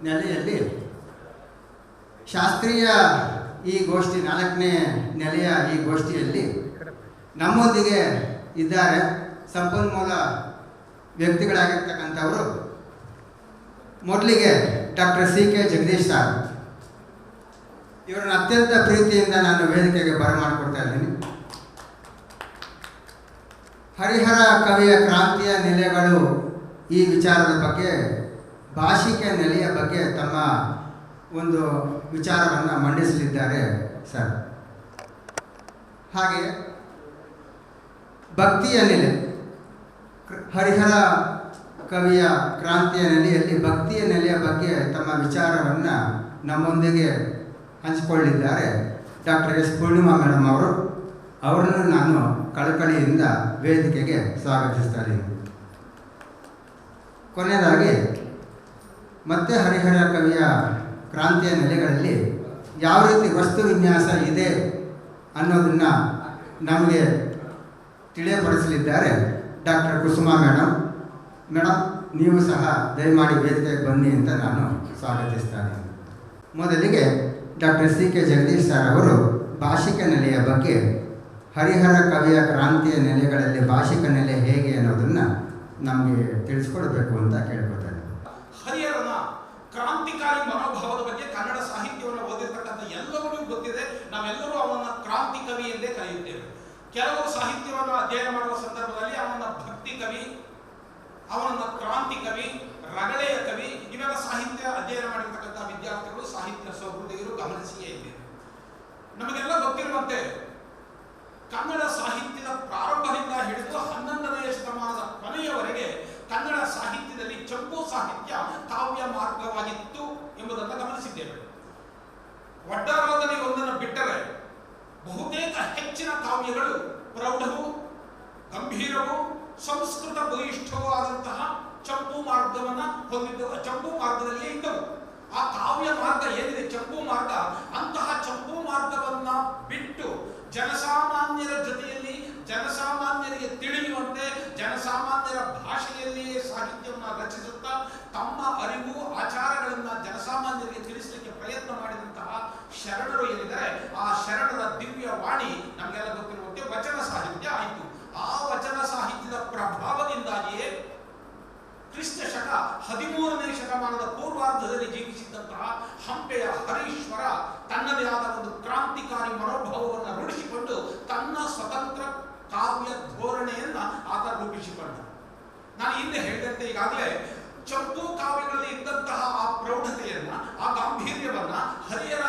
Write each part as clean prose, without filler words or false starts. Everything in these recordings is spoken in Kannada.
ನೆಲೆಯಲ್ಲಿ ಶಾಸ್ತ್ರೀಯ ಈ ಗೋಷ್ಠಿ 4ನೇ ನೆಲೆಯ ಈ ಗೋಷ್ಠಿಯಲ್ಲಿ ನಮ್ಮೊಂದಿಗೆ ಇದ್ದಾರೆ ಸಂಪನ್ಮೂಲ ವ್ಯಕ್ತಿಗಳಾಗಿರ್ತಕ್ಕಂಥವರು. ಮೊದಲಿಗೆ doctor C K Jagadish sir, ಇವರನ್ನು ಅತ್ಯಂತ ಪ್ರೀತಿಯಿಂದ ನಾನು ವೇದಿಕೆಗೆ ಬರಮಾಡಿಕೊಡ್ತಾ ಇದ್ದೀನಿ. ಹರಿಹರ ಕವಿಯ ಕ್ರಾಂತಿಯ ನೆಲೆಗಳು ಈ ವಿಚಾರದ ಬಗ್ಗೆ, ಭಾಷಿಕ ನೆಲೆಯ ಬಗ್ಗೆ ತಮ್ಮ ಒಂದು ವಿಚಾರವನ್ನು ಮಂಡಿಸಲಿದ್ದಾರೆ ಸರ್. ಹಾಗೆ ಭಕ್ತಿಯ ನೆಲೆ, ಹರಿಹರ ಕವಿಯ ಕ್ರಾಂತಿಯ ನೆಲೆಯಲ್ಲಿ ಭಕ್ತಿಯ ನೆಲೆಯ ಬಗ್ಗೆ ತಮ್ಮ ವಿಚಾರವನ್ನು ನಮ್ಮೊಂದಿಗೆ ಹಂಚಿಕೊಳ್ಳಿದ್ದಾರೆ ಡಾಕ್ಟರ್ ಎಸ್ ಪೂರ್ಣಿಮಾ ಮೇಡಮ್ ಅವರು. ಅವರನ್ನು ನಾನು ಕಳಕಳಿಯಿಂದ ವೇದಿಕೆಗೆ ಸ್ವಾಗತಿಸ್ತಾ ಇದ್ದೀನಿ. ಕೊನೆಯದಾಗಿ ಮತ್ತೆ ಹರಿಹರ ಕವಿಯ ಕ್ರಾಂತಿಯ ನೆಲೆಗಳಲ್ಲಿ ಯಾವ ರೀತಿ ವಸ್ತು ವಿನ್ಯಾಸ ಇದೆ ಅನ್ನೋದನ್ನು ನಮಗೆ ತಿಳಿಯಪಡಿಸಲಿದ್ದಾರೆ ಡಾಕ್ಟರ್ ಕುಸುಮಾ ಮೇಡಮ್. ಮೇಡಮ್, ನೀವು ಸಹ ದಯಮಾಡಿ ವೇದಿಕೆಗೆ ಬನ್ನಿ ಅಂತ ನಾನು ಸ್ವಾಗತಿಸ್ತಾ ಇದ್ದೀನಿ. ಮೊದಲಿಗೆ doctor C K Jagadish sir ಅವರು ಭಾಷಿಕ ನೆಲೆಯ ಬಗ್ಗೆ, ಹರಿಹರ ಕವಿಯ ಕ್ರಾಂತಿಯ ನೆಲೆಗಳಲ್ಲಿ ಭಾಷಿಕ ನೆಲೆ ಹೇಗೆ ಅನ್ನೋದನ್ನು ನಮಗೆ ತಿಳಿಸ್ಕೊಡ್ಬೇಕು ಅಂತ ಕೇಳ್ಕೊತಾರೆ. ಹರಿಹರನ ಕ್ರಾಂತಿಕಾರಿ ಮನೋಭಾವದ ಬಗ್ಗೆ ಕನ್ನಡ ಸಾಹಿತ್ಯವನ್ನು ಓದಿರ್ತಕ್ಕಂಥ ಎಲ್ಲರಿಗೂ ಗೊತ್ತಿದೆ. ನಾವೆಲ್ಲರೂ ಅವನ ಕ್ರಾಂತಿ ಕವಿ ಎಂದೇ ಕರೆಯುತ್ತೇವೆ. ಕೆಲವರು ಸಾಹಿತ್ಯವನ್ನು ಅಧ್ಯಯನ ಮಾಡುವ ಸಂದರ್ಭದಲ್ಲಿ ಅವನ ಭಕ್ತಿ ಕವಿ, ಅವನನ್ನ ಕ್ರಾಂತಿ ಕವಿ, ರಗಳೆಯ ಕವಿ ಇವೆಲ್ಲ ಸಾಹಿತ್ಯ ಅಧ್ಯಯನ ಮಾಡಿರ್ತಕ್ಕಂಥ ವಿದ್ಯಾರ್ಥಿಗಳು, ಸಾಹಿತ್ಯ ಸಹೃದಯರು ಗಮನಿಸಿಯೇ ಇದೆ. ನಮಗೆಲ್ಲ ಗೊತ್ತಿರುವಂತೆ ಕನ್ನಡ ಸಾಹಿತ್ಯದ ಪ್ರಾರಂಭದಿಂದ ಹಿಡಿದು 11ನೇ ಶತಮಾನದ ಕೊನೆಯವರೆಗೆ ಕನ್ನಡ ಸಾಹಿತ್ಯದಲ್ಲಿ ಚಂಪು ಸಾಹಿತ್ಯ ಕಾವ್ಯ ಮಾರ್ಗವಾಗಿತ್ತು ಎಂಬುದನ್ನು ಗಮನಿಸಿದ್ದೇವೆ. ಒಡ್ಡರಾಧನೆ ಒಂದನ್ನು ಬಿಟ್ಟರೆ ಬಹುತೇಕ ಹೆಚ್ಚಿನ ಕಾವ್ಯಗಳು ಪ್ರೌಢವೂ ಗಂಭೀರವೂ ಸಂಸ್ಕೃತ ಬಲಿಷ್ಠವೂ ಆದಂತಹ ಚಂಪು ಮಾರ್ಗವನ್ನು ಹೊಂದಿದ್ದವು. ಚಂಪು ಮಾರ್ಗದಲ್ಲಿಯೇ ಇದ್ದವು. ಆ ಕಾವ್ಯ ಮಾರ್ಗ ಏನಿದೆ ಚಂಪು ಮಾರ್ಗ, ಅಂತಹ ಚಂಪು ಮಾರ್ಗವನ್ನ ಬಿಟ್ಟು ಜನಸಾಮಾನ್ಯರ ಜೊತೆಯಲ್ಲಿ ಜನಸಾಮಾನ್ಯರಿಗೆ ತಿಳಿಯುವಂತೆ ಜನಸಾಮಾನ್ಯರ ಭಾಷೆಯಲ್ಲಿಯೇ ಸಾಹಿತ್ಯವನ್ನು ರಚಿಸುತ್ತಾ ತಮ್ಮ ಅರಿವು ಆಚಾರಗಳನ್ನು ಜನಸಾಮಾನ್ಯರಿಗೆ ತಿಳಿಸಲಿಕ್ಕೆ ಪ್ರಯತ್ನ ಮಾಡಿದಂತಹ ಶರಣರು ಏನಿದ್ದಾರೆ, ಆ ಶರಣರ ದಿವ್ಯ ವಾಣಿ ನಮಗೆಲ್ಲ ಗೊತ್ತಿರುವಂತೆ ವಚನ ಸಾಹಿತ್ಯ ಆಯಿತು. ಆ ವಚನ ಸಾಹಿತ್ಯದ ಪ್ರಭಾವದಿಂದಾಗಿಯೇ ಕ್ರಿಸ್ತ ಶಕ 13ನೇ ಶತಮಾನದ ಪೂರ್ವಾರ್ಧದಲ್ಲಿ ಜೀವಿಸಿದ್ದಂತಹ ಹಂಪೆಯ ಹರೀಶ್ವರ ತನ್ನದೇ ಆದ ಒಂದು ಕ್ರಾಂತಿಕಾರಿ ಮನೋಭಾವವನ್ನು ರೂಢಿಸಿಕೊಂಡು ತನ್ನ ಸ್ವತಂತ್ರ ಕಾವ್ಯ ಧೋರಣೆಯನ್ನ ಆತ ರೂಪಿಸಿಕೊಂಡ. ನಾನು ಹಿಂದೆ ಹೇಳಿದಂತೆ ಈಗಾಗಲೇ ಚಂಪು ಕಾವ್ಯಗಳಲ್ಲಿ ಇದ್ದಂತಹ ಆ ಪ್ರೌಢತೆಯನ್ನ, ಆ ಗಾಂಭೀರ್ಯವನ್ನ ಹರಿಹರ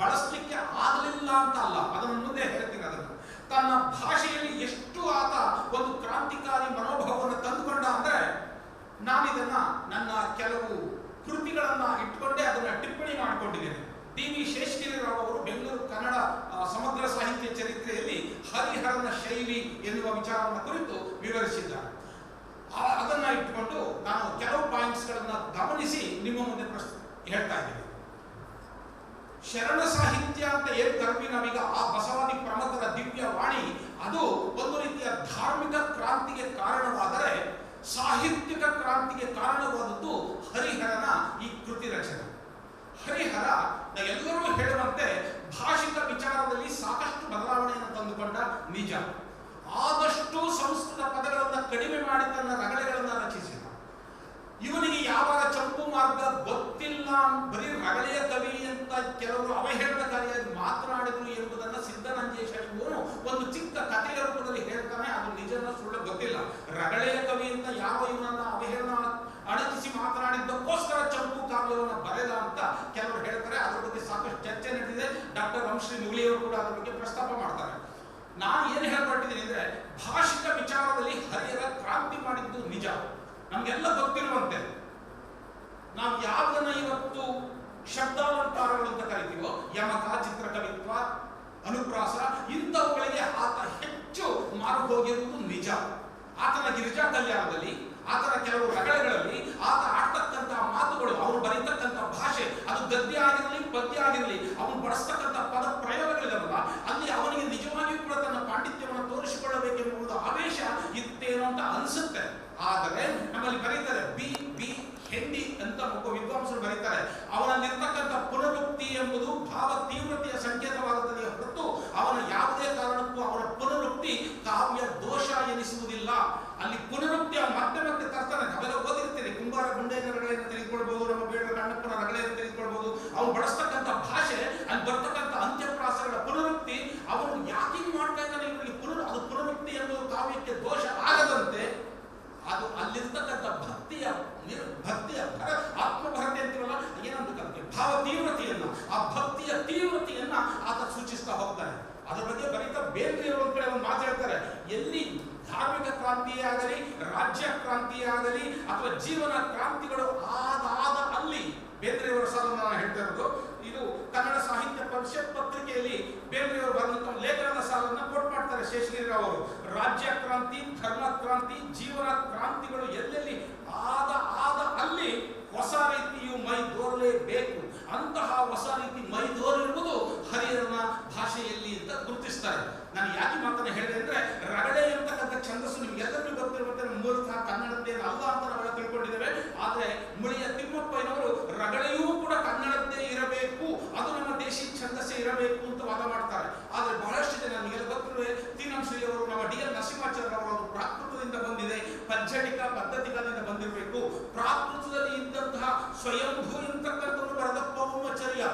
ಬಳಸಲಿಕ್ಕೆ ಆಗಲಿಲ್ಲ ಅಂತ ಅಲ್ಲ, ಅದನ್ನು ಮುಂದೆ ಹೇಳ್ತೀನಿ. ಅದನ್ನು ತನ್ನ ಭಾಷೆಯಲ್ಲಿ ಎಷ್ಟು ಆತ ಒಂದು ಕ್ರಾಂತಿಕಾರಿ ಮನೋಭಾವವನ್ನು ತಂದುಕೊಂಡ ಅಂದ್ರೆ, ನಾನಿದನ್ನ ನನ್ನ ಕೆಲವು ಕೃತಿಗಳನ್ನ ಇಟ್ಕೊಂಡೆ ಅದನ್ನ ಟಿಪ್ಪಣಿ ಮಾಡಿಕೊಂಡಿದ್ದೇನೆ. ಡಿ ವಿ ಶೇಷಗಿರಿರಾವ್ ಅವರು ಬೆಂಗಳೂರು ಕನ್ನಡ ಸಮಗ್ರ ಸಾಹಿತ್ಯ ಚರಿತ್ರೆಯಲ್ಲಿ ಹರಿಹರನ ಶೈಲಿ ಎನ್ನುವ ವಿಚಾರವನ್ನು ಕುರಿತು ವಿವರಿಸಿದ್ದಾರೆ. ಅದನ್ನ ಇಟ್ಟುಕೊಂಡು ನಾನು ಕೆಲವು ಪಾಯಿಂಟ್ಸ್ಗಳನ್ನ ಗಮನಿಸಿ ನಿಮ್ಮ ಮುಂದೆ ಹೇಳ್ತಾ ಇದ್ದೇನೆ. ಶರಣ ಸಾಹಿತ್ಯ ಅಂತ ಏನ್ ಕರ್ವಿ ನಾವೀಗ, ಆ ಬಸವಾದಿ ಪ್ರಮಥರ ದಿವ್ಯ ವಾಣಿ ಅದು ಒಂದು ರೀತಿಯ ಧಾರ್ಮಿಕ ಕ್ರಾಂತಿಗೆ ಕಾರಣವಾದರೆ, ಸಾಹಿತ್ಯಿಕ ಕ್ರಾಂತಿಗೆ ಕಾರಣವಾದದ್ದು ಹರಿಹರನ ಈ ಕೃತಿ ರಚನೆ. ಹರಿಹರ ಎಲ್ಲರೂ ಹೇಳುವಂತೆ ಭಾಷಿಕ ವಿಚಾರದಲ್ಲಿ ಸಾಕಷ್ಟು ಬದಲಾವಣೆಯನ್ನು ತಂದುಕೊಂಡ ನಿಜ. ಆದಷ್ಟು ಸಂಸ್ಕೃತ ಪದಗಳನ್ನು ಕಡಿಮೆ ಮಾಡಿ ತನ್ನ ರಗಳೆಗಳನ್ನು ರಚಿಸಿದ. ಇವನಿಗೆ ಯಾವಾಗ ಚಂಪು ಮಾರ್ಗ ಗೊತ್ತಿಲ್ಲ, ಬರೀ ರಗಳೆಯ ಕವಿ ಅಂತ ಕೆಲವರು ಅವಹೇಳನಕಾರಿಯಾಗಿ ಮಾತನಾಡಿದ್ರು ಎಂಬುದನ್ನು ಸಿದ್ದನಂಜೇಶ ಇವನು ಒಂದು ಚಿಕ್ಕ ಕಥೆಯ ರೂಪದಲ್ಲಿ ಹೇಳ್ತಾನೆ. ಅದು ನಿಜನ ಸುಳ್ಳು ಗೊತ್ತಿಲ್ಲ. ರಗಳೆಯ ಕವಿ ಅಂತ ಯಾವ ಇವನನ್ನ ಅವಹೇಳನ ಅಣಕಿಸಿ ಮಾತನಾಡಿದ್ದಕ್ಕೋಸ್ಕರ ಚಂಪು ಕಾವ್ಯವನ್ನು ಬರೆದ ಅಂತ ಕೆಲವರು ಹೇಳ್ತಾರೆ. ಅದರ ಬಗ್ಗೆ ಸಾಕಷ್ಟು ಚರ್ಚೆ ನಡೆದಿದೆ. ಡಾಕ್ಟರ್ ವಂಶ್ರೀ ಮುಗಳಿಯವರು ಕೂಡ ಅದರ ಬಗ್ಗೆ ಪ್ರಸ್ತಾಪ ಮಾಡ್ತಾರೆ. ನಾನು ಏನು ಹೇಳ್ಕೊಟ್ಟಿದ್ದೀನಿ ಅಂದ್ರೆ, ಭಾಷಿಕ ವಿಚಾರದಲ್ಲಿ ಹರಿಹರ ಕ್ರಾಂತಿ ಮಾಡಿದ್ದು ನಿಜ. ನಮ್ಗೆಲ್ಲ ಗೊತ್ತಿರುವಂತೆ ನಾವು ಯಾವುದನ್ನ ಇವತ್ತು ಶಬ್ದಾಲಂಕಾರಗಳು ಅಂತ ಕರಿತೀವೋ, ಯಮಕ, ಚಿತ್ರಕವಿತ್ವ, ಅನುಪ್ರಾಸ, ಇಂಥವುಗಳಿಗೆ ಆತ ಹೆಚ್ಚು ಮಾರು ಹೋಗಿರುವುದು ನಿಜ. ಆತನ ಗಿರಿಜಾ ಕಲ್ಯಾಣದಲ್ಲಿ, ಆತನ ಕೆಲವು ರಗಳೆಗಳಲ್ಲಿ ಆತ ಆಡ್ತಕ್ಕಂತಹ ಮಾತುಗಳು, ಅವರು ಬರೀತಕ್ಕಂಥ ಭಾಷೆ, ಅದು ಗದ್ಯ ಆಗಿರಲಿ ಪದ್ಯ ಆಗಿರಲಿ, ಅವನು ಬಳಸ್ತಕ್ಕಂಥ ಪದ ಪ್ರಯೋಗಗಳಿದಾವಲ್ಲ, ಅಲ್ಲಿ ಅವನಿಗೆ ನಿಜವಾಗಿಯೂ ಕೂಡ ತನ್ನ ಪಾಂಡಿತ್ಯವನ್ನು ತೋರಿಸಿಕೊಳ್ಳಬೇಕೆಂಬುದು ಆವೇಶ ಇತ್ತೇನೋ ಅಂತ ಅನಿಸುತ್ತೆ. ಆದರೆ ನಮ್ಮಲ್ಲಿ ಬರೀತಾರೆ ಬಿ ಬಿ ಹೆಂಡಿ ಅಂತ ಒಬ್ಬ ವಿದ್ವಾಂಸರು ಬರೀತಾರೆ, ಅಲ್ಲಿ ಬರ್ತಕ್ಕಂಥ ಅಂತ್ಯಪ್ರಾಸಗಳ ಪುನರುಕ್ತಿ ಅವರು ಯಾಕೆ ಮಾಡ್ತಾ ಇದ್ದಾರೆ ಇವರಿಗೆ ಅದು ಪುನರುಕ್ತಿ ಎಂಬುದು ಕಾವ್ಯಕ್ಕೆ ದೋಷ ಆಗದಂತೆ ಅದು ಅಲ್ಲಿರ್ತಕ್ಕಂಥ ಭಕ್ತಿಯ ಆತ್ಮಭರತೆ ಅಂತೀವಲ್ಲ, ಏನಂತ ಭಾವ ತೀವ್ರತೆಯನ್ನ, ಆ ಭಕ್ತಿಯ ತೀವ್ರತೆಯನ್ನ ಆತ ಸೂಚಿಸ್ತಾ ಹೋಗ್ತಾರೆ. ಅದರ ಬಗ್ಗೆ ಬರೀತಾ ಬೇಂದ್ರೆಯವರು ಒಂದ್ ಕಡೆ ಒಂದು ಮಾತು ಹೇಳ್ತಾರೆ, ಎಲ್ಲಿ ಧಾರ್ಮಿಕ ಕ್ರಾಂತಿಯೇ ಆಗಲಿ, ರಾಜ್ಯ ಕ್ರಾಂತಿಯೇ ಆಗಲಿ, ಅಥವಾ ಜೀವನ ಕ್ರಾಂತಿಗಳು ಆದ ಅಲ್ಲಿ ಬೇಂದ್ರೆಯವರ ಸಾಲನ್ನು ನಾನು ಹೇಳ್ತಾ ಇರೋದು. ಇದು ಕನ್ನಡ ಸಾಹಿತ್ಯ ಪರಿಷತ್ ಪತ್ರಿಕೆಯಲ್ಲಿ ಬೇಂದ್ರೆಯವರು ಬರೆದಂತ ಲೇಖನದ ಸಾಲನ್ನು ಕೋಟ್ ಮಾಡ್ತಾರೆ ಶೇಷಗಿರಿರಾವ್ ಅವರು. ರಾಜ್ಯ ಕ್ರಾಂತಿ, ಧರ್ಮ ಕ್ರಾಂತಿ, ಜೀವನ ಕ್ರಾಂತಿಗಳು ಎಲ್ಲೆಲ್ಲಿ ಆದ ಅಲ್ಲಿ ಹೊಸ ರೀತಿಯು ಮೈದೋರಲೇಬೇಕು. ಅಂತಹ ಹೊಸ ರೀತಿ ಮೈದೋರಿರುವುದು ಹರಿಹರನ ಭಾಷೆಯಲ್ಲಿ ಅಂತ ಗುರುತಿಸ್ತಾರೆ. ನಾನು ಯಾಕೆ ಮಾತನ್ನು ಹೇಳಿದೆ ಅಂದ್ರೆ, ರಗಳೆ ಎಂತಕ್ಕಂಥ ಛಂದಸ್ಸು ನಿಮ್ಗೆಲ್ಲರಿಗೂ ಗೊತ್ತಿರುತ್ತೆ, ಮೂಲತಃ ಕನ್ನಡದ್ದೇ ಅಲ್ಲ ಅಂತ ನಾವೆಲ್ಲ ತಿಳ್ಕೊಂಡಿದ್ದೇವೆ. ಆದ್ರೆ ಮುಳಿಯ ತಿಮ್ಮಪ್ಪನವರು ರಗಳೆಯೂ ಕೂಡ ಕನ್ನಡದ್ದೇ ಇರಬೇಕು, ಅದು ನಮ್ಮ ದೇಶಿ ಛಂದಸ್ಸೇ ಇರಬೇಕು ಅಂತ ವಾದ ಮಾಡ್ತಾರೆ. ಆದ್ರೆ ಬಹಳಷ್ಟು ಜನ ನಿಮಗೆಲ್ಲ ಗೊತ್ತಿರುವೆ, ತೀನಂಶ್ರೀ ಅವರು, ನಮ್ಮ ಡಿ.ಎಲ್. ನರಸಿಂಹಾಚಾರ್ಯ ಅವರು ಪ್ರಾಕೃತದಿಂದ ಬಂದಿದೆ, ಪಂಚಣಿಕ ಪದ್ಧತಿಗಳಿಂದ ಬಂದಿರಬೇಕು. ಪ್ರಾಕೃತದಲ್ಲಿ ಇದ್ದಂತಹ ಸ್ವಯಂಭೂ ಎಂತಕ್ಕಂಥವ್ರು ಬರೆದ ಪೌಮಚರ್ಯ,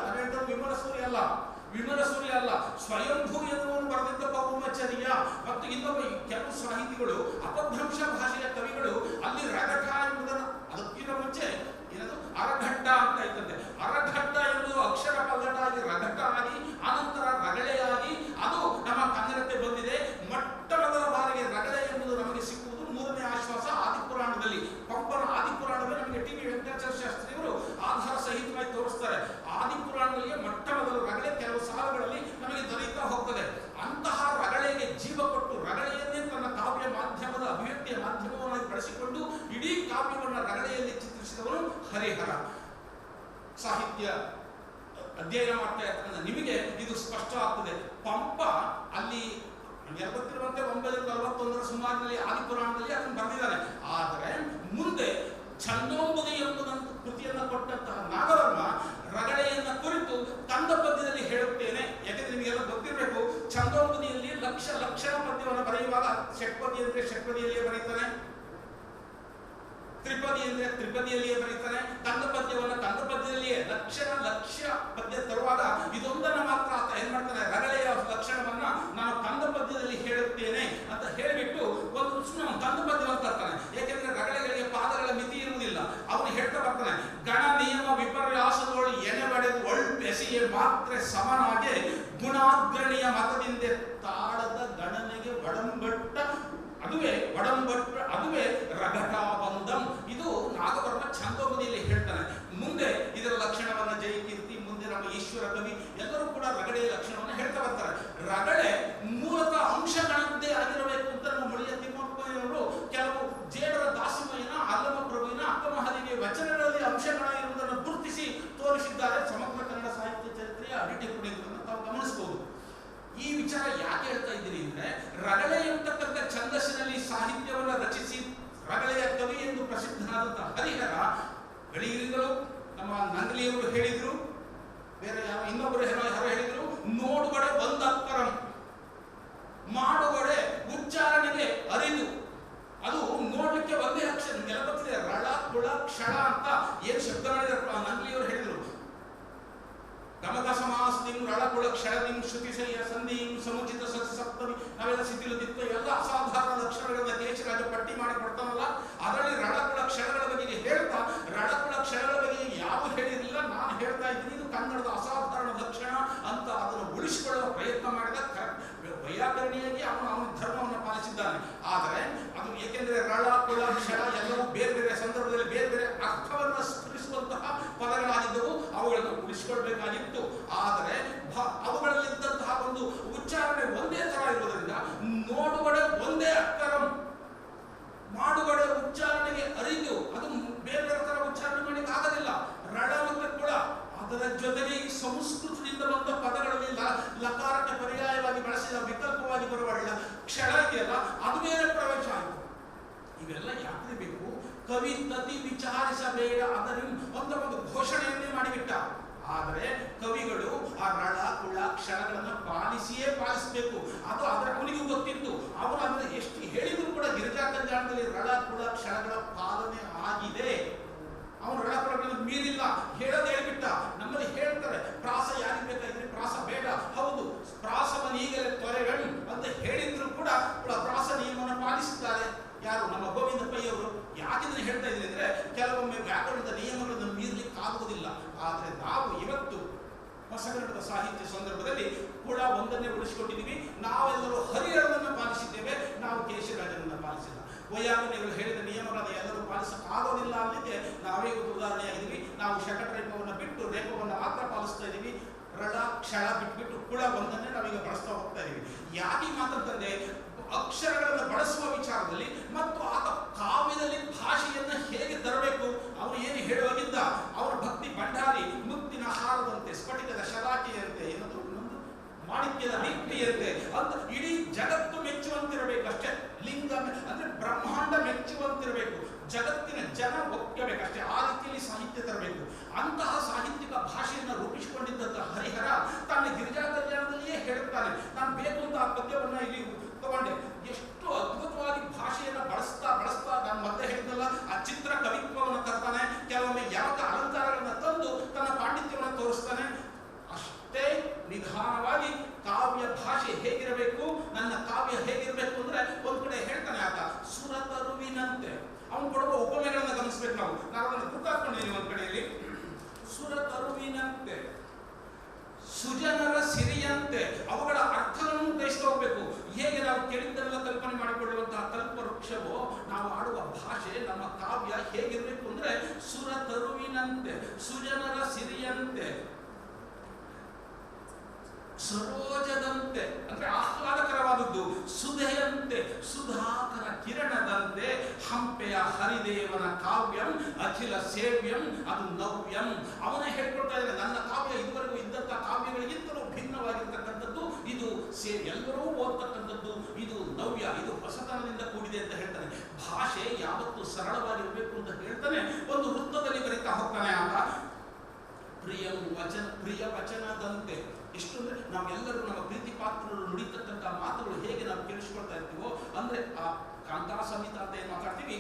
ವಿಮಲ ಸೂರ್ಯ ಅಲ್ಲ, ಸ್ವಯಂಭೂ ಎನ್ನುವನು ಬರೆದಿದ್ದ ಪೌಮಚರ್ಯ. ಮತ್ತು ಇನ್ನೊಬ್ಬ ಕೆಲವು ಸಾಹಿತಿಗಳು, ಅಪಭ್ರಂಶ ಭಾಷೆಯ ಕವಿಗಳು ಅಲ್ಲಿ ರಗಠ ಎಂಬುದನ್ನು, ಅದಕ್ಕಿಂತ ಮುಂಚೆ ಏನದು ಅರಘಟ್ಟ ಅಂತ ಇರ್ತದೆ. ಅರಘಟ್ಟ ಎಂಬುದು ಅಕ್ಷರ ಪಲ್ಲಟಾಗಿ ರಘಟ ಆಗಿ ಆನಂತರ ರಗಳೆಯಾಗಿ ಅದು ನಮ್ಮ ಕನ್ನಡಕ್ಕೆ ಬಂದಿದೆ. ಮೊಟ್ಟ ಮೊದಲ ಬಾರಿಗೆ ರಗಳೆ ಎಂಬುದು ನಮಗೆ ಸಿಕ್ಕುವುದು 3ನೇ ಆಶ್ವಾಸ ಆದಿಪುರಾಣದಲ್ಲಿ. ಪಂಪನ ಆದಿಪುರಾಣದಲ್ಲಿ ನಮಗೆ ಟಿ.ವಿ. ವೆಂಕಟಾಚಾರ್ಯ ಶಾಸ್ತ್ರಿಯವರು ಆಧಾರ ಸಹಿತವಾಗಿ ತೋರಿಸ್ತಾರೆ. ಆದಿಪುರಾಣದಲ್ಲಿ ಮೊಟ್ಟ ಮೊದಲು ರಗಳೆ ಕೆಲವು ಸಾಲುಗಳಲ್ಲಿ ನಮಗೆ ದೊರೆಯುತ್ತಾ ಹೋಗ್ತದೆ. ಅಂತಹ ರಗಳೆಗೆ ಜೀವ ಕೊಟ್ಟು ರಗಳೆಯನ್ನೇ ತನ್ನ ಕಾವ್ಯ ಮಾಧ್ಯಮದ ಅಭಿವ್ಯಕ್ತಿಯ ಮಾಧ್ಯಮವನ್ನಾಗಿ ಬಳಸಿಕೊಂಡು ಇಡೀ ಕಾವ್ಯವನ್ನು ರಗಳೆಯಲ್ಲಿ ಚಿತ್ರಿಸಿದವರು ಹರಿಹರ. ಸಾಹಿತ್ಯ ಅಧ್ಯಯನ ಮಾಡ್ತಾ ಇರ್ತಕ್ಕಂಥ ನಿಮಗೆ ಇದು ಸ್ಪಷ್ಟ ಆಗ್ತದೆ. ಪಂಪ ಅಲ್ಲಿ ನಮಗೆ ಗೊತ್ತಿರುವಂತೆ 941 ಸುಮಾರಿನಲ್ಲಿ ಆದಿಪುರಾಣದಲ್ಲಿ ಅದನ್ನು ಬರೆದಿದ್ದಾನೆ. ಆದರೆ ಮುಂದೆ ಛಂದೋಂಬುದಿ ಎಂಬುದಂತ ಕೃತಿಯನ್ನು ಕೊಟ್ಟಂತಹ ನಾಗವರ್ಮ ರಗಳೆಯನ್ನ ಕುರಿತು ಕಂದ ಪದ್ಯದಲ್ಲಿ ಹೇಳುತ್ತೇನೆ. ಯಾಕಂದ್ರೆ ನಿಮಗೆಲ್ಲ ಗೊತ್ತಿರಬೇಕು, ಛಂದೋಂಬುದಿಯಲ್ಲಿ ಲಕ್ಷಣ ಪದ್ಯವನ್ನು ಬರೆಯುವಾಗ ಷಟ್ಪದಿ ಅಂದ್ರೆ ಷಟ್ಪದಿಯಲ್ಲಿಯೇ ಬರೀತಾನೆ, ತ್ರಿಪದಿ ಅಂದ್ರೆ ತ್ರಿಪದಿಯಲ್ಲಿಯೇ ಬರೀತಾನೆ, ಕಂದ ಪದ್ಯವನ್ನು ಕಂದ ಪದ್ಯದಲ್ಲಿಯೇ ಲಕ್ಷ್ಯ ಪದ್ಯ ತರುವಾಗ ಇದೊಂದನ್ನು ಮಾತ್ರ ಆತ ಏನ್ ಮಾಡ್ತಾನೆ, ರಗಳೆಯ ಲಕ್ಷಣವನ್ನ ನಾನು ಕಂದ ಪದ್ಯದಲ್ಲಿ ಹೇಳುತ್ತೇನೆ ಅಂತ ಹೇಳಿಬಿಟ್ಟು ಒಂದು ಕಂದ ಪದ್ಯವನ್ನು ತರ್ತಾನೆ. ಯಾಕೆಂದ್ರೆ ರಗಳೆಗಳಿಗೆ ಪಾದಗಳ ಮಿತಿ ಇರುವುದಿಲ್ಲ. ಅವನು ಹೇಳ್ತಾ ಬರ್ತಾನೆ, ಗಣ ನಿಯಮ ವಿಪರ್ಯಾಸದೊಳು ಎಣೆಬಡೆದು ಒಳ್ಳೆಸಿಯೇ ಮಾತ್ರ ಸಮನಾಗೆ ಗುಣಾಗ್ರಣಿಯ ಮತದಿಂದ ತಾಳದ ಗಣನೆಗೆ ಅದುವೇ ರಘಟಾಬಂಧಂ. ಇದು ನಾಗವರ್ಮ ಛಂದೋಬದಿಯಲ್ಲಿ ಹೇಳ್ತಾನೆ. ಮುಂದೆ ಇದರ ಲಕ್ಷಣವನ್ನ ಜಯಕೀರ್ತಿ, ಮುಂದೆ ನಮ್ಮ ಈಶ್ವರ ಕವಿ ಎಲ್ಲರೂ ಕೂಡ ರಗಳೆಯ ಲಕ್ಷಣವನ್ನು ಹೇಳ್ತಾ ಬರ್ತಾರೆ. ರಗಳೆ ಮೂಲತಃ ಅಂಶಗಳಂತೆ ಆಗಿರಬೇಕು ಅಂತ ನಮ್ಮ ಮುಳಿಯ ತಿಮ್ಮಪ್ಪನವರು ಕೆಲವು ಜೇಡರ ದಾಸಿಮಯ್ಯನ, ಅಲ್ಲಮ ಪ್ರಭುವಿನ, ಅಕ್ಕಮಹಾದೇವಿಯ ವಚನಗಳಲ್ಲಿ ಅಂಶಗಳಾಗಿರುವುದನ್ನು ಗುರುತಿಸಿ ತೋರಿಸಿದ್ದಾರೆ. ಸಮಗ್ರ ಕನ್ನಡ ಸಾಹಿತ್ಯ ಚರಿತ್ರೆಯ ಅಡಿಟಿರುವುದನ್ನು ತಾವು ಗಮನಿಸಬಹುದು. ಈ ವಿಚಾರ ಯಾಕೆ ಹೇಳ್ತಾ ಇದ್ದೀನಿ ಅಂದ್ರೆ, ರಗಳೆ ಎಂತಕ್ಕಂಥ ಛಂದಸ್ಸಿನಲ್ಲಿ ಸಾಹಿತ್ಯವನ್ನು ರಚಿಸಿ ರಗಳೆಯ ಕವಿ ಎಂದು ಪ್ರಸಿದ್ಧನಾದಂತಹ ಹರಿಹರ ಗಳಿಗಿರಿಗಳು ನಮ್ಮ ನಂಗಲಿಯವರು ಹೇಳಿದ್ರು, ಬೇರೆ ಇನ್ನೊಬ್ಬರು ಯಾರು ಹೇಳಿದ್ರು, ನೋಡುಗಡೆ ಒಂದಕ್ಕರಂ, ಮಾಡುಗಡೆ ಉಚ್ಚಾರಣೆಗೆ ಅರಿದು. ಅದು ನೋಡ್ಲಿಕ್ಕೆ ಒಂದೇ ಅಕ್ಷರ ನೆಲಬತ್ತಿದೆ, ರಳ ಕುಳ ಕ್ಷಳ ಅಂತ ಏನ್ ಶಬ್ದಗಳಿದೆ ನಂಗಲಿಯವರು ಹೇಳಿದ್ರು. ಗಮಕ ಸಮಾಸದಿಂ ರಳಕುಳ ಕ್ಷಳದಿಂ ಶ್ರುತಿಶಯ್ಯ ಸಂಧಿಂ ಸಮುಚಿತ ಸಪ್ತಮಿ, ನಾವೆಲ್ಲ ಸಿದ್ಧಿಲದಿತ್ತು ಎಲ್ಲ ಅಸಾಧಾರಣ ಲಕ್ಷಣಗಳನ್ನ ದೇಶರಾಜ ಪಟ್ಟಿ ಮಾಡಿ ಕೊಡ್ತಾನಲ್ಲ, ಅದರಲ್ಲಿ ರಳಕುಳ ಕ್ಷಣಗಳ ಬಗ್ಗೆ ಹೇಳ್ತಾ, ರಳಕುಳ ಕ್ಷಣಗಳ ಬಗ್ಗೆ ಯಾರು ಹೇಳಿರಲಿಲ್ಲ, ನಾನು ಹೇಳ್ತಾ ಇದ್ದೀನಿ ಇದು ಕನ್ನಡದ ಅಸಾಧಾರಣ ಲಕ್ಷಣ ಅಂತ ಅದನ್ನು ಉಳಿಸಿಕೊಳ್ಳುವ ಪ್ರಯತ್ನ ಮಾಡಿದ ವೈಯಾಕರಣಿಯಾಗಿ ಅವನ ಧರ್ಮವನ್ನು ಪಾಲಿಸಿದ್ದಾನೆ. ಆದರೆ ಅದು ಏಕೆಂದರೆ ರಳ ಕುಳ ಕ್ಷಣ ಎಲ್ಲವೂ ಬೇರೆ ಬೇರೆ ಸಂದರ್ಭದಲ್ಲಿ ಬೇರೆ ಬೇರೆ ಅರ್ಥವನ್ನು ಸ್ಫುರಿಸುವಂತಹ ಪದಗಳಾಗಿದ್ದವು, ಅವುಗಳನ್ನು ಉಳಿಸಿಕೊಳ್ಬೇಕಾಗಿತ್ತು. ಆದರೆ ಅವುಗಳಲ್ಲಿದ್ದಂತಹ ಒಂದು ಉಚ್ಚಾರಣೆ ಒಂದೇ ತರ ಇರುವುದರಿಂದ ನೋಡುಗಡೆ ಒಂದೇ ಅಕ್ಕರಂ, ಮಾಡುಗಡೆ ಉಚ್ಚಾರಣೆಗೆ ಅರಿದು ಅದು ಬೇರೆ ಬೇರೆ ತರ ಉಚ್ಚಾರಣೆ ಮಾಡಲಿಕ್ಕೆ ಆಗೋದಿಲ್ಲ. ರಳ ಮತ್ತು ಕುಳ ಅದರ ಜೊತೆಗೆ ಸಂಸ್ಕೃತದಿಂದ ಬಂದ ಪದಗಳಲ್ಲಿ ಲಕಾರಕ್ಕೆ ಪರ್ಯಾಯವಾಗಿ ಬಳಸಿದ ವಿಕಲ್ಪವಾಗಿ ಬರುವ ಕ್ಷಣ ಇದೆಯಲ್ಲ, ಅದು ಬೇರೆ ಪ್ರವೇಶ ಆಯಿತು. ಇವೆಲ್ಲ ಯಾಕೆ ಬೇಕು? ಕವಿ ತತಿ ವಿಚಾರಿಸಬೇಡ ಅಂತ ಒಂದು ಘೋಷಣೆಯನ್ನೇ ಮಾಡಿಬಿಟ್ಟ. ಆದರೆ ಕವಿಗಳು ಆ ರಳ ಕುಳ ಕ್ಷಣಗಳನ್ನು ಪಾಲಿಸಬೇಕು. ಅದು ಅವನಿಗೂ ಗೊತ್ತಿತ್ತು. ಅವರು ಅದನ್ನು ಎಷ್ಟು ಹೇಳಿದ್ರು ಕೂಡ ಗಿರಿಜಾ ಕಲ್ಯಾಣದಲ್ಲಿ ರಳ ಕುಳ ಕ್ಷಣಗಳ ಪಾಲನೆ ಆಗಿದೆ. ಅವನು ರಳ ಕುಳಗಳನ್ನು ಮೀರಿಲ್ಲ, ಹೇಳೋದು ಹೇಳ್ಬಿಟ್ಟ. ನಮ್ಮಲ್ಲಿ ಹೇಳ್ತಾರೆ ಪ್ರಾಸ ಯಾರಿಗೆ ಬೇಕಾದ್ರೆ ಸಂದರ್ಭದಲ್ಲಿ ಕೂಡ ಒಂದನ್ನೇ ಉಳಿಸಿಕೊಂಡಿದ್ದೀವಿ. ನಾವೆಲ್ಲರೂ ಹರಿಹರನನ್ನು ಪಾಲಿಸಿದ್ದೇವೆ, ನಾವು ಕೇಶರಾಜನನ್ನು ಪಾಲಿಸಿಲ್ಲ. ವೈಯಾಕರಣಿಗಳು ಹೇಳಿದ ನಿಯಮಗಳನ್ನು ಎಲ್ಲರೂ ಪಾಲಿಸಕ್ಕಾಗೋದಿಲ್ಲ ಅನ್ನಲಿಕ್ಕೆ ನಾವೇ ಒಂದು ಉದಾಹರಣೆಯಾಗಿದ್ದೀವಿ. ನಾವು ಶಕಟ ರೇಖವನ್ನು ಬಿಟ್ಟು ರೇಖವನ್ನು ಮಾತ್ರ ಪಾಲಿಸ್ತಾ ಇದ್ದೀವಿ. ರಳ ಕ್ಷಳ ಬಿಟ್ಬಿಟ್ಟು ಕುಳ ಒಂದನ್ನೇ ನಾವೀಗ ಬಳಸ್ತಾ ಹೋಗ್ತಾ ಇದ್ದೀವಿ. ಯಾಕೆ ಮಾತಂತಂದ್ರೆ ಅಕ್ಷರಗಳನ್ನು ಬಳಸುವ ವಿಚಾರದಲ್ಲಿ ಮತ್ತು ಆತ ಕಾವ್ಯದಲ್ಲಿ ಭಾಷೆಯನ್ನು ಹೇಗೆ ತರಬೇಕು, ಅವನು ಏನು ಹೇಳುವಾಗಿದ್ದ, ಅವರ ಭಕ್ತಿ ಭಂಡಾರಿ ಮುತ್ತಿನ ಹಾರದಂತೆ, ಸ್ಫಟಿಕದ ಶಲಾಕೆಯಂತೆ, ಏನದು ಮಾಣಿಕ್ಯದ ದೀಪ್ತಿಯಂತೆ ಅಂತ ಇಡೀ ಜಗತ್ತು ಮೆಚ್ಚುವಂತಿರಬೇಕಷ್ಟೇ. ಲಿಂಗ ಅಂದ್ರೆ ಬ್ರಹ್ಮಾಂಡ ಮೆಚ್ಚುವಂತಿರಬೇಕು, ಜಗತ್ತಿನ ಜನ ಒಕ್ಕಬೇಕಷ್ಟೇ. ಆ ರೀತಿಯಲ್ಲಿ ಸಾಹಿತ್ಯ ತರಬೇಕು. ಅಂತಹ ಸಾಹಿತ್ಯಿಕ ಭಾಷೆಯನ್ನು ರೂಪಿಸಿಕೊಂಡಿದ್ದಂಥ ಹರಿಹರ ತನ್ನ ಗಿರಿಜಾ ಕಲ್ಯಾಣದಲ್ಲಿಯೇ ಹೇಳುತ್ತಾನೆ. ನಾನು ಬೇಕು ಅಂತ ಆ ಪದ್ಯವನ್ನ ಇಲ್ಲಿ ತಗೊಂಡೆ. ಎಷ್ಟು ಅದ್ಭುತವಾಗಿ ಭಾಷೆಯನ್ನು ಬಳಸ್ತಾ ನಾನು ಮತ್ತೆ ಹೇಳಿದ್ನಲ್ಲ, ಆ ಚಿತ್ರ ಕವಿತ್ವವನ್ನು ತರ್ತಾನೆ. ಕೆಲವೊಮ್ಮೆ ಯಾವತ್ತ ಅಲಂಕಾರಗಳನ್ನು ತಂದು ತನ್ನ ಪಾಂಡಿತ್ಯವನ್ನು ತೋರಿಸ್ತಾನೆ. ಅಷ್ಟೇ ನಿಧಾನವಾಗಿ ಕಾವ್ಯ ಭಾಷೆ ಹೇಗಿರಬೇಕು, ನನ್ನ ಕಾವ್ಯ ಹೇಗಿರಬೇಕು ಅಂದ್ರೆ ಒಂದ್ ಕಡೆ ಹೇಳ್ತಾನೆ ಆತ ಸುರತರುವಿನಂತೆ. ಅವನು ಕೊಡುವ ಉಪಮೆಗಳನ್ನ ಗಮನಿಸ್ಬೇಕು. ನಾವು ಅದನ್ನು ತುತ್ತಾಕೊಂಡಿದ್ದೀವಿ ಒಂದ್ ಕಡೆಯಲ್ಲಿ. ಸುರತರುವಿನಂತೆ, ಸುಜನರ ಸಿರಿಯಂತೆ, ಅವುಗಳ ಅರ್ಥಗಳನ್ನು ಗ್ರಹಿಸ್ತಾ ಹೋಗ್ಬೇಕು. ಹೇಗೆ ನಾವು ಕೇಳಿದ್ದೆಲ್ಲ ಕಲ್ಪನೆ ಮಾಡಿಕೊಳ್ಳುವಂತಹ ಕಲ್ಪವೃಕ್ಷವೋ ನಾವು ಆಡುವ ಭಾಷೆ, ನಮ್ಮ ಕಾವ್ಯ ಹೇಗಿರಬೇಕು ಅಂದ್ರೆ ಸುರತರುವಿನಂತೆ, ಸುಜನರ ಸಿರಿಯಂತೆ, ಸರೋಜದಂತೆ ಅಂದ್ರೆ ಆಹ್ಲಾದಕರವಾದದ್ದು, ಸುಧೆಯಂತೆ, ಸುಧಾಕರ ಕಿರಣದಂತೆ, ಹಂಪೆಯ ಹರಿದೇವನ ಕಾವ್ಯಂ ಅಖಿಲ ಸೇವ್ಯಂ ಅದು ನವ್ಯಂ. ಅವನೇ ಹೇಳ್ಕೊಳ್ತಾ ಇದ್ದಾನೆ, ನನ್ನ ಕಾವ್ಯ ಇದುವರೆಗೂ ಇದ್ದಂಥ ಕಾವ್ಯಗಳಿಗಿಂತಲೂ ಭಿನ್ನವಾಗಿರ್ತಕ್ಕಂಥದ್ದು, ಇದು ಎಲ್ಲರೂ ಓದ್ತಕ್ಕಂಥದ್ದು, ಇದು ನವ್ಯ, ಇದು ಹೊಸತನದಿಂದ ಕೂಡಿದೆ ಅಂತ ಹೇಳ್ತಾನೆ. ಭಾಷೆ ಯಾವತ್ತೂ ಸರಳವಾಗಿರಬೇಕು ಅಂತ ಹೇಳ್ತಾನೆ. ಒಂದು ವೃತ್ತದಲ್ಲಿ ಬರೀತಾ ಹೋಗ್ತಾನೆ ಆತ. ಪ್ರಿಯ ವಚನದಂತೆ. ಎಷ್ಟು ಅಂದ್ರೆ ನಾವೆಲ್ಲರೂ ನಮ್ಮ ಪ್ರೀತಿ ಪಾತ್ರರು ನುಡಿತಕ್ಕಂಥ ಮಾತುಗಳು ಹೇಗೆ ನಾವು ಕೇಳಿಸ್ಕೊಳ್ತಾ ಇರ್ತೀವೋ, ಅಂದ್ರೆ ಆ ಕಾಂತಾ ಸಂಹಿತ ಅಂತ ಏನ್ ಮಾತಾಡ್ತೀವಿ,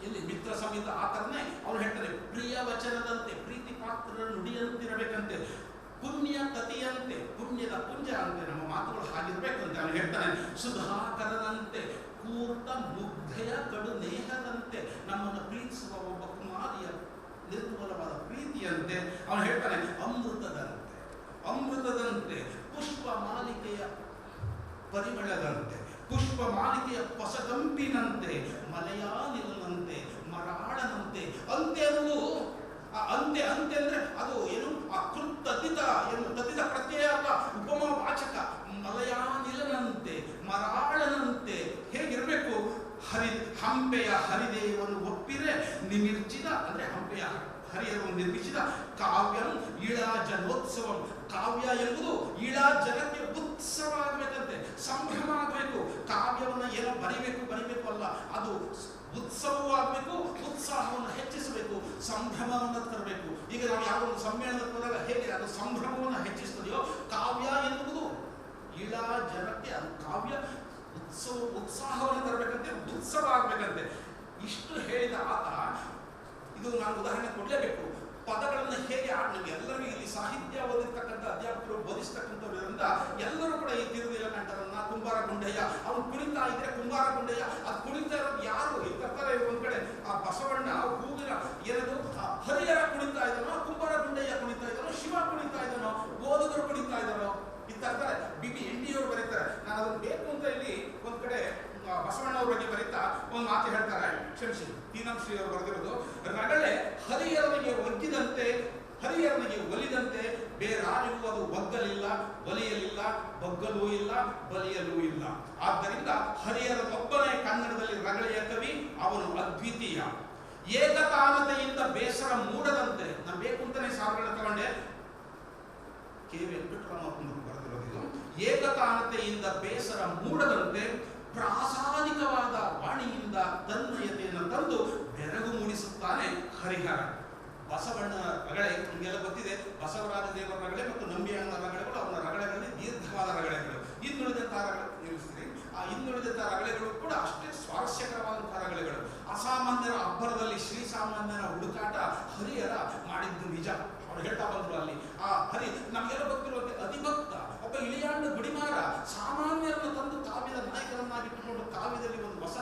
ಇಲ್ಲಿ ಮಿತ್ರ ಸಂಹಿತ ಆ ಥರನೇ ಅವ್ರು ಹೇಳ್ತಾರೆ. ಪ್ರಿಯ ವಚನದಂತೆ, ಪ್ರೀತಿ ಪಾತ್ರರ ನುಡಿಯಂತಿರಬೇಕಂತೆ. ಪುಣ್ಯ ಕಥೆಯಂತೆ, ಪುಣ್ಯದ ಪುಂಜ ಅಂತೆ ನಮ್ಮ ಮಾತುಗಳು ಹಾಗಿರ್ಬೇಕಂತೆ ಅವನು ಹೇಳ್ತಾನೆ. ಸುಧಾಕರನಂತೆ, ಕೂರ್ತ ಮುಗ್ಧೆಯ ಕಡು ನೇಹದಂತೆ, ನಮ್ಮನ್ನು ಪ್ರೀತಿಸುವ ಒಬ್ಬ ಕುಮಾರಿಯ ನಿರ್ಮೂಲವಾದ ಪ್ರೀತಿಯಂತೆ ಅವನು ಹೇಳ್ತಾನೆ. ಅಮೃತದಂತೆ, ಪುಷ್ಪ ಮಾಲಿಕೆಯ ಪರಿಮಳದಂತೆ, ಪುಷ್ಪ ಮಾಲಿಕೆಯ ಹೊಸಗಂಪಿನಂತೆ, ಮಲಯಾನಿಲನಂತೆ, ಮರಾಳನಂತೆ. ಅಂತೆ ಅನ್ನೋದು ಅಂತೆ ಅಂದ್ರೆ ಅದು ಏನು, ಆ ತದ್ದಿತ ಪ್ರತ್ಯಯ ಅಲ್ಲ, ಉಪಮ ವಾಚಕ. ಮಲಯಾನಿಲನಂತೆ, ಮರಾಳನಂತೆ ಹೇಗಿರಬೇಕು? ಹಂಪೆಯ ಹರಿದೇವನು ಒಪ್ಪಿರೆ ನಿಮಿರ್ಚಿದ ಅಂದ್ರೆ ಹಂಪೆಯ ಹರಿಯರನ್ನು ನಿರ್ಮಿಸಿದ ಕಾವ್ಯಂ ಇಳಾ ಜನೋತ್ಸವಂ. ಕಾವ್ಯ ಎಂಬುದು ಇಳಾ ಜನಕ್ಕೆ ಉತ್ಸವ ಆಗಬೇಕಂತೆ, ಸಂಭ್ರಮ ಆಗಬೇಕು. ಕಾವ್ಯವನ್ನು ಏನೋ ಬರಿಬೇಕು ಅಲ್ಲ, ಅದು ಉತ್ಸವವೂ ಆಗಬೇಕು, ಉತ್ಸಾಹವನ್ನು ಹೆಚ್ಚಿಸಬೇಕು, ಸಂಭ್ರಮವನ್ನು ತರಬೇಕು. ಈಗ ನಾವು ಯಾವ ಒಂದು ಸಮ್ಮೇಳನಕ್ಕೆ ಹೋದಾಗ ಹೇಗೆ ಅದು ಸಂಭ್ರಮವನ್ನು ಹೆಚ್ಚಿಸ್ತದೆಯೋ, ಕಾವ್ಯ ಎನ್ನುವುದು ಇಳಾ ಜನಕ್ಕೆ ಅದು ಕಾವ್ಯ ಉತ್ಸಾಹವನ್ನು ತರಬೇಕಂತೆ, ಉತ್ಸವ ಆಗಬೇಕಂತೆ. ಇಷ್ಟು ಹೇಳಿದ ಆತ, ಇದು ನಾನು ಉದಾಹರಣೆ ಕೊಡಲೇಬೇಕು. ಪದಗಳನ್ನು ಹೇಗೆ ನಮಗೆ ಎಲ್ಲರಿಗೂ ಇಲ್ಲಿ ಸಾಹಿತ್ಯ ಓದಿರ್ತಕ್ಕಂಥ ಅಧ್ಯಾಪಕರು ಬೋಧಿಸ್ತಕ್ಕಂಥವರಿಂದ ಎಲ್ಲರೂ ಕೂಡ ಈ ತಿರುವಿಲ ಕಂಠರನ್ನ, ಕುಂಬಾರ ಗುಂಡಯ್ಯ, ಅವನು ಕುಣಿತಾ ಇದ್ರೆ ಕುಂಬಾರ ಗುಂಡಯ್ಯ, ಅದು ಕುಣಿತಾ ಇರೋದು ಯಾರು ಇರ್ತಾರೆ ಒಂದ್ ಕಡೆ ಆ ಬಸವಣ್ಣ ಹೂವಿನ ಏನದು ಹರಿಹರ ಕುಣಿತಾ ಇದ್ದಾನೋ, ಕುಂಬಾರ ಗುಂಡಯ್ಯ ಕುಣಿತಾ ಇದ್ದಾನೋ, ಶಿವ ಕುಣಿತಾ ಇದ್ದಾನೋ, ಓದುಗರು ಕುಣಿತಾ ಇದ್ದಾನೋ, ಇರ್ತಾರೆ. ಬಿಬಿ ಎಂಡಿಯವರು ಬರೀತಾರೆ. ನಾನು ಅದನ್ನು ಬೇಕು ಅಂತ ಇಲ್ಲಿ ಒಂದ್ ಕಡೆ ಬಸವಣ್ಣವ್ರ ಬಗ್ಗೆ ಬರೀತಾ ಒಂದು ಮಾತು ಹೇಳ್ತಾರೆ, ಕ್ಷಮಿಸಿ, ತೀನಂಶ್ರೀ ಅವರು ಬರೆದಿರೋದು. ರಗಳೆ ಹರಿಹರನಿಗೆ ಒಗ್ಗಿದಂತೆ, ಹರಿಹರನಿಗೆ ಒಲಿದಂತೆ, ಬೇರಾರಿಗೂ ಅದು ಒಗ್ಗಲಿಲ್ಲ, ಒಲಿಯಲಿಲ್ಲ, ಬಗ್ಗಲೂ ಇಲ್ಲ, ಬಲಿಯಲೂ ಇಲ್ಲ. ಆದ್ದರಿಂದ ಹರಿಹರನೊಬ್ಬನೇ ಕನ್ನಡದಲ್ಲಿ ರಗಳೆಯ ಕವಿ, ಅವನು ಅದ್ವಿತೀಯ. ಏಕತಾನತೆಯಿಂದ ಬೇಸರ ಮೂಡದಂತೆ, ನಾನು ಬೇಕು ಅಂತಾನೆ ಸಾಲುಗಳನ್ನ ತಗೊಂಡೆ, ಕೆ ವೆಂಕಟರಾಮಪ್ಪನವರು ಬರೆದಿರೋದು. ಏಕತಾನತೆಯಿಂದ ಬೇಸರ ಮೂಡದಂತೆ ಪ್ರಾಸಾದಿಕವಾದ ವಾಣಿಯಿಂದ ತನ್ಮಯತೆಯನ್ನು ತಂದು ಬೆರಗು ಮೂಡಿಸುತ್ತಾನೆ ಹರಿಹರ. ಬಸವಣ್ಣ ರಗಳೆ ನಿಮಗೆಲ್ಲ ಗೊತ್ತಿದೆ. ಬಸವರಾಜ ದೇವರ ರಗಳೆ ಮತ್ತು ನಂಬಿಯಣ್ಣ ರಗಳೆಗಳು ಅವನ ರಗಳೆಗಳಲ್ಲಿ ದೀರ್ಘವಾದ ರಗಳೆಗಳು. ಇನ್ನುಳಿದಂತಹ ನಿಲ್ಲಿಸ್ತೀರಿ, ಆ ಇನ್ನುಳಿದಂತಹ ರಗಳೆಗಳು ಕೂಡ ಅಷ್ಟೇ ಸ್ವಾರಸ್ಯಕರವಾದಂತಹ ರಗಳೆಗಳು. ಅಸಾಮಾನ್ಯರ ಅಬ್ಬರದಲ್ಲಿ ಶ್ರೀಸಾಮಾನ್ಯರ ಹುಡುಕಾಟ ಹರಿಹರ ಮಾಡಿದ್ದು ನಿಜ. ಅವ್ರು ಹೇಳ್ತಾ ಬಂದ್ರು ಅಲ್ಲಿ ಆ ಹರಿ ನಮಗೆಲ್ಲ ಗೊತ್ತಿರುವಂತೆ ಅಧಿಭಕ್ತ, ಒಬ್ಬ ಇಳಿಯಾಂಡ ಗುಡಿಮಾರ, ಸಾಮಾನ್ಯರನ್ನು ತಂದು ಕಾವ್ಯದ ನಾಯಕರನ್ನಾಗಿಟ್ಟುಕೊಂಡು ಕಾವ್ಯದಲ್ಲಿ ಒಂದು ಹೊಸ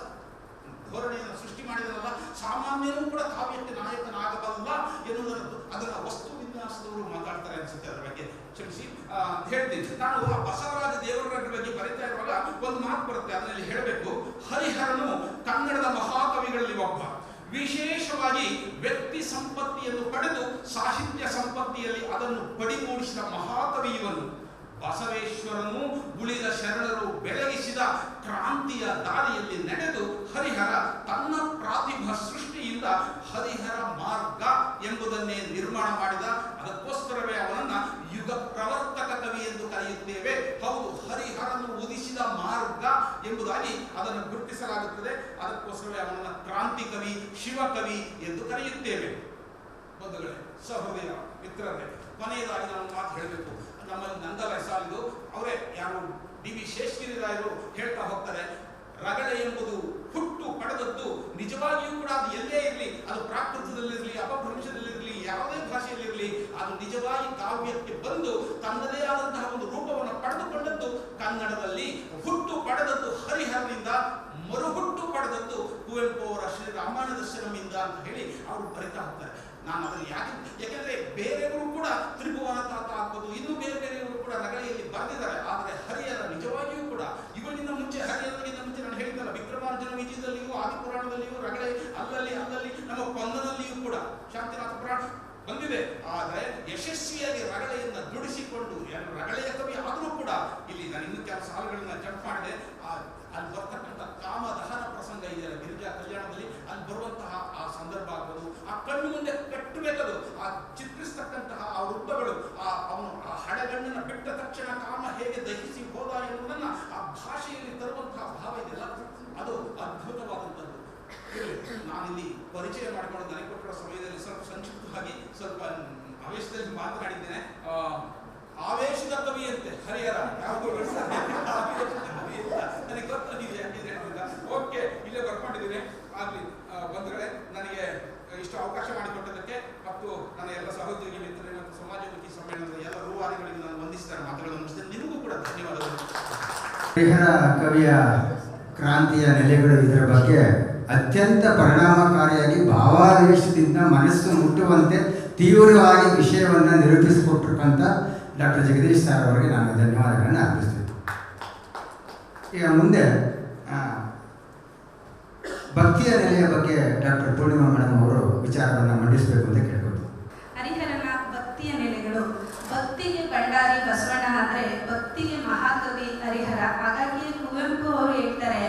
ಧೋರಣೆಯನ್ನು ಸೃಷ್ಟಿ ಮಾಡಿದರಲ್ಲ. ಸಾಮಾನ್ಯರೂ ಕೂಡ ಕಾವ್ಯಕ್ಕೆ ನಾಯಕನಾಗಬಲ್ಲ ಎನ್ನುವುದನ್ನು ಅದನ್ನ ವಸ್ತು ವಿನ್ಯಾಸದವರು ಮಾತಾಡ್ತಾರೆ ಅನ್ಸುತ್ತೆ. ಅದರ ಬಗ್ಗೆ ಕ್ಷಮಿಸಿ ಹೇಳ್ತೀನಿ. ನಾನು ಆ ಬಸವರಾಜ ದೇವರ ಬಗ್ಗೆ ಬರೀತಾ ಇರುವಾಗ ಒಂದು ಮಾತು ಬರುತ್ತೆ, ಅದರಲ್ಲಿ ಹೇಳಬೇಕು. ಹರಿಹರನು ಕನ್ನಡದ ಮಹಾಕವಿಗಳಲ್ಲಿ ಒಬ್ಬ. ವಿಶೇಷವಾಗಿ ವ್ಯಕ್ತಿ ಸಂಪತ್ತಿಯನ್ನು ಪಡೆದು ಸಾಹಿತ್ಯ ಸಂಪತ್ತಿಯಲ್ಲಿ ಅದನ್ನು ಪಡಿಮೂಡಿಸಿದ ಮಹಾಕವಿ ಇವನು. ಬಸವೇಶ್ವರನು ಉಳಿದ ಶರಣರು ಬೆಳಗಿಸಿದ ಕ್ರಾಂತಿಯ ದಾರಿಯಲ್ಲಿ ನಡೆದು ಹರಿಹರ ತನ್ನ ಪ್ರಾತಿಭಾ ಸೃಷ್ಟಿಯಿಂದ ಹರಿಹರ ಮಾರ್ಗ ಎಂಬುದನ್ನೇ ನಿರ್ಮಾಣ ಮಾಡಿದ. ಅದಕ್ಕೋಸ್ಕರವೇ ಅವನನ್ನ ಯುಗ ಪ್ರವರ್ತಕ ಕವಿ ಎಂದು ಕರೆಯುತ್ತೇವೆ. ಹೌದು, ಹರಿಹರನು ಉದಿಸಿದ ಮಾರ್ಗ ಎಂಬುದಾಗಿ ಅದನ್ನು ಗುರುತಿಸಲಾಗುತ್ತದೆ. ಅದಕ್ಕೋಸ್ಕರವೇ ಅವನನ್ನ ಕ್ರಾಂತಿ ಕವಿ, ಶಿವಕವಿ ಎಂದು ಕರೆಯುತ್ತೇವೆ. ಬಂಧುಗಳೇ, ಸಹೃದಯ ಮಿತ್ರರೇ, ಕೊನೆಯದಾಗಿ ನಾನು ಮಾತು ಹೇಳಬೇಕು. ನಮ್ಮಲ್ಲಿ ನಂದಲ ಸಾಲಿದು ಅವರೇ ಯಾರು ಡಿ ವಿ ಶೇಷಗಿರಿ ರಾಯರು ಹೇಳ್ತಾ ಹೋಗ್ತಾರೆ, ರಗಳೆ ಎಂಬುದು ಹುಟ್ಟು ಪಡೆದದ್ದು ನಿಜವಾಗಿಯೂ ಕೂಡ ಅದು ಎಲ್ಲೇ ಇರಲಿ, ಅದು ಪ್ರಾಕೃತದಲ್ಲಿರಲಿ, ಅಪಭ್ರಂಶದಲ್ಲಿರಲಿ, ಯಾವುದೇ ಭಾಷೆಯಲ್ಲಿರಲಿ, ಅದು ನಿಜವಾಗಿ ಕಾವ್ಯಕ್ಕೆ ಬಂದು ತನ್ನದೇ ಆದಂತಹ ಒಂದು ರೂಪವನ್ನು ಪಡೆದುಕೊಂಡದ್ದು ಕನ್ನಡದಲ್ಲಿ. ಹುಟ್ಟು ಪಡೆದದ್ದು ಹರಿಹರನಿಂದ, ಮರುಹುಟ್ಟು ಪಡೆದದ್ದು ಕುವೆಂಪು ಅವರ ಶ್ರೀ ರಾಮಾಯಣ ದರ್ಶನಮಿಂದ ಅಂತ ಹೇಳಿ ಅವರು ಬರಿತಾ ಹೋಗ್ತಾರೆ. ನಾನು ಅದನ್ನು ಯಾಕೆಂದ್ರೆ ಬೇರೆಯವರು ಕೂಡ ತ್ರಿಭುವನ ತಾತ ಆಗ್ಬೋದು, ಇನ್ನೂ ಬೇರೆ ಬೇರೆಯವರು ಕೂಡ ರಗಳೆಯಲ್ಲಿ ಬರೆದಿದ್ದಾರೆ. ಆದರೆ ಹರಿಹರ ನಿಜವಾಗಿಯೂ ಕೂಡ ಇವನಿಂದ ಮುಂಚೆ, ಹರಿಹರನಿಗಿಂತ ಮುಂಚೆ ನಾನು ಹೇಳಿದ್ದಲ್ಲ, ವಿಕ್ರಮಾರ್ಜುನ ವಿಜಯದಲ್ಲಿಯೂ ಆದಿಪುರಾಣದಲ್ಲಿಯೂ ರಗಳೆ ಅಲ್ಲಲ್ಲಿ ನಮ್ಮ ಕೊಂದನಲ್ಲಿಯೂ ಕೂಡ ಶಾಂತಿನಾಥ ಪುರಾಣ ಬಂದಿದೆ. ಆದರೆ ಯಶಸ್ವಿಯಾಗಿ ರಗಳೆಯನ್ನು ದುಡಿಸಿಕೊಂಡು ರಗಳೆಯ ಕವಿ ಆದರೂ ಕೂಡ ಇಲ್ಲಿ ನಾನು ಇನ್ನೂ ಕೆಲವು ಸಾಲುಗಳನ್ನ ಜಂಪ್ ಮಾಡಿದೆ. ಅಲ್ಲಿ ಬರ್ತಕ್ಕಂಥ ಕಾಮದಹನ ಪ್ರಸಂಗ ಇದೆಯಲ್ಲ ಗಿರಿಜಾ ಕಲ್ಯಾಣದಲ್ಲಿ, ಅಲ್ಲಿ ಬರುವಂತಹ ಆ ಸಂದರ್ಭ ಆಗ್ಬೋದು, ಆ ಕಣ್ಣು ಮುಂದೆ ಕಟ್ಟಬೇಕದು, ಆ ಚಿತ್ರಿಸ್ತಕ್ಕಂತಹ ಆ ವೃತ್ತಗಳು, ಅವನು ಆ ಹಡಗಣ್ಣನ್ನು ಬಿಟ್ಟ ತಕ್ಷಣ ಕಾಮ ಹೇಗೆ ದಹಿಸಿ ಹೋದ ಎನ್ನುವುದನ್ನ ಆ ಭಾಷೆಯಲ್ಲಿ ತರುವಂತಹ ಭಾವ ಇದೆಯಲ್ಲ, ಅದು ಅದ್ಭುತವಾದಂಥದ್ದು. ನಾನಿಲ್ಲಿ ಪರಿಚಯ ಮಾಡಿಕೊಂಡು ನನಗೆ ಕೊಟ್ಟಿರೋ ಸಮಯದಲ್ಲಿ ಸ್ವಲ್ಪ ಸಂಕ್ಷಿಪ್ತವಾಗಿ ಸ್ವಲ್ಪ ಆವೇಶದಲ್ಲಿ ಮಾತನಾಡಿದ್ದೇನೆ. ಆವೇಶದ ಕವಿ ಅಂತೆ ಹರಿಹರ, ಯಾವುದು ನನಗೆ ಗೊತ್ತು, ನೀವು ಯಾಕಿದ್ರೆ ಓಕೆ, ಇಲ್ಲೇ ಬರ್ಕೊಂಡಿದ್ದೀನಿ. ಆಗ್ಲಿ ಬಂಧುಗಳೇ, ನನಗೆ ಇಷ್ಟು ಅವಕಾಶ ಮಾಡಿಕೊಟ್ಟದಕ್ಕೆ ಮತ್ತು ನನ್ನ ಎಲ್ಲ ಸಹೋದ್ಯೋಗಿ ಮಿತ್ರರು ಮತ್ತು ಸಮಾಜಮುಖಿ ಸಮ್ಮೇಳನದ ಎಲ್ಲ ರೂವಾರಿಗಳಿಗೆ ನಾನು ವಂದಿಸಿದ ಮಾತುಗಳನ್ನು ಮುಗಿಸ್ತೇನೆ. ನಿಮಗೂ ಕೂಡ ಧನ್ಯವಾದಗಳು. ಹರಿಹರ ಕವಿಯ ಕ್ರಾಂತಿಯ ನೆಲೆಗಳು ಇದರ ಬಗ್ಗೆ ಅತ್ಯಂತ ಪರಿಣಾಮಕಾರಿಯಾಗಿ ಭಾವಾವೇಶದಿಂದ ಮನಸ್ಸು ಮುಟ್ಟುವಂತೆ ತೀವ್ರವಾಗಿ ವಿಷಯವನ್ನು ನಿರೂಪಿಸಿಕೊಟ್ಟಿರ್ತಕ್ಕಂಥ ಡಾಕ್ಟರ್ ಜಗದೀಶ್ ಸರ್ ಅವರಿಗೆ ನಾನು ಧನ್ಯವಾದಗಳನ್ನು ಅರ್ಪಿಸ್ತೀನಿ. ಈಗ ಮುಂದೆ ಭಕ್ತಿಯ ನೆಲೆಯ ಬಗ್ಗೆ ಡಾಕ್ಟರ್ ಪೂರ್ಣಿಮಾ ಮೇಡಮ್ ಅವರು ವಿಚಾರವನ್ನು ಮಂಡಿಸಬೇಕು ಅಂತ ಕೇಳ್ಕೊಳ್ತೀನಿ. ಹರಿಹರನ ಭಕ್ತಿಯ ನೆಲೆಗಳು. ಭಕ್ತಿಗೆ ಭಂಡಾರಿ ಬಸವಣ್ಣ ಆದರೆ ಭಕ್ತಿಗೆ ಮಹಾಕವಿ ಹರಿಹರ. ಹಾಗಾಗಿ ಕುವೆಂಪು ಅವರು ಹೇಳ್ತಾರೆ,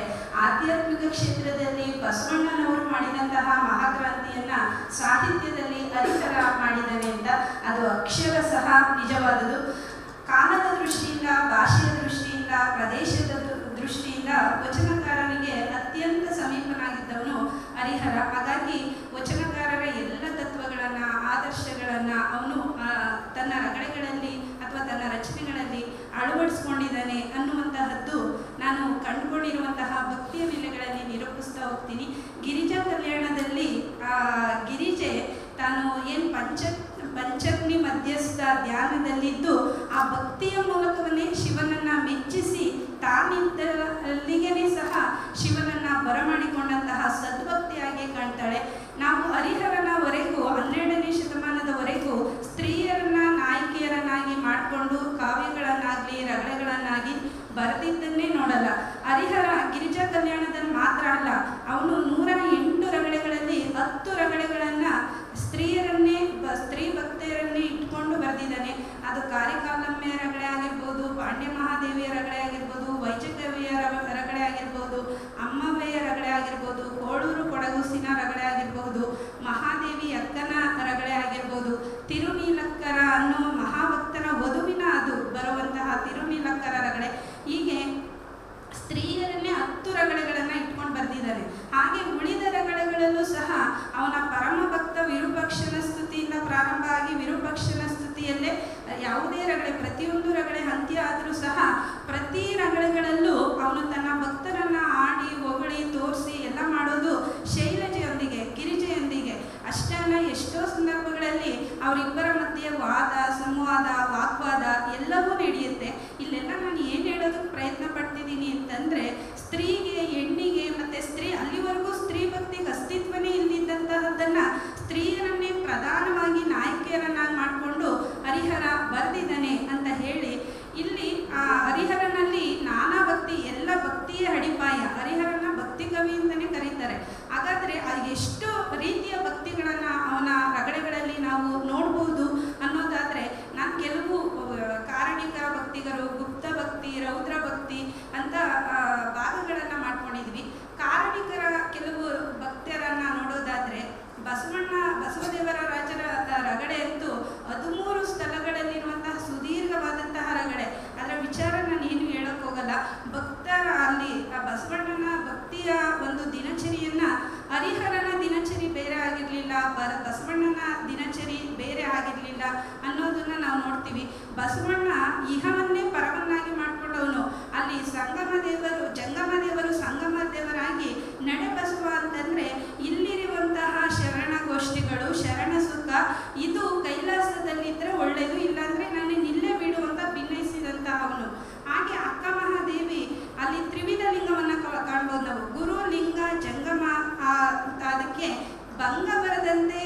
ಆಧ್ಯಾತ್ಮಿಕ ಕ್ಷೇತ್ರದಲ್ಲಿ ಬಸವಣ್ಣನವರು ಮಾಡಿದಂತಹ ಮಹಾಕ್ರಾಂತಿಯನ್ನ ಸಾಹಿತ್ಯದಲ್ಲಿ ಹರಿಹರ ಮಾಡಿದ್ದಾನೆ ಅಂತ. ಅದು ಅಕ್ಷರ ಸಹ ನಿಜವಾದುದು. ಕಾಲದ ದೃಷ್ಟಿಯಿಂದ, ಭಾಷೆಯ ದೃಷ್ಟಿಯಿಂದ, ಪ್ರದೇಶದ ದೃಷ್ಟಿಯಿಂದ ವಚನಕಾರನಿಗೆ ಅತ್ಯಂತ ಸಮೀಪನಾಗಿದ್ದವನು ಹರಿಹರ. ಹಾಗಾಗಿ ವಚನಕಾರರ ಎಲ್ಲ ತತ್ವಗಳನ್ನು, ಆದರ್ಶಗಳನ್ನು ಅವನು ತನ್ನ ರಗಳೆಗಳಲ್ಲಿ ಅಥವಾ ತನ್ನ ರಚನೆಗಳಲ್ಲಿ ಅಳವಡಿಸ್ಕೊಂಡಿದ್ದಾನೆ ಅನ್ನುವಂತಹದ್ದು ನಾನು ಕಂಡುಕೊಂಡಿರುವಂತಹ ಭಕ್ತಿಯ ನೆಲೆಗಳಲ್ಲಿ ನಿರೂಪಿಸ್ತಾ ಹೋಗ್ತೀನಿ. ಗಿರಿಜಾ ಕಲ್ಯಾಣದಲ್ಲಿ ಗಿರಿಜೆ ತಾನು ಏನು ಪಂಚಗ್ನಿ ಮಧ್ಯಸ್ಥ ಧ್ಯಾನದಲ್ಲಿದ್ದು ಆ ಭಕ್ತಿಯ ಮೂಲಕವನ್ನೇ ಶಿವನನ್ನ ಮೆಚ್ಚಿಸಿ ತಾನಿದ್ದಲ್ಲಿಗೇ ಸಹ ಶಿವನನ್ನ ಬರಮಾಡಿಕೊಂಡಂತಹ ಸದ್ಭಕ್ತಿಯಾಗಿ ಕಾಣ್ತಾಳೆ. ನಾವು ಹರಿಹರನವರೆಗೂ 12ನೇ ಶತಮಾನದವರೆಗೂ ಸ್ತ್ರೀಯರನ್ನ ನಾಯಕಿಯರನ್ನಾಗಿ ಮಾಡಿಕೊಂಡು ಕಾವ್ಯಗಳನ್ನಾಗಲಿ ರಗಳೆಗಳನ್ನಾಗಿ ಬರೆದಿದ್ದನ್ನೇ ನೋಡಲ್ಲ. ಹರಿಹರ ಗಿರಿಜಾ ಕಲ್ಯಾಣದಲ್ಲಿ ಮಾತ್ರ ಅಲ್ಲ, ಅವನು 108 ರಗಳೆಗಳಲ್ಲಿ 10 ರಗಳೆಗಳನ್ನು ಸ್ತ್ರೀಯರನ್ನೇ ಸ್ತ್ರೀ ಭಕ್ತಿಯರನ್ನೇ ಇಟ್ಕೊಂಡು ಬರೆದಿದ್ದಾನೆ. ಅದು ಕಾರಿಕಾಲಮ್ಮೆಯ ರಗಳೆ ಆಗಿರ್ಬೋದು, ಪಾಂಡ್ಯ ಮಹಾದೇವಿಯ ರಗಳೆ ಆಗಿರ್ಬೋದು, ವೈಜಗವಿಯ ರಗಳೆ ಆಗಿರ್ಬೋದು, ಅಮ್ಮವ್ವೆಯ ರಗಳೆ ಆಗಿರ್ಬೋದು, ಕೋಳೂರು ಕೊಡಗುಸಿನ ರಗಳೆ ಆಗಿರ್ಬೋದು, ಮಹಾದೇವಿ ಅಕ್ಕನ ರಗಳೆ ಆಗಿರ್ಬೋದು, ತಿರುನೀಲಕ್ಕರ ಅನ್ನೋ ಮಹಾಭಕ್ತನ ವಧುವಿನ ಅದು ಬರುವಂತಹ ತಿರುನೀಲಕ್ಕರ ರಗಳೆ. ಹೀಗೆ ಸ್ತ್ರೀಯರನ್ನೇ 10 ರಗಳೆಗಳನ್ನು ಇಟ್ಕೊಂಡು ಬರೆದಿದ್ದಾರೆ. ಹಾಗೆ ಉಳಿದ ರಗಳೆಗಳಲ್ಲೂ ಸಹ ಅವನ ಪರಮ ಭಕ್ತ ವಿರೂಪಾಕ್ಷನ ಸ್ತುತಿಯಿಂದ ಪ್ರಾರಂಭ ಆಗಿ ವಿರೂಪಾಕ್ಷನ ಸ್ತುತಿಯಲ್ಲೇ ಯಾವುದೇ ರಗಳೆ, ಪ್ರತಿಯೊಂದು ರಗಳೆ ಅಂತ್ಯ ಆದರೂ ಸಹ ಪ್ರತಿ ರಗಳೆಗಳಲ್ಲೂ ಅವನು ತನ್ನ ಭಕ್ತರನ್ನ ಆಡಿ ಹೊಗಳಿ ತೋರಿಸಿ ಎಲ್ಲ ಮಾಡೋದು ಶೈಲಜೆಯೊಂದಿಗೆ, ಗಿರಿಜೆಯೊಂದಿಗೆ. ಅಷ್ಟೇ ಅಲ್ಲ, ಎಷ್ಟೋ ಸಂದರ್ಭಗಳಲ್ಲಿ ಅವರಿಬ್ಬರ ಮಧ್ಯೆ ವಾದ, ಸಂವಾದ, ವಾಗ್ವಾದ ಎಲ್ಲವೂ ನಡೆಯುತ್ತೆ. ಇಲ್ಲೆಲ್ಲ ನಾನು ಏನು ಹೇಳೋದಕ್ಕೆ ಪ್ರಯತ್ನ ಪಡ್ತಿದ್ದೀನಿ ಅಂತಂದರೆ, ಸ್ತ್ರೀಗೆ, ಹೆಣ್ಣಿಗೆ ಮತ್ತು ಸ್ತ್ರೀ ಅಲ್ಲಿವರೆಗೂ ಸ್ತ್ರೀ ಭಕ್ತಿಗೆ ಅಸ್ತಿತ್ವನೇ ಇಲ್ಲದಿದ್ದಂತಹದ್ದನ್ನು ಸ್ತ್ರೀಯರನ್ನೇ ಪ್ರಧಾನವಾಗಿ ನಾಯಕಿಯರನ್ನಾಗಿ ಮಾಡಿಕೊಂಡು ಹರಿಹರ ಬರೆದಿದ್ದಾನೆ ಅಂತ ಹರಿಹರನ ದಿನಚರಿ ಬೇರೆ ಆಗಿರಲಿಲ್ಲ, ಬಸವಣ್ಣನ ದಿನಚರಿ ಬೇರೆ ಆಗಿರಲಿಲ್ಲ ಅನ್ನೋದನ್ನ ನಾವು ನೋಡ್ತೀವಿ. ಬಸವಣ್ಣ ಇಹವನ್ನೇ ಪರವನ್ನಾಗಿ ಮಾಡ್ಕೊಂಡವನು. ಅಲ್ಲಿ ಜಂಗಮ ದೇವರು ಸಂಗಮ ದೇವರಾಗಿ ನಡೆ ಬಸವ ಅಂತಂದ್ರೆ ಇಲ್ಲಿರುವಂತಹ ಶರಣಗೋಷ್ಠಿಗಳು, ಶರಣ ಸುಖ ಇದು ಕೈಲಾಸದಲ್ಲಿದ್ದರೆ ಒಳ್ಳೆಯದು, ಇಲ್ಲಾಂದ್ರೆ ನಾನು ಇಲ್ಲೇ ಬಿಡು ಅಂತ ಭಿನ್ನಯಿಸಿದಂತಹ ಅವನು. ಹಾಗೆ ಅಕ್ಕ ಮಹಾದೇವಿ ಅಲ್ಲಿ ತ್ರಿವಿಧ ಲಿಂಗವನ್ನು ಕಾಣ್ಬೋದು ನಾವು. ಗುರು ಲಿಂಗ ಜಂಗಮ, ಅದಕ್ಕೆ ಭಂಗ ಬರದಂತೆ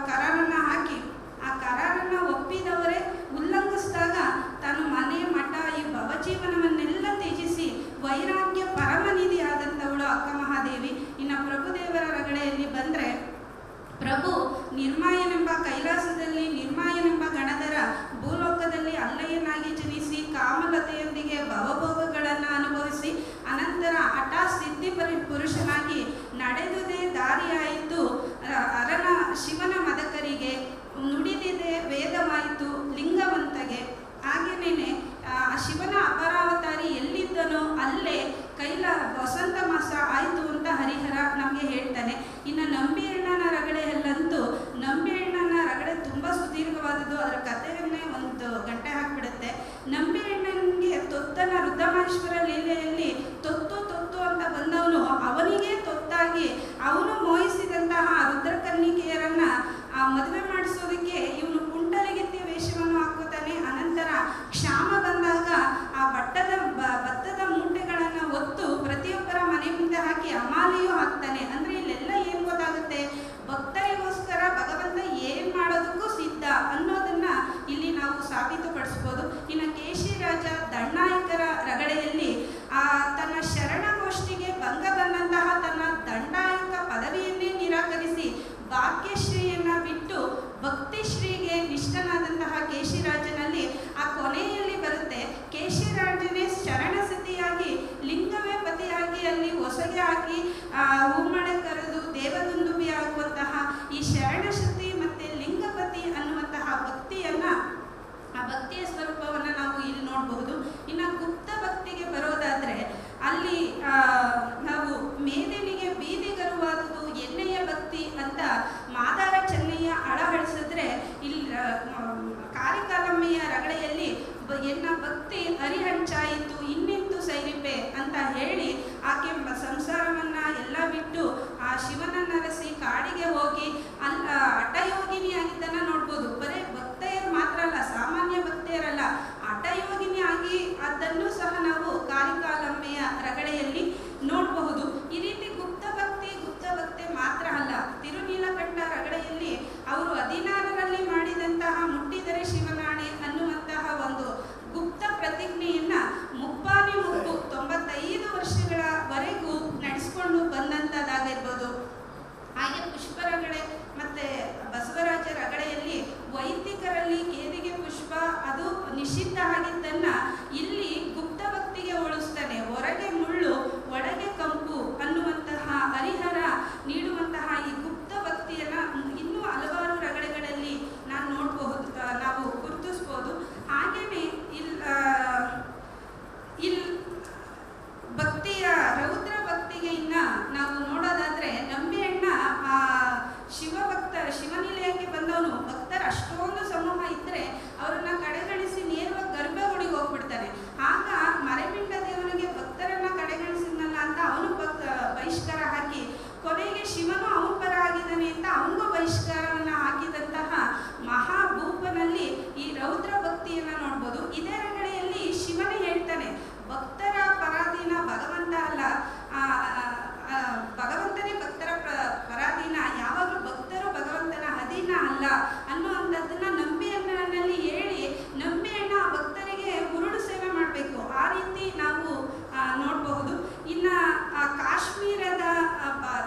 ಕರಾರನ್ನ ಹಾಕಿ ಆ ಕರಾರನ್ನ ಒಪ್ಪಿದವರೇ ಉಲ್ಲಂಘಿಸಿದಾಗ ತಾನು ಮನೆ ಮಠ ಈ ಭವಜೀವನವನ್ನೆಲ್ಲ ತ್ಯಜಿಸಿ ವೈರಾಗ್ಯ ಪರಮನಿಧಿ ಆದಂಥವಳು ಅಕ್ಕ ಮಹಾದೇವಿ. ಇನ್ನು ಪ್ರಭುದೇವರ ರಗಳೆಯಲ್ಲಿ ಬಂದರೆ ಪ್ರಭು ನಿರ್ಮಾಯನೆಂಬ ಕೈಲಾಸದಲ್ಲಿ ನಿರ್ಮಾಯನೆಂಬ ಗಣಧರ ಭೂಲೋಕದಲ್ಲಿ ಅಲ್ಲಯ್ಯನಾಗಿ ಜನಿಸಿ ಕಾಮಲತೆಯೊಂದಿಗೆ ಭವಭೋಗಗಳನ್ನು ಅನುಭವಿಸಿ ಅನಂತರ ಹಠಾಸಿದ್ಧಿ ಪುರುಷನಾಗಿ ನಡೆದುದೇ ದಾರಿಯಾಯಿತು ಅರನ ಶಿವನ ಮದಕರಿಗೆ, ನುಡಿದಿದೆ ವೇದವಾಯಿತು ಲಿಂಗವಂತಗೆ. ಹಾಗೇನೇನೆ ಶಿವನ ಅಪರಾವತಾರಿ ಎಲ್ಲಿದ್ದನೋ ಅಲ್ಲೇ ವಸಂತ ಮಾಸ ಆಯಿತು ಅಂತ ಹರಿಹರ ನಮಗೆ ಹೇಳ್ತಾನೆ. ಇನ್ನು ನಂಬಿಯಣ್ಣನ ರಗಳೆಯಲ್ಲಂತೂ ನಂಬಿಯಣ್ಣನ ರಗಳೆ ತುಂಬ ಸುದೀರ್ಘವಾದದ್ದು, ಅದರ ಕಥೆಯನ್ನೇ ಒಂದು ಗಂಟೆ ಹಾಕಿಬಿಡುತ್ತೆ. ನಂಬಿಯಣ್ಣನಿಗೆ ತೊತ್ತನ ರುದ್ರಮಹೇಶ್ವರ ಲೀಲೆಯಲ್ಲಿ ತೊತ್ತು ಅಂತ ಬಂದವನು ಅವನಿಗೆ ತೊತ್ತಾಗಿ ಅವನು ಮೋಹಿಸಿದಂತಹ ರುದ್ರಕನ್ನಿಕೆಯರನ್ನ ಮದುವೆ ಮಾಡಿಸೋದಕ್ಕೆ ಇವನು ಕುಂಟಲಿಗೆತ್ತಿ ವೇಷವನ್ನು ಹಾಕೋತಾನೆ. ಅನಂತರ ಕ್ಷಾಮ ಬಂದಾಗ ಆ ಭತ್ತದ ಮೂಟೆಗಳನ್ನು ಹೊತ್ತು ಪ್ರತಿಯೊಬ್ಬರ ಮನೆ ಮುಂದೆ ಹಾಕಿ ಅಮಾಲಿಯೂ ಹಾಕ್ತಾನೆ. ಅಂದ್ರೆ ಇಲ್ಲೆಲ್ಲ ಏನ್ ಗೊತ್ತಾಗುತ್ತೆ, ಭಕ್ತರಿಗೋಸ್ಕರ ಭಗವಂತ ಏನ್ ಮಾಡೋದಕ್ಕೂ ಸಿದ್ಧ ಅನ್ನೋದನ್ನ ಇಲ್ಲಿ ನಾವು ಸಾಬೀತುಪಡಿಸ್ಬೋದು. ಇನ್ನು ಕೇಶಿರಾಜ ದಂಡಾಯಕರ ರಗಳೆಯಲ್ಲಿ ತನ್ನ ಶರಣಗೋಷ್ಠಿಗೆ ಭಂಗ ಬಂದಂತಹ ತನ್ನ ದಂಡಾಯಕ ಪದವಿಯನ್ನೇ ನಿರಾಕರಿಸಿ ಭಾಗ್ಯಶ್ರೀಯನ್ನ ಬಿಟ್ಟು ಭಕ್ತಿಶ್ರೀಗೆ ನಿಷ್ಠನಾದಂತಹ ಕೇಶಿರಾಜನಲ್ಲಿ ಆ ಕೊನೆಯಲ್ಲಿ ಬರುತ್ತೆ, ಕೇಶಿರಾಜನೇ ಶರಣಸಿದ್ಧಿಯಾಗಿ ಲಿಂಗವೇ ಪತಿಯಾಗಿ ಅಲ್ಲಿ ಹೊಸಗೆ ಹಾಕಿ ಹೂಮಳೆ ಕರೆದು ದೇವದುಂದುಬಿ ಆಗುವಂತಹ ಈ ಶರಣಶಕ್ತಿ ಮತ್ತೆ ಲಿಂಗಪತಿ ಅನ್ನುವಂತಹ ಆ ಭಕ್ತಿಯ ಸ್ವರೂಪವನ್ನು ನಾವು ಇಲ್ಲಿ ನೋಡಬಹುದು. ಇನ್ನು ಗುಪ್ತ ಭಕ್ತಿಗೆ ಬರೋದಾದ್ರೆ ಅಲ್ಲಿ ನಾವು ಮೇದಿನಿಗೆ ಬೀದಿಗರುವಾದುದು ಎಣ್ಣೆಯ ಭಕ್ತಿ ಅಂತ ಮಾದಾರ ಚೆನ್ನಯ್ಯ ಅಳಹಡಿಸಿದ್ರೆ ಇಲ್ಲಿ ಕಾರಿಕಾಲಮ್ಮೆಯ ರಗಳೆಯಲ್ಲಿ ಎನ್ನ ಭಕ್ತಿ ಹರಿಹಂಚಾಯಿತು ಇನ್ನಿತ್ತು ಸೈರಿಪೆ ಅಂತ ಹೇಳಿ ಆಕೆ ಸಂಸಾರವನ್ನ ಎಲ್ಲ ಬಿಟ್ಟು ಆ ಶಿವನನ್ನರಸಿ ಕಾಡಿಗೆ ಹೋಗಿ ಹಠಯೋಗಿನಿ ಆಗಿದ್ದನ್ನ ನೋಡ್ಬೋದು. ಬರೀ ಭಕ್ತೆಯರು ಮಾತ್ರ ಅಲ್ಲ, ಸಾಮಾನ್ಯ ಭಕ್ತೆಯರಲ್ಲ, ಹಠಯೋಗಿನಿ ಆಗಿ ಅದನ್ನು ಸಹ ನಾವು ಕಾರಿಕಾಲಮ್ಮೆಯ ರಗಳೆಯಲ್ಲಿ ನೋಡಬಹುದು. ಈ ರೀತಿ ಗುಪ್ತ ಭಕ್ತಿ ಮಾತ್ರ ಅಲ್ಲ, ತಿರುನೀಲಕಂಠ ರಗಳೆಯಲ್ಲಿ ಅವರು 16ರಲ್ಲಿ ಮಾಡಿದಂತಹ ಮುಟ್ಟಿದರೆ ಶಿವನಾಣೆ ಅನ್ನುವಂತಹ ಒಂದು ಗುಪ್ತ ಪ್ರತಿಜ್ಞೆಯನ್ನ ಮುಪ್ಪಾನಿ ಮುಪ್ಪು 95 ವರ್ಷಗಳವರೆಗೂ ನಡೆಸಿಕೊಂಡು ಬಂದಂಥದ್ದಾಗಿರ್ಬೋದು. ಹಾಗೆ ಪುಷ್ಪ ರಗಳೆ ಮತ್ತೆ ಬಸವರಾಜ ರಗಳೆಯಲ್ಲಿ ವೈದಿಕರಲ್ಲಿ ಕೇದಿಗೆ ಪುಷ್ಪ ಅದು ನಿಷಿದ್ಧ ಆಗಿದ್ದನ್ನ ಇಲ್ಲಿ ಗುಪ್ತ ಭಕ್ತಿಗೆ ಹೋಲಿಸ್ತಾನೆ. ಹೊರಗೆ ಮುಳ್ಳು ಒಳಗೆ ಕಂಪು ಅನ್ನುವಂತಹ ಹರಿಹರ ನೀಡುವಂತಹ ಈ ಗುಪ್ತ ಭಕ್ತಿಯನ್ನ ಇನ್ನೂ ಹಲವಾರು ರಗಳೆಗಳಲ್ಲಿ ನಾವು ಗುರುತಿಸ್ಬೋದು. ಹಾಗೇನೆ ಇಲ್ಲಿ ಭಕ್ತಿಯ ರೌದ್ರ ಭಕ್ತಿಗೆ ಇನ್ನ ನಾವು ನೋಡೋದಾದ್ರೆ ನಂಬಿಯಣ್ಣ ಶಿವನಿಲಯಕ್ಕೆ ಬಂದವನು ಭಕ್ತರ ಅಷ್ಟೊಂದು ಸಮೂಹ ಇದ್ರೆ ಅವ್ರನ್ನ ಕಡೆಗಣಿಸಿ ನೇರವಾಗಿ ಗರ್ಭಗುಡಿಗೆ ಹೋಗ್ಬಿಡ್ತಾನೆ. ಆಗ ಮರೆಪಿಂಡ ದೇವನಿಗೆ ಭಕ್ತರನ್ನ ಕಡೆಗಣಿಸಿದ್ನಲ್ಲ ಅಂತ ಅವನು ಬಹಿಷ್ಕಾರ ಹಾಕಿ ಕೊನೆಗೆ ಶಿವನು ಅವನ ಪರ ಆಗಿದ್ದಾನೆ ಅಂತ ಅವನಿಗೂ ಬಹಿಷ್ಕಾರವನ್ನ ಹಾಕಿದಂತಹ ಮಹಾಭೂಪನಲ್ಲಿ ಈ ರೌದ್ರ ಭಕ್ತಿಯನ್ನ ನೋಡ್ಬೋದು. ಇದೇ ರಗಳೆಯಲ್ಲಿ ಶಿವನೇ ಹೇಳ್ತಾನೆ, ಭಕ್ತರ ಪರಾಧೀನ ಭಗವಂತ ಅಲ್ಲ, ಭಗವಂತನೇ ಭಕ್ತರ ಪರಾಧೀನ, ಯಾವಾಗಲೂ ಭಕ್ತರು ಭಗವಂತನ ಅಧೀನ ಅಲ್ಲ ಅನ್ನುವಂಥದ್ದನ್ನ ನಂಬಿಯಣ್ಣನಲ್ಲಿ ಹೇಳಿ ನಂಬಿಯಣ್ಣ ಭಕ್ತರಿಗೆ ಹುರುಳು ಸೇವೆ ಮಾಡಬೇಕು. ಆ ರೀತಿ ನಾವು ನೋಡಬಹುದು. ಇನ್ನು ಕಾಶ್ಮೀರದ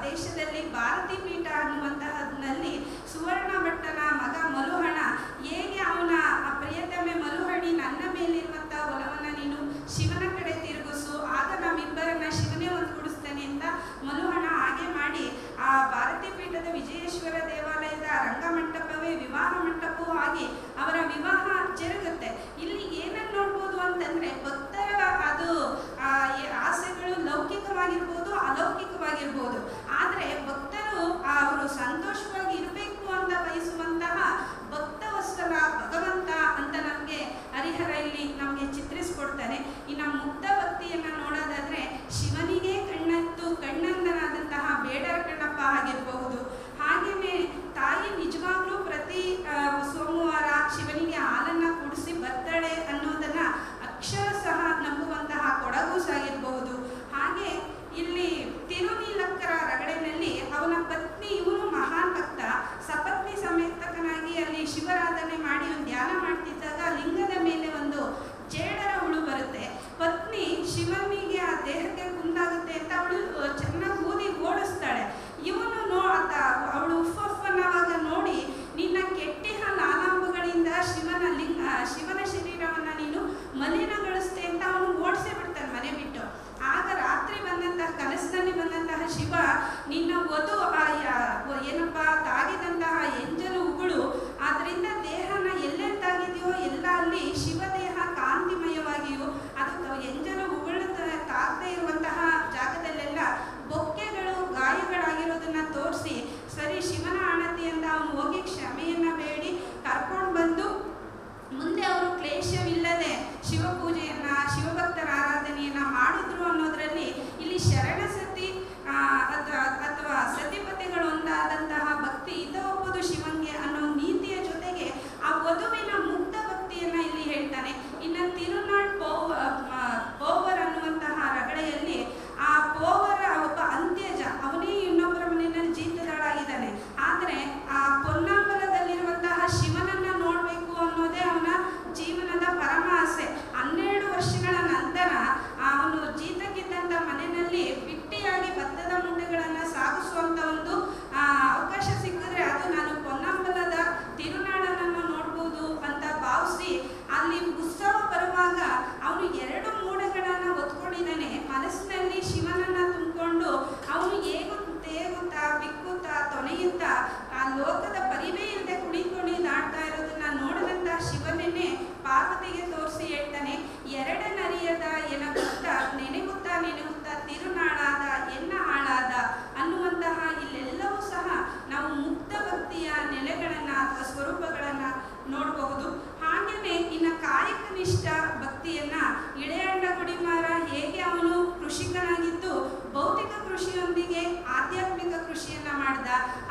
ದೇಶದಲ್ಲಿ ಭಾರತೀ ಪೀಠ ಅನ್ನುವಂತಹದ್ನಲ್ಲಿ ಸುವರ್ಣ ಭಟ್ಟನ ಮಗ ಮಲುಹಣ ಹೇಗೆ ಅವನ ಪ್ರಿಯತಮೆ ಮಲುಹಣಿ ನನ್ನ ಮೇಲಿರುವಂತಹ ಒಲವನ್ನ ನೀನು ಶಿವನ ಕಡೆ ತಿರುಗಿಸು, ಆಗ ನಮ್ಮಿಬ್ಬರನ್ನ ಶಿವನೇ ಒಂದುಗೂಡಿಸ್ತಾನೆ ಅಂತ ಮಲುಹಣ ಹಾಗೆ ಮಾಡಿ ಆ ಭಾರತೀ ಪೀಠದ ವಿಜಯೇಶ್ವರ ದೇವಾಲಯದ ರಂಗಮಂಟಪವೇ ವಿವಾಹ ಮಂಟಪವೂ ಆಗಿ ಅವರ ವಿವಾಹ ಜರುಗುತ್ತೆ. ಇಲ್ಲಿ ಏನನ್ನು ನೋಡ್ಬೋದು ಅಂತಂದ್ರೆ ಭಕ್ತರ ಆಸೆಗಳು ಲೌಕಿಕವಾಗಿರ್ಬೋದು ಅಲೌಕಿಕವಾಗಿರ್ಬೋದು, ಆದರೆ ಭಕ್ತರ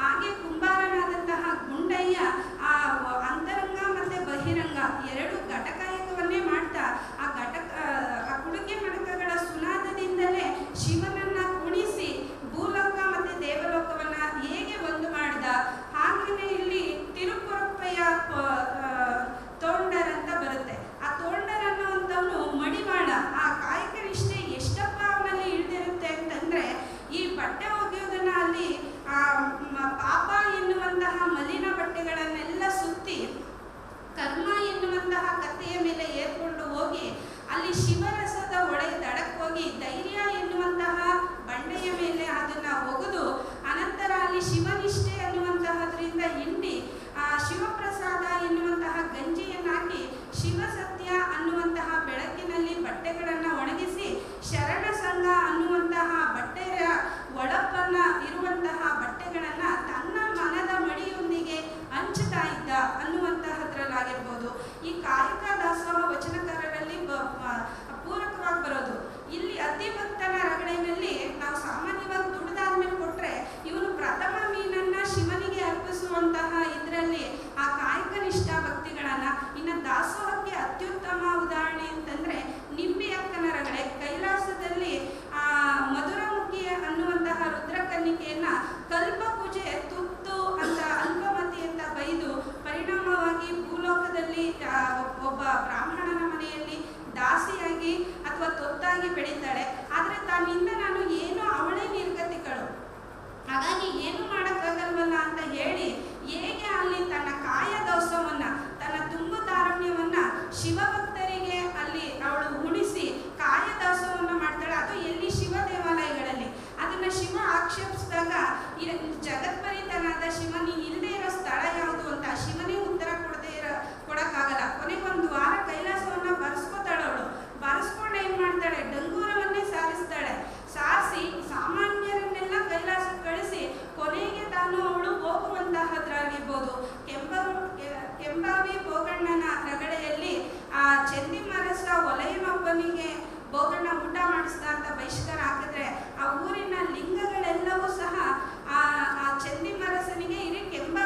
ಹಾಗೆ ಕುಂಬಾರನಾದಂತಹ ಗುಂಡಯ್ಯ ಆ ಅಂತರಂಗ ಮತ್ತೆ ಬಹಿರಂಗ ಎರಡು ಘಟಕಾಯಕವನ್ನೇ ಮಾಡ್ತಾ ಆ ಕುಡುಕೆ ಮಡಕಗಳ ಸುನಾದದಿಂದಲೇ ಶಿವನನ್ನ ಕುಣಿಸಿ ಭೂಲೋಕ ಮತ್ತೆ ದೇವಲೋಕವನ್ನ ಹೇಗೆ ಒಂದು ಮಾಡಿದ. ಹಾಗೆಯೇ ಇಲ್ಲಿ ತಿರುಪುರಪ್ಪಯ್ಯ ತೋಂಡರ್ ಅಂತ ಬರುತ್ತೆ. ಆ ತೋಂಡರ್ ಅನ್ನುವಂಥವನು ಮಡಿವಾಳ. ಆ ಕಾಯಕ ನಿಷ್ಠೆ ಎಷ್ಟಪ್ಪ ಅವನಲ್ಲಿ ಇಳಿದಿರುತ್ತೆ ಅಂತಂದ್ರೆ, ಈ ಬಟ್ಟೆ ಒಗೆಯೋದನ್ನ ಅಲ್ಲಿ ಪಾಪ ಎನ್ನುವಂತಹ ಮಲಿನ ಬಟ್ಟೆಗಳನ್ನೆಲ್ಲ ಸುತ್ತಿ ಕರ್ಮ ಎನ್ನುವಂತಹ ಕಥೆಯ ಮೇಲೆ ಏರ್ಕೊಂಡು ಹೋಗಿ ಅಲ್ಲಿ ಶಿವರಸದ ದಡಕ್ಕೆ ಹೋಗಿ ಧೈರ್ಯ ಎನ್ನುವಂತಹ ಬಂಡೆಯ ಮೇಲೆ ಅದನ್ನ ಒಗೆದು ಅನಂತರ ಅಲ್ಲಿ ಶಿವನಿಷ್ಠೆ ಅನ್ನುವಂತಹದ್ರಿಂದ ಹಿಂಡಿ ಆ ಶಿವಪ್ರಸಾದ ಎನ್ನುವಂತಹ ಗಂಜಿಯನ್ನಾಕಿ ಶಿವಸತ್ಯ ಅನ್ನುವಂತಹ ಬೆಳಕಿನಲ್ಲಿ ಬಟ್ಟೆಗಳನ್ನು ಒಣಗಿಸಿ ಶರಣ ಸಂಘ ಅನ್ನುವಂತಹ ಬಟ್ಟೆಯ ಒಳಪನ್ನ ಇರುವಂತಹ ಬಟ್ಟೆಗಳನ್ನ ತನ್ನ ಮನದ ಮಡಿಯೊಂದಿಗೆ ಹಂಚುತ್ತಾ ಇದ್ದ ಅನ್ನುವಂತಹದ್ರಲ್ಲಾಗಿರ್ಬೋದು. ಈ ಕಾಯಕ ದಾಸೋಹ ವಚನಕಾರರಲ್ಲಿ ಪೂರಕವಾಗಿ ಬರೋದು. ಇಲ್ಲಿ ಅತಿಭಕ್ತನ ರಗಳೆಯಲ್ಲಿ ನಾವು ಸಾಮಾನ್ಯವಾಗಿ ದುಡಿದಾದ್ಮೇಲೆ ಕೊಟ್ರೆ ಇವನು ಪ್ರಥಮ ಮೀನನ್ನ ಶಿವನಿಗೆ ಅರ್ಪಿಸುವಂತಹ ಇದರಲ್ಲಿ ಆ ಕಾಯಕ ನಿಷ್ಠಾ ಭಕ್ತಿಗಳನ್ನ. ಇನ್ನು ದಾಸೋಹಕ್ಕೆ ಅತ್ಯುತ್ತಮ ಉದಾಹರಣೆ ಅಂತಂದ್ರೆ ನಿಂಬೆ ಅಕ್ಕನ ರಗಳೆ. ಕೈಲಾಸದಲ್ಲಿ ಆ ಮಧುರಮುಖಿ ಅನ್ನುವಂತಹ ರುದ್ರಕನ್ನಿಕೆಯನ್ನ ಕಲ್ಪಪೂಜೆ ತುತ್ತು ಅಂತ ಅಲ್ಪಮತಿ ಅಂತ ಬೈದು ಪರಿಣಾಮವಾಗಿ ಭೂಲೋಕದಲ್ಲಿ ಒಬ್ಬ ಬ್ರಾಹ್ಮಣನ ಮನೆಯಲ್ಲಿ ದಾಸಿಯಾಗಿ ಅಥವಾ ತೊತ್ತಾಗಿ ಬೆಳೀತಾಳೆ. ಆದರೆ ತನ್ನಿಂದ ನಾನು ಏನು ಅವಳೇ ನಿರ್ಗತಿಗಳು, ಹಾಗಾಗಿ ಏನು ಮಾಡೋಕ್ಕಾಗಲ್ವಲ್ಲ ಅಂತ ಹೇಳಿ ಹೇಗೆ ಅಲ್ಲಿ ತನ್ನ ಕಾಯ ದೋಷವನ್ನ ತನ್ನ ತುಂಬ ತಾರುಣ್ಯವನ್ನ ಶಿವಭಕ್ತರಿಗೆ ಅಲ್ಲಿ ಅವಳು ಉಣಿಸಿ ಕಾಯ ದಾಸೋಹವನ್ನು ಮಾಡ್ತಾಳೆ. ಅದು ಎಲ್ಲಿ ಶಿವ ದೇವಾಲಯಗಳಲ್ಲಿ. ಅದನ್ನ ಶಿವ ಆಕ್ಷೇಪಿಸಿದಾಗ ಜಗತ್ಪರಿತನಾದ ಶಿವ ನೀನು ಇಲ್ಲದೆ ಇರೋ ಸ್ಥಳ ಯಾವುದು ಅಂತ ಶಿವನೇ ಉತ್ತರ ಕೊಡಕ್ಕಾಗಲ್ಲ. ಕೊನೆಗೆ ಒಂದು ವಾರ ಕೈಲಾಸವನ್ನ ಬರೆಸ್ಕೋತಾಳೆ. ಅವಳು ಬರೆಸ್ಕೊಂಡು ಏನ್ ಮಾಡ್ತಾಳೆ, ಡಂಗೂರವನ್ನೇ ಸಾರಿಸ್ತಾಳೆ. ಸಾರಿಸಿ ಸಾಮಾನ್ಯರನ್ನೆಲ್ಲ ಕೈಲಾಸಕ್ಕೆ ಕಳಿಸಿ ಕೊನೆಗೆ ತಾನು ಅವಳು ಹೋಗುವಂತಹದ್ರಾಗಿರ್ಬೋದು. ಕೆಂಬಾವಿ ಬೋಗಣ್ಣನ ರಗಳೆಯಲ್ಲಿ ಆ ಚಂದಿಮರಸ ಒಲೆಯನೊಬ್ಬನಿಗೆ ಬೋಗಣ್ಣ ಊಟ ಮಾಡಿಸ್ದ ಅಂತ ಬಹಿಷ್ಕಾರ ಹಾಕಿದ್ರೆ ಆ ಊರಿನ ಲಿಂಗಗಳೆಲ್ಲವೂ ಸಹ ಆ ಚಂದಿಮರಸನಿಗೆ ಇಡೀ ಕೆಂಬ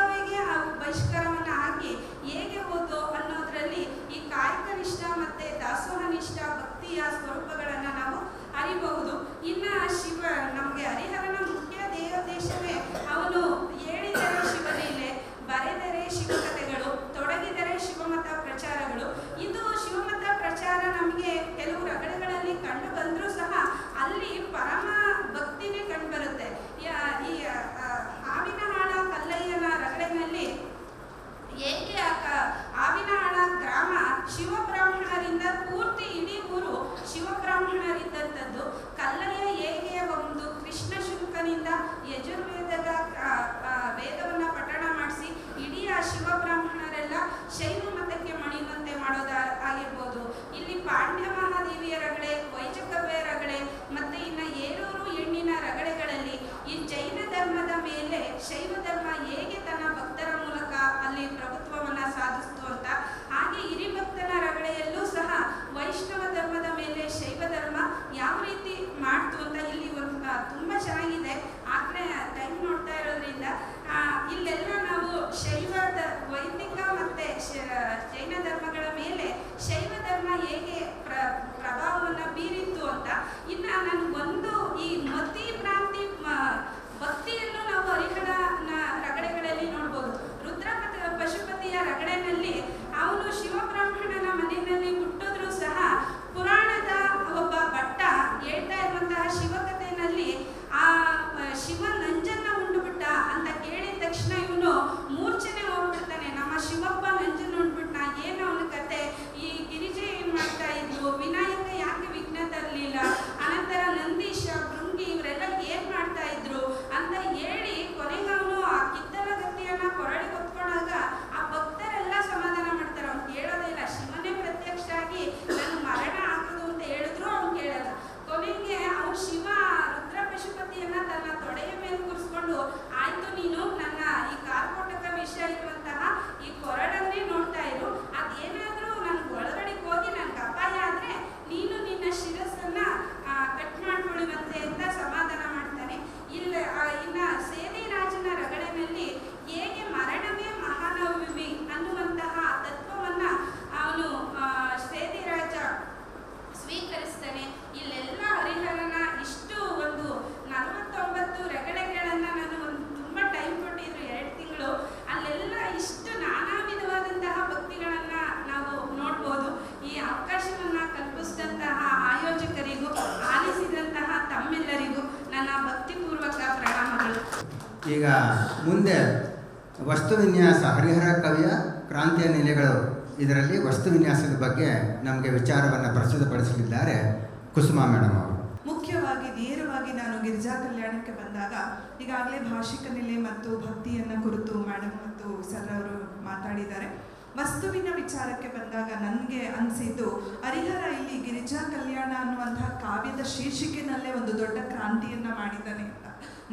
ಈಗ ಮುಂದೆ ವಸ್ತು ವಿನ್ಯಾಸ ಹರಿಹರ ಕವಿಯ ಕ್ರಾಂತಿಯ ನೆಲೆಗಳು ಇದರಲ್ಲಿ ವಸ್ತು ವಿನ್ಯಾಸದ ಬಗ್ಗೆ ನಮಗೆ ವಿಚಾರವನ್ನು ಪ್ರಸ್ತುತಪಡಿಸಲಿದ್ದಾರೆ ಕುಸುಮಾ ಮೇಡಮ್ ಅವರು. ಮುಖ್ಯವಾಗಿ ನೇರವಾಗಿ ನಾನು ಗಿರಿಜಾ ಕಲ್ಯಾಣಕ್ಕೆ ಬಂದಾಗ ಈಗಾಗಲೇ ಭಾಷಿಕ ನೆಲೆ ಮತ್ತು ಭಕ್ತಿಯನ್ನು ಕುರಿತು ಮೇಡಮ್ ಮತ್ತು ಸರ್ ಅವರು ಮಾತಾಡಿದ್ದಾರೆ. ವಸ್ತುವಿನ ವಿಚಾರಕ್ಕೆ ಬಂದಾಗ ನನಗೆ ಅನಿಸಿದ್ದು ಹರಿಹರ ಇಲ್ಲಿ ಗಿರಿಜಾ ಕಲ್ಯಾಣ ಅನ್ನುವಂತಹ ಕಾವ್ಯದ ಶೀರ್ಷಿಕೆನಲ್ಲೇ ಒಂದು ದೊಡ್ಡ ಕ್ರಾಂತಿಯನ್ನು ಮಾಡಿದ್ದಾನೆ ಅಂತ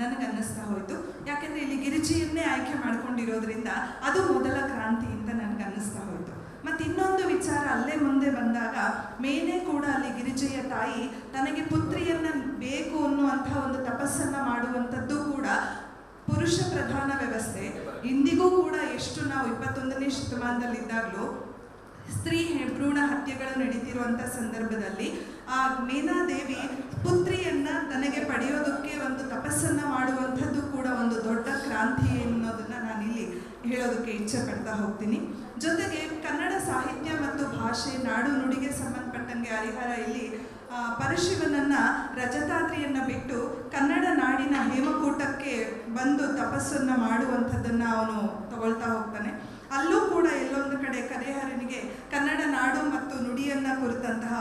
ನನಗೆ ಅನ್ನಿಸ್ತಾ ಹೋಯಿತು. ಯಾಕೆಂದರೆ ಇಲ್ಲಿ ಗಿರಿಜೆಯನ್ನೇ ಆಯ್ಕೆ ಮಾಡ್ಕೊಂಡಿರೋದ್ರಿಂದ ಅದು ಮೊದಲ ಕ್ರಾಂತಿ ಅಂತ ನನಗೆ ಅನ್ನಿಸ್ತಾ ಹೋಯಿತು. ಮತ್ತು ಇನ್ನೊಂದು ವಿಚಾರ ಅಲ್ಲೇ ಮುಂದೆ ಬಂದಾಗ ಮೇನೆ ಕೂಡ ಅಲ್ಲಿ ಗಿರಿಜೆಯ ತಾಯಿ ತನಗೆ ಪುತ್ರಿಯನ್ನು ಬೇಕು ಅನ್ನುವಂಥ ಒಂದು ತಪಸ್ಸನ್ನು ಮಾಡುವಂಥದ್ದು ಕೂಡ ಪುರುಷ ಪ್ರಧಾನ ವ್ಯವಸ್ಥೆ. ಇಂದಿಗೂ ಕೂಡ ಎಷ್ಟು ನಾವು 21ನೇ ಶತಮಾನದಲ್ಲಿದ್ದಾಗಲೂ ಸ್ತ್ರೀ ಭ್ರೂಣ ಹತ್ಯೆಗಳು ನಡೀತಿರುವಂಥ ಸಂದರ್ಭದಲ್ಲಿ ಆ ಮೇನಾದೇವಿ ಪುತ್ರಿಯನ್ನ ತನಗೆ ಪಡೆಯೋದಕ್ಕೆ ಒಂದು ತಪಸ್ಸನ್ನು ಮಾಡುವಂಥದ್ದು ಕೂಡ ಒಂದು ದೊಡ್ಡ ಕ್ರಾಂತಿ ಅನ್ನೋದನ್ನು ನಾನಿಲ್ಲಿ ಹೇಳೋದಕ್ಕೆ ಇಚ್ಛೆ ಪಡ್ತಾ ಹೋಗ್ತೀನಿ. ಜೊತೆಗೆ ಕನ್ನಡ ಸಾಹಿತ್ಯ ಮತ್ತು ಭಾಷೆ ನಾಡು ನುಡಿಗೆ ಸಂಬಂಧಪಟ್ಟಂಗೆ ಹರಿಹರ ಇಲ್ಲಿ ಪರಶಿವನನ್ನ ರಜತಾದ್ರಿಯನ್ನು ಬಿಟ್ಟು ಕನ್ನಡ ನಾಡಿನ ಹೇಮಕೂಟಕ್ಕೆ ಬಂದು ತಪಸ್ಸನ್ನು ಮಾಡುವಂಥದ್ದನ್ನು ಅವನು ತಗೊಳ್ತಾ ಹೋಗ್ತಾನೆ. ಅಲ್ಲೂ ಕೂಡ ಎಲ್ಲೊಂದು ಕಡೆ ಹರಿಹರನಿಗೆ ಕನ್ನಡ ನಾಡು ಮತ್ತು ನುಡಿಯನ್ನು ಕುರಿತಂತಹ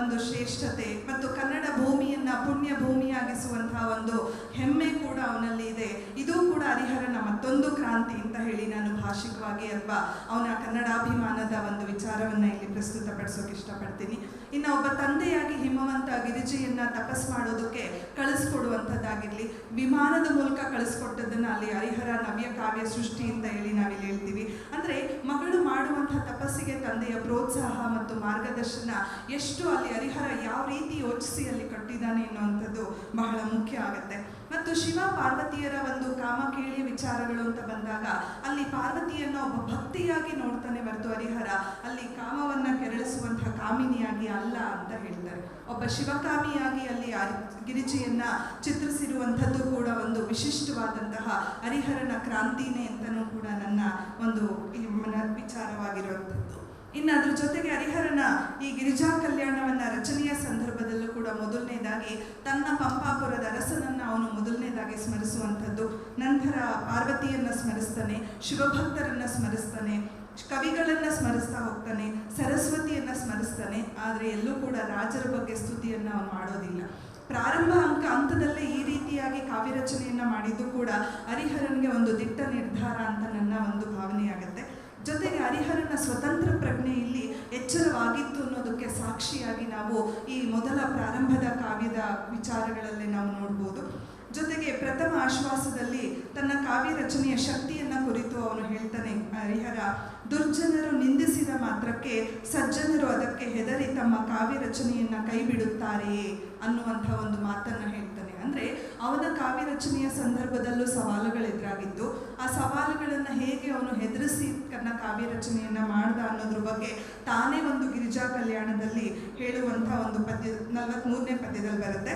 ಒಂದು ಶ್ರೇಷ್ಠತೆ ಮತ್ತು ಕನ್ನಡ ಭೂಮಿಯನ್ನು ಪುಣ್ಯ ಭೂಮಿಯಾಗಿಸುವಂತಹ ಒಂದು ಹೆಮ್ಮೆ ಕೂಡ ಅವನಲ್ಲಿ ಇದೆ. ಇದು ಕೂಡ ಹರಿಹರನ ಮತ್ತೊಂದು ಕ್ರಾಂತಿ ಅಂತ ಹೇಳಿ ನಾನು ಭಾಷಿಕವಾಗಿ ಅಥವಾ ಅವನ ಕನ್ನಡಾಭಿಮಾನದ ಒಂದು ವಿಚಾರವನ್ನು ಇಲ್ಲಿ ಪ್ರಸ್ತುತಪಡಿಸೋಕೆ ಇಷ್ಟಪಡ್ತೀನಿ. ಇನ್ನು ಒಬ್ಬ ತಂದೆಯಾಗಿ ಹಿಮವಂತ ಗಿರಿಜೆಯನ್ನು ತಪಸ್ ಮಾಡೋದಕ್ಕೆ ಕಳಿಸ್ಕೊಡುವಂಥದ್ದಾಗಿರಲಿ, ವಿಮಾನದ ಮೂಲಕ ಕಳಿಸ್ಕೊಟ್ಟದ್ದನ್ನು ಅಲ್ಲಿ ಹರಿಹರ ನವ್ಯ ಕಾವ್ಯ ಸೃಷ್ಟಿ ಅಂತ ಹೇಳಿ ನಾವಿಲ್ಲಿ ಹೇಳ್ತೀವಿ. ಅಂದರೆ ಮಗಳು ಮಾಡುವಂಥ ತಪಸ್ಸಿಗೆ ತಂದೆಯ ಪ್ರೋತ್ಸಾಹ ಮತ್ತು ಮಾರ್ಗದರ್ಶನ ಎಷ್ಟು ಅಲ್ಲಿ ಹರಿಹರ ಯಾವ ರೀತಿ ಯೋಚಿಸಿ ಅಲ್ಲಿ ಕಟ್ಟಿದ್ದಾನೆ ಅನ್ನುವಂಥದ್ದು ಬಹಳ ಮುಖ್ಯ ಆಗುತ್ತೆ. ಮತ್ತು ಶಿವ ಪಾರ್ವತಿಯರ ಒಂದು ಕಾಮಕೇಳಿಯ ವಿಚಾರಗಳು ಅಂತ ಬಂದಾಗ ಅಲ್ಲಿ ಪಾರ್ವತಿಯನ್ನು ಒಬ್ಬ ಭಕ್ತಿಯಾಗಿ ನೋಡ್ತಾನೆ ಹೊರತು ಹರಿಹರ ಅಲ್ಲಿ ಕಾಮವನ್ನು ಕೆರಳಿಸುವಂತಹ ಕಾಮಿನಿಯಾಗಿ ಅಲ್ಲ ಅಂತ ಹೇಳ್ತಾರೆ. ಒಬ್ಬ ಶಿವಕಾಮಿಯಾಗಿ ಅಲ್ಲಿ ಗಿರಿಜೆಯನ್ನ ಚಿತ್ರಿಸಿರುವಂಥದ್ದು ಕೂಡ ಒಂದು ವಿಶಿಷ್ಟವಾದಂತಹ ಹರಿಹರನ ಕ್ರಾಂತಿನೇ ಅಂತಲೂ ಕೂಡ ನನ್ನ ಒಂದು ವಿಚಾರವಾಗಿರುವಂಥದ್ದು. ಇನ್ನು ಅದ್ರ ಜೊತೆಗೆ ಹರಿಹರನ ಈ ಗಿರಿಜಾ ಕಲ್ಯಾಣವನ್ನ ರಚನೆಯ ಸಂದರ್ಭದಲ್ಲೂ ಕೂಡ ಮೊದಲನೇದಾಗಿ ತನ್ನ ಪಂಪಾಪುರದ ಅರಸನನ್ನು ಅವನು ಮೊದಲನೇದಾಗಿ ಸ್ಮರಿಸುವಂಥದ್ದು. ನಂತರ ಪಾರ್ವತಿಯನ್ನ ಸ್ಮರಿಸ್ತಾನೆ, ಶಿವಭಕ್ತರನ್ನ ಸ್ಮರಿಸ್ತಾನೆ, ಕವಿಗಳನ್ನು ಸ್ಮರಿಸ್ತಾ ಹೋಗ್ತಾನೆ, ಸರಸ್ವತಿಯನ್ನ ಸ್ಮರಿಸ್ತಾನೆ. ಆದರೆ ಎಲ್ಲೂ ಕೂಡ ರಾಜರ ಬಗ್ಗೆ ಸ್ತುತಿಯನ್ನು ಅವನು ಮಾಡೋದಿಲ್ಲ. ಪ್ರಾರಂಭ ಹಂತದಲ್ಲೇ ಈ ರೀತಿಯಾಗಿ ಕಾವ್ಯ ರಚನೆಯನ್ನು ಮಾಡಿದ್ದು ಕೂಡ ಹರಿಹರನಿಗೆ ಒಂದು ದಿಟ್ಟ ನಿರ್ಧಾರ ಅಂತ ನನ್ನ ಒಂದು ಭಾವನೆಯಾಗತ್ತೆ. ಜೊತೆಗೆ ಹರಿಹರನ ಸ್ವತಂತ್ರ ಪ್ರಜ್ಞೆ ಇಲ್ಲಿ ಎಚ್ಚರವಾಗಿತ್ತು ಅನ್ನೋದಕ್ಕೆ ಸಾಕ್ಷಿಯಾಗಿ ನಾವು ಈ ಮೊದಲ ಪ್ರಾರಂಭದ ಕಾವ್ಯದ ವಿಚಾರಗಳಲ್ಲಿ ನಾವು ನೋಡ್ಬೋದು. ಜೊತೆಗೆ ಪ್ರಥಮ ಆಶ್ವಾಸದಲ್ಲಿ ತನ್ನ ಕಾವ್ಯ ರಚನೆಯ ಶಕ್ತಿಯನ್ನು ಕುರಿತು ಅವನು ಹೇಳ್ತಾನೆ ಹರಿಹರ, ದುರ್ಜನರು ನಿಂದಿಸಿದ ಮಾತ್ರಕ್ಕೆ ಸಜ್ಜನರು ಅದಕ್ಕೆ ಹೆದರಿ ತಮ್ಮ ಕಾವ್ಯ ರಚನೆಯನ್ನು ಕೈ ಬಿಡುತ್ತಾರೆಯೇ ಅನ್ನುವಂಥ ಒಂದು ಮಾತನ್ನು ಹೇಳ್ತಾನೆ. ಅಂದರೆ ಅವನ ಕಾವ್ಯ ರಚನೆಯ ಸಂದರ್ಭದಲ್ಲೂ ಸವಾಲುಗಳು ಎದುರಾಗಿದ್ದು, ಆ ಸವಾಲುಗಳನ್ನು ಹೇಗೆ ಅವನು ಹೆದರಿಸಿ ತನ್ನ ಕಾವ್ಯ ರಚನೆಯನ್ನು ಮಾಡ್ದ ಅನ್ನೋದ್ರ ಬಗ್ಗೆ ತಾನೇ ಒಂದು ಗಿರಿಜಾ ಕಲ್ಯಾಣದಲ್ಲಿ ಹೇಳುವಂಥ ಒಂದು ಪದ್ಯ 43ನೇ ಪದ್ಯದಲ್ಲಿ ಬರುತ್ತೆ.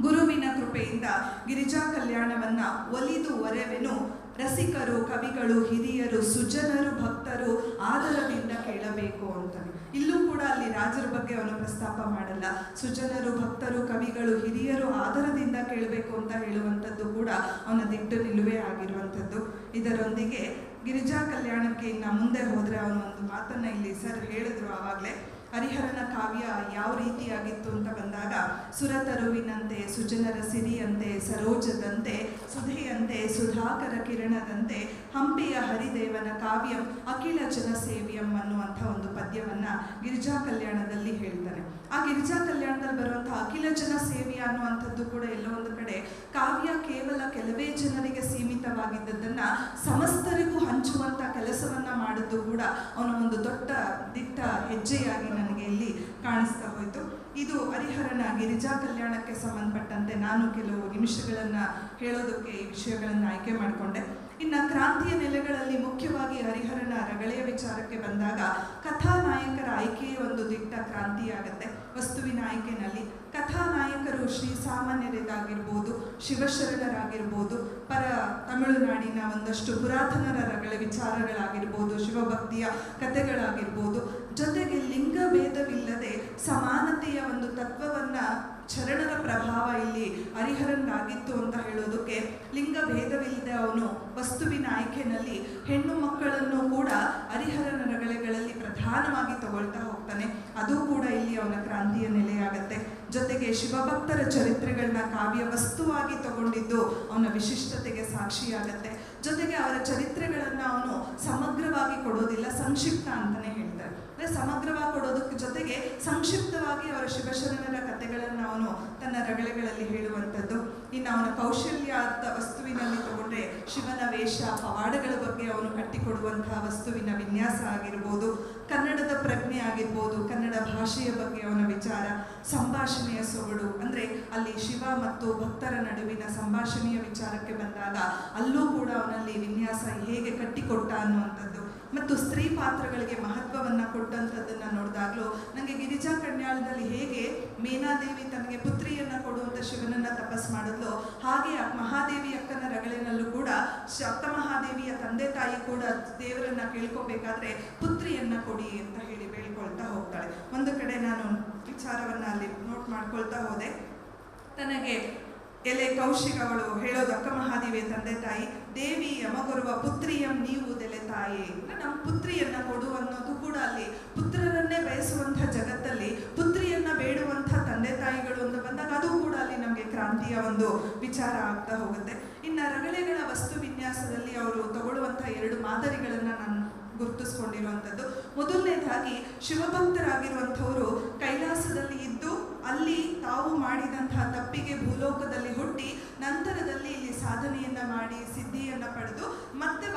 ಗುರುವಿನ ಕೃಪೆಯಿಂದ ಗಿರಿಜಾ ಕಲ್ಯಾಣವನ್ನ ಒಲಿದು ಒರೆವೆನು, ರಸಿಕರು ಕವಿಗಳು ಹಿರಿಯರು ಸುಜನರು ಭಕ್ತರು ಆದರದಿಂದ ಕೇಳಬೇಕು ಅಂತಾನೆ. ಇಲ್ಲೂ ಕೂಡ ಅಲ್ಲಿ ರಾಜರ ಬಗ್ಗೆ ಅವನು ಪ್ರಸ್ತಾಪ ಮಾಡಲ್ಲ. ಸುಜನರು ಭಕ್ತರು ಕವಿಗಳು ಹಿರಿಯರು ಆದರದಿಂದ ಕೇಳಬೇಕು ಅಂತ ಹೇಳುವಂಥದ್ದು ಕೂಡ ಅವನ ದಿಟ್ಟ ನಿಲುವೇ ಆಗಿರುವಂಥದ್ದು. ಇದರೊಂದಿಗೆ ಗಿರಿಜಾ ಕಲ್ಯಾಣಕ್ಕೆ ಇನ್ನು ಮುಂದೆ ಹೋದರೆ ಅವನು ಒಂದು ಮಾತನ್ನು ಇಲ್ಲಿ ಸರ್ ಹೇಳಿದ್ರು ಆವಾಗಲೇ. ಹರಿಹರನ ಕಾವ್ಯ ಯಾವ ರೀತಿಯಾಗಿತ್ತು ಅಂತ ಬಂದಾಗ, ಸುರತರುವಿನಂತೆ ಸುಜನರ ಸಿರಿಯಂತೆ ಸರೋಜದಂತೆ ಸುಧೆಯಂತೆ ಸುಧಾಕರ ಕಿರಣದಂತೆ ಹಂಪಿಯ ಹರಿದೇವನ ಕಾವ್ಯಂ ಅಖಿಲ ಜನಸೇವ್ಯಂ ಅನ್ನುವಂಥ ಒಂದು ಪದ್ಯವನ್ನು ಗಿರಿಜಾ ಕಲ್ಯಾಣದಲ್ಲಿ ಹೇಳ್ತಾನೆ. ಆ ಗಿರಿಜಾ ಕಲ್ಯಾಣದಲ್ಲಿ ಬರುವಂಥ ಅಖಿಲ ಜನ ಸೇವ್ಯ ಅನ್ನುವಂಥದ್ದು ಕೂಡ ಎಲ್ಲೋ ಒಂದು ಕಡೆ ಕಾವ್ಯ ಕೇವಲ ಕೆಲವೇ ಜನರಿಗೆ ಸೀಮಿತವಾಗಿದ್ದದ್ದನ್ನು ಸಮಸ್ತರಿಗೂ ಹಂಚುವಂಥ ಕೆಲಸವನ್ನು ಮಾಡಿದ್ದು ಕೂಡ ಅವನ ಒಂದು ದೊಡ್ಡ ದಿಟ್ಟ ಹೆಜ್ಜೆಯಾಗಿ ನನಗೆ ಇಲ್ಲಿ ಕಾಣಿಸ್ತಾ ಹೋಯಿತು. ಇದು ಹರಿಹರನ ಗಿರಿಜಾ ಕಲ್ಯಾಣಕ್ಕೆ ಸಂಬಂಧಪಟ್ಟಂತೆ ನಾನು ಕೆಲವು ನಿಮಿಷಗಳನ್ನು ಹೇಳೋದಕ್ಕೆ ಈ ವಿಷಯಗಳನ್ನು ಆಯ್ಕೆ ಮಾಡಿಕೊಂಡೆ. ಇನ್ನು ಕ್ರಾಂತಿಯ ನೆಲೆಗಳಲ್ಲಿ ಮುಖ್ಯವಾಗಿ ಹರಿಹರನ ರಗಳೆಯ ವಿಚಾರಕ್ಕೆ ಬಂದಾಗ ಕಥಾನಾಯಕರ ಆಯ್ಕೆಯೇ ಒಂದು ದಿಟ್ಟ ಕ್ರಾಂತಿಯಾಗತ್ತೆ. ವಸ್ತುವಿನ ಆಯ್ಕೆನಲ್ಲಿ ಕಥಾನಾಯಕರು ಶ್ರೀಸಾಮಾನ್ಯರಿಗಾಗಿರ್ಬೋದು, ಶಿವಶರಣರಾಗಿರ್ಬೋದು, ತಮಿಳುನಾಡಿನ ಒಂದಷ್ಟು ಪುರಾತನರ ರಗಳೆ ವಿಚಾರಗಳಾಗಿರ್ಬೋದು, ಶಿವಭಕ್ತಿಯ ಕಥೆಗಳಾಗಿರ್ಬೋದು, ಜೊತೆಗೆ ಲಿಂಗ ಭೇದವಿಲ್ಲದೆ ಸಮಾನತೆಯ ಒಂದು ತತ್ವವನ್ನು ಚರಣರ ಪ್ರಭಾವ ಇಲ್ಲಿ ಹರಿಹರನ್ಗಾಗಿತ್ತು ಅಂತ ಹೇಳೋದಕ್ಕೆ ಲಿಂಗ ಭೇದವಿಲ್ಲದೆ ಅವನು ವಸ್ತುವಿನ ಆಯ್ಕೆನಲ್ಲಿ ಹೆಣ್ಣು ಮಕ್ಕಳನ್ನು ಕೂಡ ಹರಿಹರನ ರಗಳೆಗಳಲ್ಲಿ ಪ್ರಧಾನವಾಗಿ ತಗೊಳ್ತಾ ಹೋಗ್ತಾನೆ. ಅದು ಕೂಡ ಇಲ್ಲಿ ಅವನ ಕ್ರಾಂತಿಯ ನೆಲೆಯಾಗತ್ತೆ. ಜೊತೆಗೆ ಶಿವಭಕ್ತರ ಚರಿತ್ರೆಗಳನ್ನ ಕಾವ್ಯ ವಸ್ತುವಾಗಿ ತಗೊಂಡಿದ್ದು ಅವನ ವಿಶಿಷ್ಟತೆಗೆ ಸಾಕ್ಷಿಯಾಗತ್ತೆ. ಜೊತೆಗೆ ಅವರ ಚರಿತ್ರೆಗಳನ್ನ ಅವನು ಸಮಗ್ರವಾಗಿ ಕೊಡೋದಿಲ್ಲ, ಸಂಕ್ಷಿಪ್ತ ಅಂತಾನೆ ಹೇಳ್ತಾರೆ. ಅಂದರೆ ಸಮಗ್ರವಾಗಿ ಕೊಡೋದಕ್ಕೆ ಜೊತೆಗೆ ಸಂಕ್ಷಿಪ್ತವಾಗಿ ಅವರ ಶಿವಶರಣರ ಕಥೆಗಳನ್ನು ಅವನು ತನ್ನ ರಗಳೆಗಳಲ್ಲಿ ಹೇಳುವಂಥದ್ದು. ಇನ್ನು ಅವನ ಕೌಶಲ್ಯ ಅಂತ ವಸ್ತುವಿನಲ್ಲಿ ತಗೊಂಡ್ರೆ ಶಿವನ ವೇಷ, ಪವಾಡಗಳ ಬಗ್ಗೆ ಅವನು ಕಟ್ಟಿಕೊಡುವಂತಹ ವಸ್ತುವಿನ ವಿನ್ಯಾಸ ಆಗಿರ್ಬೋದು, ಕನ್ನಡದ ಪ್ರಜ್ಞೆ ಆಗಿರ್ಬೋದು, ಕನ್ನಡ ಭಾಷೆಯ ಬಗ್ಗೆ ಅವನ ವಿಚಾರ, ಸಂಭಾಷಣೆಯ ಸೊಗಡು, ಅಂದರೆ ಅಲ್ಲಿ ಶಿವ ಮತ್ತು ಭಕ್ತರ ನಡುವಿನ ಸಂಭಾಷಣೆಯ ವಿಚಾರಕ್ಕೆ ಬಂದಾಗ ಅಲ್ಲೂ ಕೂಡ ಅವನಲ್ಲಿ ವಿನ್ಯಾಸ ಹೇಗೆ ಕಟ್ಟಿಕೊಟ್ಟ ಅನ್ನುವಂಥದ್ದು, ಮತ್ತು ಸ್ತ್ರೀ ಪಾತ್ರಗಳಿಗೆ ಮಹತ್ವವನ್ನು ಕೊಟ್ಟಂಥದ್ದನ್ನು ನೋಡಿದಾಗಲೂ ನನಗೆ ಗಿರಿಜಾ ಕನ್ಯಾಳದಲ್ಲಿ ಹೇಗೆ ಮೇನಾದೇವಿ ತನಗೆ ಪುತ್ರಿಯನ್ನು ಕೊಡುವಂಥ ಶಿವನನ್ನು ತಪಸ್ ಮಾಡಿದ್ಲು, ಹಾಗೆ ಮಹಾದೇವಿ ಅಕ್ಕನ ರಗಳಿನಲ್ಲೂ ಕೂಡ ಅಕ್ಕ ಮಹಾದೇವಿಯ ತಂದೆ ತಾಯಿ ಕೂಡ ದೇವರನ್ನ ಕೇಳ್ಕೋಬೇಕಾದ್ರೆ ಪುತ್ರಿಯನ್ನ ಕೊಡಿ ಅಂತ ಹೇಳಿ ಬೇಳ್ಕೊಳ್ತಾ ಹೋಗ್ತಾಳೆ. ಒಂದು ಕಡೆ ನಾನು ವಿಚಾರವನ್ನ ಅಲ್ಲಿ ನೋಟ್ ಮಾಡ್ಕೊಳ್ತಾ ಹೋದೆ. ತನಗೆ ಎಲೆ ಕೌಶಿಕವಳು ಹೇಳೋದು ಅಕ್ಕ ಮಹಾದೇವಿಯ ತಂದೆ ತಾಯಿ, ದೇವಿ ಯಮಗೊರುವ ಪುತ್ರಿಯಂ ನೀವು ದೆಲೆ ತಾಯಿ, ಅಂದ್ರೆ ನಮ್ಮ ಪುತ್ರಿಯನ್ನ ಕೊಡು ಅನ್ನೋದು ಕೂಡ ಅಲ್ಲಿ ಪುತ್ರರನ್ನೇ ಬಯಸುವಂಥ ಜಗತ್ತಲ್ಲಿ ಪುತ್ರಿಯನ್ನ ಬೇಡುವಂಥ ತಂದೆ ತಾಯಿಗಳು ಅಂತ ಬಂದಾಗ ಅದು ಕೂಡ ಅಲ್ಲಿ ನಮಗೆ ಕ್ರಾಂತಿಯ ಒಂದು ವಿಚಾರ ಆಗ್ತಾ ಹೋಗುತ್ತೆ. ಇನ್ನು ರಗಳೆಗಳ ವಸ್ತು ವಿನ್ಯಾಸದಲ್ಲಿ ಅವರು ತಗೊಳ್ಳುವಂಥ 2 ಮಾದರಿಗಳನ್ನ ನಾನು ಗುರುತಿಸ್ಕೊಂಡಿರುವಂಥದ್ದು. ಮೊದಲನೇದಾಗಿ ಶಿವಭಕ್ತರಾಗಿರುವಂಥವರು ಕೈಲಾಸದಲ್ಲಿ ಇದ್ದು ಅಲ್ಲಿ ತಾವು ಮಾಡಿದಂತಹ ತಪ್ಪಿಗೆ ಭೂಲೋಕದಲ್ಲಿ ಹುಟ್ಟಿ ನಂತರದಲ್ಲಿ ಇಲ್ಲಿ ಸಾಧನೆಯನ್ನ ಮಾಡಿ ಸಿದ್ಧಿಯನ್ನ ಪಡೆದು ಮತ್ತೆ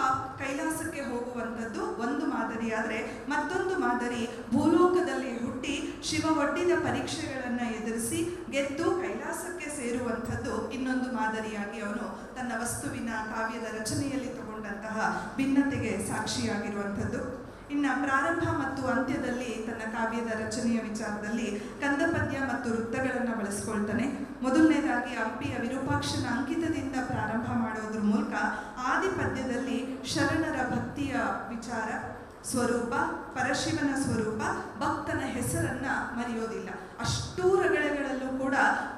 ಕೈಲಾಸಕ್ಕೆ ಹೋಗುವಂಥದ್ದು ಒಂದು ಮಾದರಿ. ಆದರೆ ಮತ್ತೊಂದು ಮಾದರಿ ಭೂಲೋಕದಲ್ಲಿ ಹುಟ್ಟಿ ಶಿವ ಒಡ್ಡಿದ ಪರೀಕ್ಷೆಗಳನ್ನು ಎದುರಿಸಿ ಗೆದ್ದು ಕೈಲಾಸಕ್ಕೆ ಸೇರುವಂಥದ್ದು ಇನ್ನೊಂದು ಮಾದರಿಯಾಗಿ ಅವನು ತನ್ನ ವಸ್ತುವಿನ ಕಾವ್ಯದ ರಚನೆಯಲ್ಲಿ ತಗೊಂಡಂತಹ ಭಿನ್ನತೆಗೆ ಸಾಕ್ಷಿಯಾಗಿರುವಂಥದ್ದು. ಇನ್ನು ಪ್ರಾರಂಭ ಮತ್ತು ಅಂತ್ಯದಲ್ಲಿ ತನ್ನ ಕಾವ್ಯದ ರಚನೆಯ ವಿಚಾರದಲ್ಲಿ ಕಂದಪದ್ಯ ಮತ್ತು ವೃತ್ತಗಳನ್ನು ಬಳಸ್ಕೊಳ್ತಾನೆ. ಮೊದಲನೇದಾಗಿ ಹಂಪಿಯ ವಿರೂಪಾಕ್ಷನ ಅಂಕಿತದಿಂದ ಪ್ರಾರಂಭ ಮಾಡೋದ್ರ ಮೂಲಕ ಆದಿಪದ್ಯದಲ್ಲಿ ಶರಣರ ಭಕ್ತಿಯ ವಿಚಾರ, ಸ್ವರೂಪ, ಪರಶಿವನ ಸ್ವರೂಪ, ಭಕ್ತನ ಹೆಸರನ್ನ ಮರೆಯೋದಿಲ್ಲ. ಅಷ್ಟೂ ರಗಳೆಗಳಲ್ಲೂ ಕೂಡ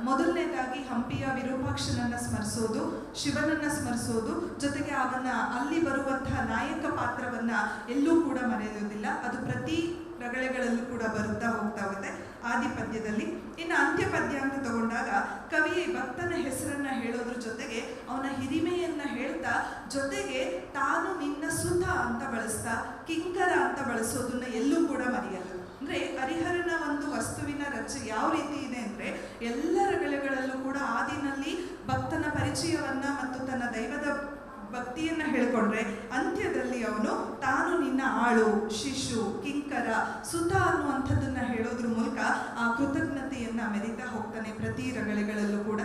ಮೊದಲನೇದಾಗಿ ಹಂಪಿಯ ವಿರೂಪಾಕ್ಷನನ್ನ ಸ್ಮರಿಸೋದು, ಶಿವನನ್ನ ಸ್ಮರಿಸೋದು, ಜೊತೆಗೆ ಅವನ ಅಲ್ಲಿ ಬರುವಂತಹ ನಾಯಕ ಪಾತ್ರವನ್ನ ಎಲ್ಲೂ ಕೂಡ ಮರೆಯೋದಿಲ್ಲ. ಅದು ಪ್ರತಿ ರಗಳೆಗಳಲ್ಲೂ ಕೂಡ ಬರುತ್ತಾ ಹೋಗ್ತಾ ಹೋಗುತ್ತೆ ಆದಿಪದ್ಯದಲ್ಲಿ. ಇನ್ನು ಅಂತ್ಯಪದ್ಯ ಅಂತ ತಗೊಂಡಾಗ ಕವಿ ಭಕ್ತನ ಹೆಸರನ್ನ ಹೇಳೋದ್ರ ಜೊತೆಗೆ ಅವನ ಹಿರಿಮೆಯನ್ನ ಹೇಳ್ತಾ, ಜೊತೆಗೆ ತಾನು ನಿನ್ನ ಸುತ ಅಂತ ಬಳಸ್ತಾ ಕಿಂಕರ ಅಂತ ಬಳಸೋದನ್ನ ಎಲ್ಲೂ ಕೂಡ ಮರೆಯಲ್ಲ. ಅಂದ್ರೆ ಹರಿಹರನ ಒಂದು ವಸ್ತುವಿನ ರಚನೆ ಯಾವ ರೀತಿ ಇದೆ ಅಂದ್ರೆ ಎಲ್ಲ ರಗಳೆಗಳಲ್ಲೂ ಕೂಡ ಆದಿನಲ್ಲಿ ಭಕ್ತನ ಪರಿಚಯವನ್ನ ಮತ್ತು ತನ್ನ ದೈವದ ಭಕ್ತಿಯನ್ನ ಹೇಳ್ಕೊಂಡ್ರೆ ಅಂತ್ಯದಲ್ಲಿ ಅವನು ತಾನು ನಿನ್ನ ಆಳು, ಶಿಶು, ಕಿಂಕರ, ಸುತ ಅನ್ನುವಂಥದ್ದನ್ನ ಹೇಳೋದ್ರ ಮೂಲಕ ಆ ಕೃತಜ್ಞತೆಯನ್ನ ಮೆರಿತಾ ಹೋಗ್ತಾನೆ ಪ್ರತಿ ರಗಳೆಗಳಲ್ಲೂ ಕೂಡ.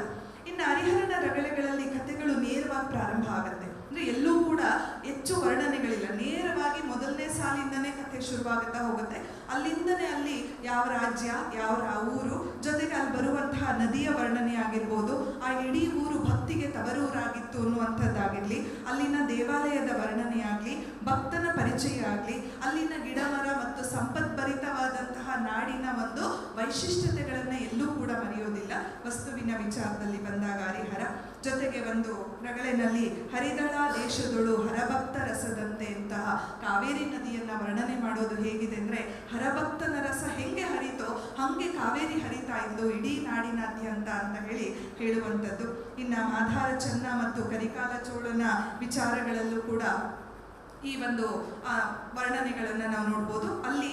ಇನ್ನು ಹರಿಹರನ ರಗಳೆಗಳಲ್ಲಿ ಕಥೆಗಳು ನೇರವಾಗಿ ಪ್ರಾರಂಭ ಆಗುತ್ತೆ. ಅಂದ್ರೆ ಎಲ್ಲೂ ಕೂಡ ಹೆಚ್ಚು ವರ್ಣನೆಗಳಿಲ್ಲ, ನೇರವಾಗಿ ಮೊದಲನೇ ಸಾಲಿಂದನೇ ಕಥೆ ಶುರುವಾಗುತ್ತಾ ಹೋಗುತ್ತೆ. ಅಲ್ಲಿಂದನೇ ಅಲ್ಲಿ ಯಾವ ರಾಜ್ಯ, ಯಾವ ಊರು, ಜೊತೆಗೆ ಅಲ್ಲಿ ಬರುವಂತಹ ನದಿಯ ವರ್ಣನೆ ಆಗಿರ್ಬೋದು, ಆ ಇಡೀ ಊರು ಭಕ್ತಿಗೆ ತವರೂರಾಗಿತ್ತು ಅನ್ನುವಂಥದ್ದಾಗಿರ್ಲಿ, ಅಲ್ಲಿನ ದೇವಾಲಯದ ವರ್ಣನೆ ಆಗಲಿ, ಭಕ್ತನ ಪರಿಚಯ ಆಗಲಿ, ಅಲ್ಲಿನ ಗಿಡ ಮರ ಮತ್ತು ಸಂಪದ್ಭರಿತವಾದಂತಹ ನಾಡಿನ ಒಂದು ವೈಶಿಷ್ಟ್ಯತೆಗಳನ್ನ ಎಲ್ಲೂ ಕೂಡ ಮರೆಯೋದಿಲ್ಲ ವಸ್ತುವಿನ ವಿಚಾರದಲ್ಲಿ ಬಂದಾಗ ಹರಿಹರ. ಜೊತೆಗೆ ಒಂದು ರಗಳೆನಲ್ಲಿ ಹರಿದಳ ದೇಶದೊಳು ಹರಭಕ್ತ ರಸದಂತೆ ಅಂತಹ ಕಾವೇರಿ ನದಿಯನ್ನ ವರ್ಣನೆ ಮಾಡೋದು ಹೇಗಿದೆ ಅಂದ್ರೆ ಹರಭಕ್ತನ ರಸ ಹೆಂಗೆ ಹರಿತೋ ಹಂಗೆ ಕಾವೇರಿ ಹರಿತಾ ಇದ್ದು ಇಡೀ ನಾಡಿನಾದ್ಯಂತ ಅಂತ ಹೇಳುವಂಥದ್ದು. ಇನ್ನು ಆಧಾರ ಚೆನ್ನ ಮತ್ತು ಕರಿಕಾಲ ಚೋಳನ ವಿಚಾರಗಳಲ್ಲೂ ಕೂಡ ಈ ಒಂದು ವರ್ಣನೆಗಳನ್ನು ನಾವು ನೋಡ್ಬೋದು. ಅಲ್ಲಿ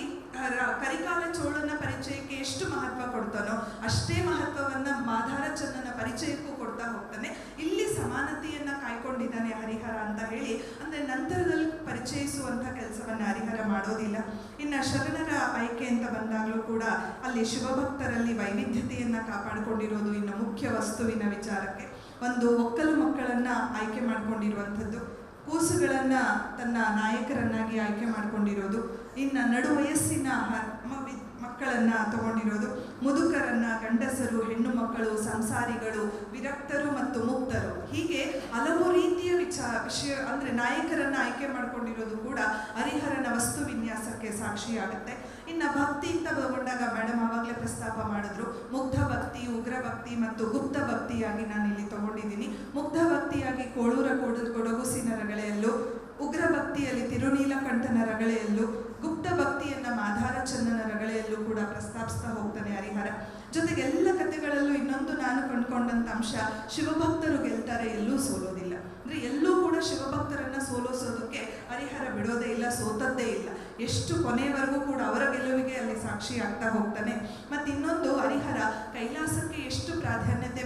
ಕರಿಕಾಲ ಚೋಳನ ಪರಿಚಯಕ್ಕೆ ಎಷ್ಟು ಮಹತ್ವ ಕೊಡ್ತಾನೋ ಅಷ್ಟೇ ಮಹತ್ವವನ್ನ ಮಾಧಾರ ಚೆನ್ನನ ಪರಿಚಯಕ್ಕೂ ಕೊಡ್ತಾ ಹೋಗ್ತಾನೆ. ಇಲ್ಲಿ ಸಮಾನತೆಯನ್ನ ಕಾಯ್ಕೊಂಡಿದ್ದಾನೆ ಹರಿಹರ ಅಂತ ಹೇಳಿ, ಅಂದ್ರೆ ನಂತರದಲ್ಲಿ ಪರಿಚಯಿಸುವಂತ ಕೆಲಸವನ್ನ ಹರಿಹರ ಮಾಡೋದಿಲ್ಲ. ಇನ್ನು ಶರಣರ ಆಯ್ಕೆ ಅಂತ ಬಂದಾಗಲೂ ಕೂಡ ಅಲ್ಲಿ ಶಿವಭಕ್ತರಲ್ಲಿ ವೈವಿಧ್ಯತೆಯನ್ನ ಕಾಪಾಡಿಕೊಂಡಿರೋದು ಇನ್ನು ಮುಖ್ಯ ವಸ್ತುವಿನ ವಿಚಾರಕ್ಕೆ. ಒಂದು ಒಕ್ಕಲು ಮಕ್ಕಳನ್ನ ಆಯ್ಕೆ ಮಾಡ್ಕೊಂಡಿರುವಂಥದ್ದು, ಕೂಸುಗಳನ್ನ ತನ್ನ ನಾಯಕರನ್ನಾಗಿ ಆಯ್ಕೆ ಮಾಡ್ಕೊಂಡಿರೋದು, ಇನ್ನು ನಡು ವಯಸ್ಸಿನ ಮಕ್ಕಳನ್ನ ತಗೊಂಡಿರೋದು. ಮುದುಕರನ್ನ, ಗಂಡಸರು, ಹೆಣ್ಣು ಮಕ್ಕಳು, ಸಂಸಾರಿಗಳು, ವಿರಕ್ತರು ಮತ್ತು ಮುಕ್ತರು, ಹೀಗೆ ಹಲವು ರೀತಿಯ ವಿಷಯ ಅಂದ್ರೆ ನಾಯಕರನ್ನ ಆಯ್ಕೆ ಮಾಡ್ಕೊಂಡಿರೋದು ಕೂಡ ಹರಿಹರನ ವಸ್ತು ವಿನ್ಯಾಸಕ್ಕೆ ಸಾಕ್ಷಿಯಾಗುತ್ತೆ. ಇನ್ನು ಭಕ್ತಿ ಅಂತ ತಗೊಂಡಾಗ ಮೇಡಮ್ ಆವಾಗಲೇ ಪ್ರಸ್ತಾಪ ಮಾಡಿದ್ರು, ಮುಗ್ಧ ಭಕ್ತಿ, ಉಗ್ರ ಭಕ್ತಿ ಮತ್ತು ಗುಪ್ತ ಭಕ್ತಿಯಾಗಿ ನಾನು ಇಲ್ಲಿ ತಗೊಂಡಿದ್ದೀನಿ. ಮುಗ್ಧ ಭಕ್ತಿಯಾಗಿ ಕೋಳೂರ ಕೊಡಗುಸಿನ ರಗಳೆಯಲ್ಲೂ, ಉಗ್ರ ಭಕ್ತಿಯಲ್ಲಿ ತಿರುನೀಲಕಂಠನ ರಗಳೆಯಲ್ಲೂ, ಗುಪ್ತ ಭಕ್ತಿಯನ್ನ ಮಾಧಾರ ಚನ್ನನ ರಗಳೆಯಲ್ಲೂ ಕೂಡ ಪ್ರಸ್ತಾಪಿಸ್ತಾ ಹೋಗ್ತಾನೆ ಹರಿಹರ. ಜೊತೆಗೆ ಎಲ್ಲ ಕಥೆಗಳಲ್ಲೂ ಇನ್ನೊಂದು ನಾನು ಕಂಡುಕೊಂಡಂತ ಅಂಶ, ಶಿವಭಕ್ತರು ಗೆಲ್ತಾರೆ, ಎಲ್ಲೂ ಸೋಲೋದಿಲ್ಲ. ಅಂದ್ರೆ ಎಲ್ಲೂ ಕೂಡ ಶಿವಭಕ್ತರನ್ನ ಸೋಲಿಸೋದಕ್ಕೆ ಹರಿಹರ ಬಿಡೋದೇ ಇಲ್ಲ, ಸೋತದ್ದೇ ಇಲ್ಲ. ಎಷ್ಟು ಕೊನೆಯವರೆಗೂ ಕೂಡ ಅವರ ಗೆಲುವಿಗೆ ಅಲ್ಲಿ ಸಾಕ್ಷಿ ಆಗ್ತಾ ಹೋಗ್ತಾನೆ. ಮತ್ತೆ ಇನ್ನೊಂದು, ಹರಿಹರ ಕೈಲಾಸಕ್ಕೆ ಎಷ್ಟು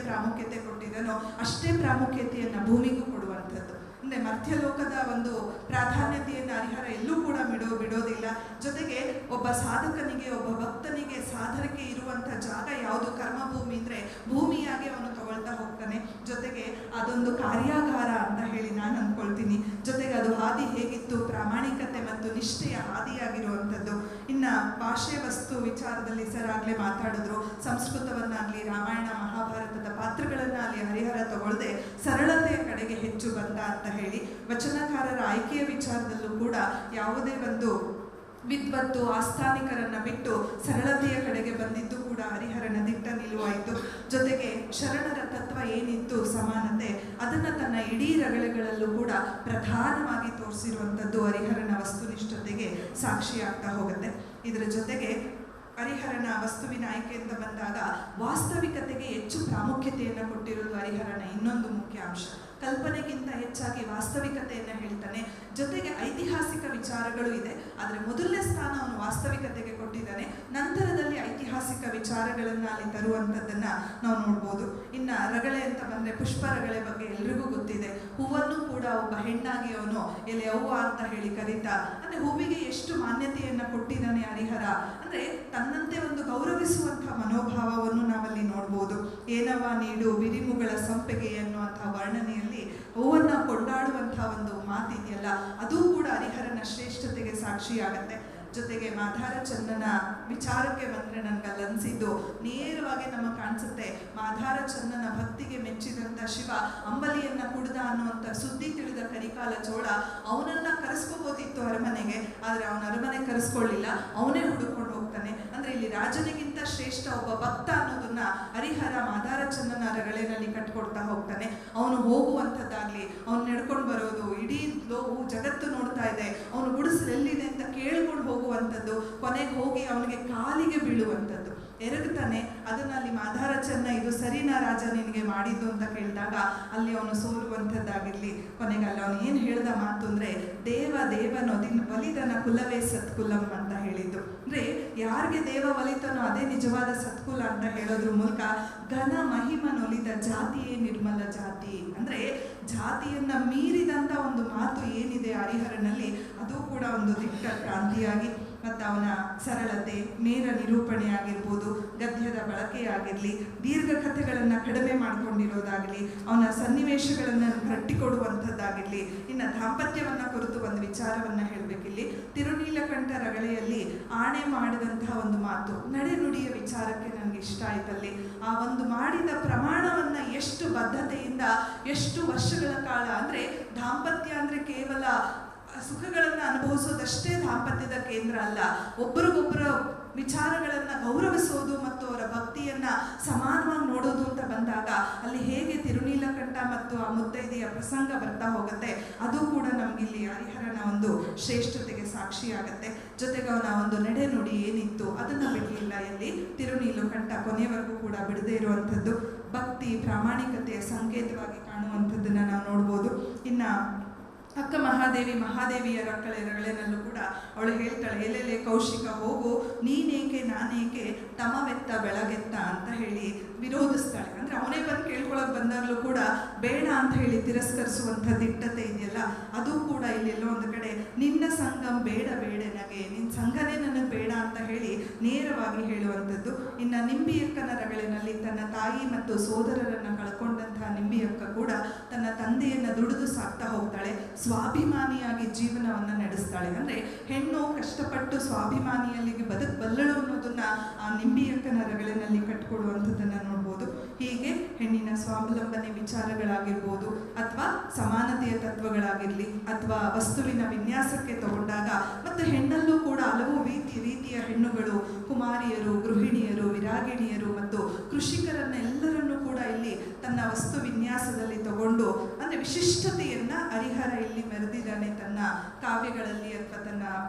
ಪ್ರಾಮುಖ್ಯತೆ ಕೊಟ್ಟಿದನೋ ಅಷ್ಟೇ ಪ್ರಾಮುಖ್ಯತೆಯನ್ನ ಭೂಮಿಗೂ ಕೊಡುವಂಥದ್ದು. ಅಂದ್ರೆ ಮರ್ತ್ಯಲೋಕದ ಒಂದು ಪ್ರಾಧಾನ್ಯತೆಯನ್ನು ಹರಿಹರ ಎಲ್ಲೂ ಕೂಡ ಬಿಡೋದಿಲ್ಲ. ಜೊತೆಗೆ ಒಬ್ಬ ಸಾಧಕನಿಗೆ, ಒಬ್ಬ ಭಕ್ತನಿಗೆ ಸಾಧನೆಗೆ ಇರುವಂಥ ಜಾಗ ಯಾವುದು? ಕರ್ಮಭೂಮಿ. ಅಂದ್ರೆ ಭೂಮಿಯಾಗಿ ಅವನು ತಗೊಳ್ತಾ ಹೋಗ್ತಾನೆ. ಜೊತೆಗೆ ಅದೊಂದು ಕಾರ್ಯಾಗಾರ ಅಂತ ಹೇಳಿ ನಾನು ಅಂದ್ಕೊಳ್ತೀನಿ. ಜೊತೆಗೆ ಅದು ಹಾದಿ ಹೇಗಿತ್ತು? ಪ್ರಾಮಾಣಿಕತೆ ಮತ್ತು ನಿಷ್ಠೆಯ ಹಾದಿಯಾಗಿರುವಂಥದ್ದು. ಇನ್ನ ಭಾಷೆ ವಸ್ತು ವಿಚಾರದಲ್ಲಿ ಸರ್ ಆಗ್ಲೇ ಮಾತಾಡಿದ್ರು. ಸಂಸ್ಕೃತವನ್ನಾಗ್ಲಿ, ರಾಮಾಯಣ ಮಹಾಭಾರತದ ಪಾತ್ರಗಳನ್ನ ಅಲ್ಲಿ ಹರಿಹರ ತಗೊಳ್ಳದೆ ಸರಳತೆಯ ಕಡೆಗೆ ಹೆಚ್ಚು ಬಂದ ಅಂತ ಹೇಳಿ, ವಚನಕಾರರ ಆಯ್ಕೆಯ ವಿಚಾರದಲ್ಲೂ ಕೂಡ ಯಾವುದೇ ಒಂದು ವಿದ್ವತ್ತು ಆಸ್ಥಾನಿಕರನ್ನ ಬಿಟ್ಟು ಸರಳತೆಯ ಕಡೆಗೆ ಬಂದಿದ್ದು ಕೂಡ ಹರಿಹರನ ದಿಟ್ಟ ನಿಲುವಾಯಿತು. ಜೊತೆಗೆ ಶರಣರ ತತ್ವ ಏನಿತ್ತು, ಸಮಾನತೆ, ಅದನ್ನ ತನ್ನ ಇಡೀ ರಗಳೆಗಳಲ್ಲೂ ಕೂಡ ಪ್ರಧಾನವಾಗಿ ತೋರಿಸಿರುವಂಥದ್ದು ಹರಿಹರನ ವಸ್ತುನಿಷ್ಠತೆಗೆ ಸಾಕ್ಷಿಯಾಗ್ತಾ ಹೋಗುತ್ತೆ. ಇದರ ಜೊತೆಗೆ ಹರಿಹರನ ವಸ್ತುವಿನ ಆಯ್ಕೆ ಅಂತ ಬಂದಾಗ ವಾಸ್ತವಿಕತೆಗೆ ಹೆಚ್ಚು ಪ್ರಾಮುಖ್ಯತೆಯನ್ನು ಕೊಟ್ಟಿರುವುದು ಹರಿಹರನ ಇನ್ನೊಂದು ಮುಖ್ಯ ಅಂಶ. ಕಲ್ಪನೆಗಿಂತ ಹೆಚ್ಚಾಗಿ ವಾಸ್ತವಿಕತೆಯನ್ನು ಹೇಳ್ತಾನೆ. ಜೊತೆಗೆ ಐತಿಹಾಸಿಕ ವಿಚಾರಗಳು ಇದೆ, ಆದರೆ ಮೊದಲನೇ ಸ್ಥಾನ ಅವನು ವಾಸ್ತವಿಕತೆಗೆ ಕೊಟ್ಟಿದ್ದಾನೆ. ನಂತರದಲ್ಲಿ ಐತಿಹಾಸಿಕ ವಿಚಾರಗಳನ್ನು ಅಲ್ಲಿ ತರುವಂಥದ್ದನ್ನ ನಾವು ನೋಡ್ಬೋದು. ಇನ್ನು ರಗಳೆ ಅಂತ ಬಂದರೆ ಪುಷ್ಪ ರಗಳೆ ಬಗ್ಗೆ ಎಲ್ರಿಗೂ ಗೊತ್ತಿದೆ. ಹೂವನ್ನು ಕೂಡ ಒಬ್ಬ ಹೆಣ್ಣಾಗಿ ಅವನು ಎಲೆ ಅವ್ವ ಅಂತ ಹೇಳಿ ಕರೀತಾ, ಅಂದರೆ ಹೂವಿಗೆ ಎಷ್ಟು ಮಾನ್ಯತೆಯನ್ನು ಕೊಟ್ಟಿದ್ದಾನೆ ಹರಿಹರ. ಅಂದರೆ ತನ್ನಂತೆ ಒಂದು ಗೌರವಿಸುವಂಥ ಮನೋಭಾವವನ್ನು ನಾವಲ್ಲಿ ನೋಡ್ಬೋದು. ಏನವ ನೀಡು ಬಿರಿಮುಗಳ ಸಂಪೆಗೆ ಎನ್ನುವಂಥ ವರ್ಣನೆಯಲ್ಲಿ ಹೂವನ್ನ ಕೊಂಡಾಡುವಂಥ ಒಂದು ಮಾತಿದೆಯಲ್ಲ, ಅದು ಕೂಡ ಹರಿಹರನ ಶ್ರೇಷ್ಠತೆಗೆ ಸಾಕ್ಷಿಯಾಗತ್ತೆ. ಜೊತೆಗೆ ಮಾಧಾರ ಚನ್ನನ ವಿಚಾರಕ್ಕೆ ಬಂದರೆ ನನಗಲ್ಲಿ ಅನಿಸಿದ್ದು ನೇರವಾಗಿ ನಮಗೆ ಕಾಣಿಸುತ್ತೆ. ಮಾಧಾರ ಚನ್ನನ ಭಕ್ತಿಗೆ ಮೆಚ್ಚಿದಂಥ ಶಿವ ಅಂಬಲಿಯನ್ನ ಕುಡ್ದ ಅನ್ನುವಂಥ ಸುದ್ದಿ ತಿಳಿದ ಕರಿಕಾಲ ಚೋಳ ಅವನನ್ನ ಕರೆಸ್ಕೋಬೋದಿತ್ತು ಅರಮನೆಗೆ, ಆದರೆ ಅವನ ಅರಮನೆ ಕರೆಸ್ಕೊಳ್ಳಿಲ್ಲ, ಅವನೇ ಹುಡುಕೊಂಡು ಹೋಗ್ತಾನೆ. ಅಂದ್ರೆ ಇಲ್ಲಿ ರಾಜನಿಗಿಂತ ಶ್ರೇಷ್ಠ ಒಬ್ಬ ಭಕ್ತ ಅನ್ನೋದನ್ನ ಹರಿಹರ ಮಾಧಾರ ಚನ್ನನ ರಗಳೆನಲ್ಲಿ ಕಟ್ಕೊಡ್ತಾ ಹೋಗ್ತಾನೆ. ಅವನು ಹೋಗುವಂಥದ್ದಾಗ್ಲಿ, ಅವನು ನಡ್ಕೊಂಡು ಬರೋದು, ಇಡೀ ಜಗತ್ತು ನೋಡ್ತಾ ಇದೆ, ಅವನು ಗುಡಿಸಲು ಎಲ್ಲಿದೆ ಅಂತ ಕೇಳ್ಕೊಂಡು ಹೋಗುವಂಥದ್ದು, ಕೊನೆಗೆ ಹೋಗಿ ಅವನಿಗೆ ಕಾಲಿಗೆ ಬೀಳುವಂಥದ್ದು, ಎರಗುತ್ತಾನೆ. ಅದನ್ನ ಅಲ್ಲಿ ಮಾಧಾರ ಚನ್ನ ಇದು ಸರಿನಾ ರಾಜ ನಿನಗೆ ಮಾಡಿದ್ದು ಅಂತ ಕೇಳಿದಾಗ ಅಲ್ಲಿ ಅವನು ಸೋಲುವಂಥದ್ದಾಗಿರ್ಲಿ. ಕೊನೆಗೆ ಅಲ್ಲಿ ಅವನು ಏನು ಹೇಳ್ದ ಮಾತು ಅಂದ್ರೆ, ದೇವ ದೇವನೊದಿನ ಒಲಿದನ ಕುಲವೇ ಸತ್ಕುಲಂ ಅಂತ ಹೇಳಿದ್ದು. ಅಂದ್ರೆ ಯಾರಿಗೆ ದೇವ ಒಲಿತನೋ ಅದೇ ನಿಜವಾದ ಸತ್ಕುಲ ಅಂತ ಹೇಳೋದ್ರ ಮೂಲಕ ಘನ ಮಹಿಮನೊಲಿದ ಜಾತಿಯೇ ನಿರ್ಮಲ ಜಾತಿ, ಅಂದ್ರೆ ಜಾತಿಯನ್ನ ಮೀರಿದಂತ ಒಂದು ಮಾತು ಏನಿದೆ ಹರಿಹರನಲ್ಲಿ, ಅದು ಕೂಡ ಒಂದು ದಿಟ್ಟ ಕ್ರಾಂತಿಯಾಗಿ, ಮತ್ತು ಅವನ ಸರಳತೆ, ನೇರ ನಿರೂಪಣೆ ಆಗಿರ್ಬೋದು, ಗದ್ಯದ ಬಳಕೆಯಾಗಿರಲಿ, ದೀರ್ಘ ಕಥೆಗಳನ್ನು ಕಡಿಮೆ ಮಾಡಿಕೊಂಡಿರೋದಾಗಲಿ, ಅವನ ಸನ್ನಿವೇಶಗಳನ್ನು ಕಟ್ಟಿಕೊಡುವಂಥದ್ದಾಗಿರಲಿ. ಇನ್ನು ದಾಂಪತ್ಯವನ್ನು ಕುರಿತು ಒಂದು ವಿಚಾರವನ್ನು ಹೇಳಬೇಕಿಲ್ಲಿ. ತಿರುನೀಲಕಂಠ ರಗಳೆಯಲ್ಲಿ ಆಣೆ ಮಾಡಿದಂತಹ ಒಂದು ಮಾತು, ನಡೆನುಡಿಯ ವಿಚಾರಕ್ಕೆ ನನಗೆ ಇಷ್ಟ ಆಯ್ತಲ್ಲಿ. ಆ ಒಂದು ಮಾಡಿದ ಪ್ರಮಾಣವನ್ನು ಎಷ್ಟು ಬದ್ಧತೆಯಿಂದ, ಎಷ್ಟು ವರ್ಷಗಳ ಕಾಲ, ಅಂದರೆ ದಾಂಪತ್ಯ ಅಂದರೆ ಕೇವಲ ಸುಖಗಳನ್ನು ಅನುಭವಿಸೋದಷ್ಟೇ ದಾಂಪತ್ಯದ ಕೇಂದ್ರ ಅಲ್ಲ, ಒಬ್ಬರಿಗೊಬ್ಬರ ವಿಚಾರಗಳನ್ನು ಗೌರವಿಸೋದು ಮತ್ತು ಅವರ ಭಕ್ತಿಯನ್ನ ಸಮಾನವಾಗಿ ನೋಡೋದು ಅಂತ ಬಂದಾಗ ಅಲ್ಲಿ ಹೇಗೆ ತಿರುನೀಲಕಂಠ ಮತ್ತು ಆ ಮುತ್ತೈದೆಯ ಪ್ರಸಂಗ ಬರ್ತಾ ಹೋಗುತ್ತೆ, ಅದು ಕೂಡ ನಮಗಿಲ್ಲಿ ಹರಿಹರನ ಒಂದು ಶ್ರೇಷ್ಠತೆಗೆ ಸಾಕ್ಷಿಯಾಗತ್ತೆ. ಜೊತೆಗೆ ಅವನ ಒಂದು ನಡೆನುಡಿ ಏನಿತ್ತು ಅದನ್ನ ಬಿಡಲಿಲ್ಲ ಎಲ್ಲಿ, ತಿರುನೀಲಕಂಠ ಕೊನೆಯವರೆಗೂ ಕೂಡ ಬಿಡದೇ ಇರುವಂಥದ್ದು, ಭಕ್ತಿ ಪ್ರಾಮಾಣಿಕತೆಯ ಸಂಕೇತವಾಗಿ ಕಾಣುವಂಥದ್ದನ್ನ ನಾವು ನೋಡ್ಬೋದು. ಇನ್ನ ಅಕ್ಕ ಮಹಾದೇವಿಯ ರಗಳೆನಲ್ಲೂ ಕೂಡ ಅವಳು ಹೇಳ್ತಾಳೆ, ಎಲ್ಲೆಲೆ ಕೌಶಿಕ ಹೋಗು ನೀನೇಕೆ ನಾನೇಕೆ ತಮವೆತ್ತ ಬೆಳಗೆತ್ತ ಅಂತ ಹೇಳಿ ವಿರೋಧಿಸ್ತಾಳೆ. ಅಂದ್ರೆ ಅವನೇ ಬಂದು ಕೇಳ್ಕೊಳಕ್ ಬಂದಾಗಲೂ ಕೂಡ ಬೇಡ ಅಂತ ಹೇಳಿ ತಿರಸ್ಕರಿಸುವಂಥ ದಿಟ್ಟತೆ ಇದೆಯಲ್ಲ, ಅದು ಕೂಡ ಇಲ್ಲೆಲ್ಲೋ ಒಂದು ಕಡೆ ನಿನ್ನ ಸಂಗಂ ಬೇಡ ಬೇಡನಗೆ, ನಿನ್ನ ಸಂಘನೇ ನನಗೆ ಬೇಡ ಅಂತ ಹೇಳಿ ನೇರವಾಗಿ ಹೇಳುವಂಥದ್ದು. ಇನ್ನು ನಿಂಬಿಯಕ್ಕನ ರಗಳೆನಲ್ಲಿ ತನ್ನ ತಾಯಿ ಮತ್ತು ಸೋದರರನ್ನ ಕಳ್ಕೊಂಡಂತಹ ನಿಂಬಿಯ ಅಕ್ಕ ಕೂಡ ತನ್ನ ತಂದೆಯನ್ನು ದುಡಿದು ಸಾಕ್ತಾ ಹೋಗ್ತಾಳೆ. ಸ್ವಾಭಿಮಾನಿಯಾಗಿ ಜೀವನವನ್ನು ನಡೆಸ್ತಾಳೆ. ಅಂದರೆ ಹೆಣ್ಣು ಕಷ್ಟಪಟ್ಟು ಸ್ವಾಭಿಮಾನಿಯಲ್ಲಿಗೆ ಬದುಕಬಲ್ಲಳು ಅನ್ನೋದನ್ನ ಆ ನಿಂಬಿ ಅಕ್ಕನ ರಗಳಿನಲ್ಲಿ ಕಟ್ಕೊಡುವಂಥದ್ದನ್ನು ನೋಡ್ಬೋದು. ಹೀಗೆ ಹೆಣ್ಣಿನ ಸ್ವಾವಲಂಬನೆ ವಿಚಾರಗಳಾಗಿರ್ಬೋದು, ಅಥವಾ ಸಮಾನತೆಯ ತತ್ವಗಳಾಗಿರಲಿ, ಅಥವಾ ವಸ್ತುವಿನ ವಿನ್ಯಾಸಕ್ಕೆ ತಗೊಂಡಾಗ, ಮತ್ತು ಹೆಣ್ಣಲ್ಲೂ ಕೂಡ ಹಲವು ರೀತಿಯ ಹೆಣ್ಣುಗಳು, ಕುಮಾರಿಯರು, ಗೃಹಿಣಿಯರು, ವಿರಾಗಿಣಿಯರು ಮತ್ತು ಕೃಷಿಕರನ್ನೆಲ್ಲರನ್ನೂ ಕೂಡ ಇಲ್ಲಿ ತನ್ನ ವಸ್ತು ವಿನ್ಯಾಸದಲ್ಲಿ ತಗೊಂಡು, ಅಂದರೆ ವಿಶಿಷ್ಟತೆಯನ್ನು ಹರಿಹರ ಇಲ್ಲಿ ಮೆರೆದಿದ್ದಾನೆ ತನ್ನ ಕಾವ್ಯಗಳಲ್ಲಿ ಅಥವಾ ತನ್ನ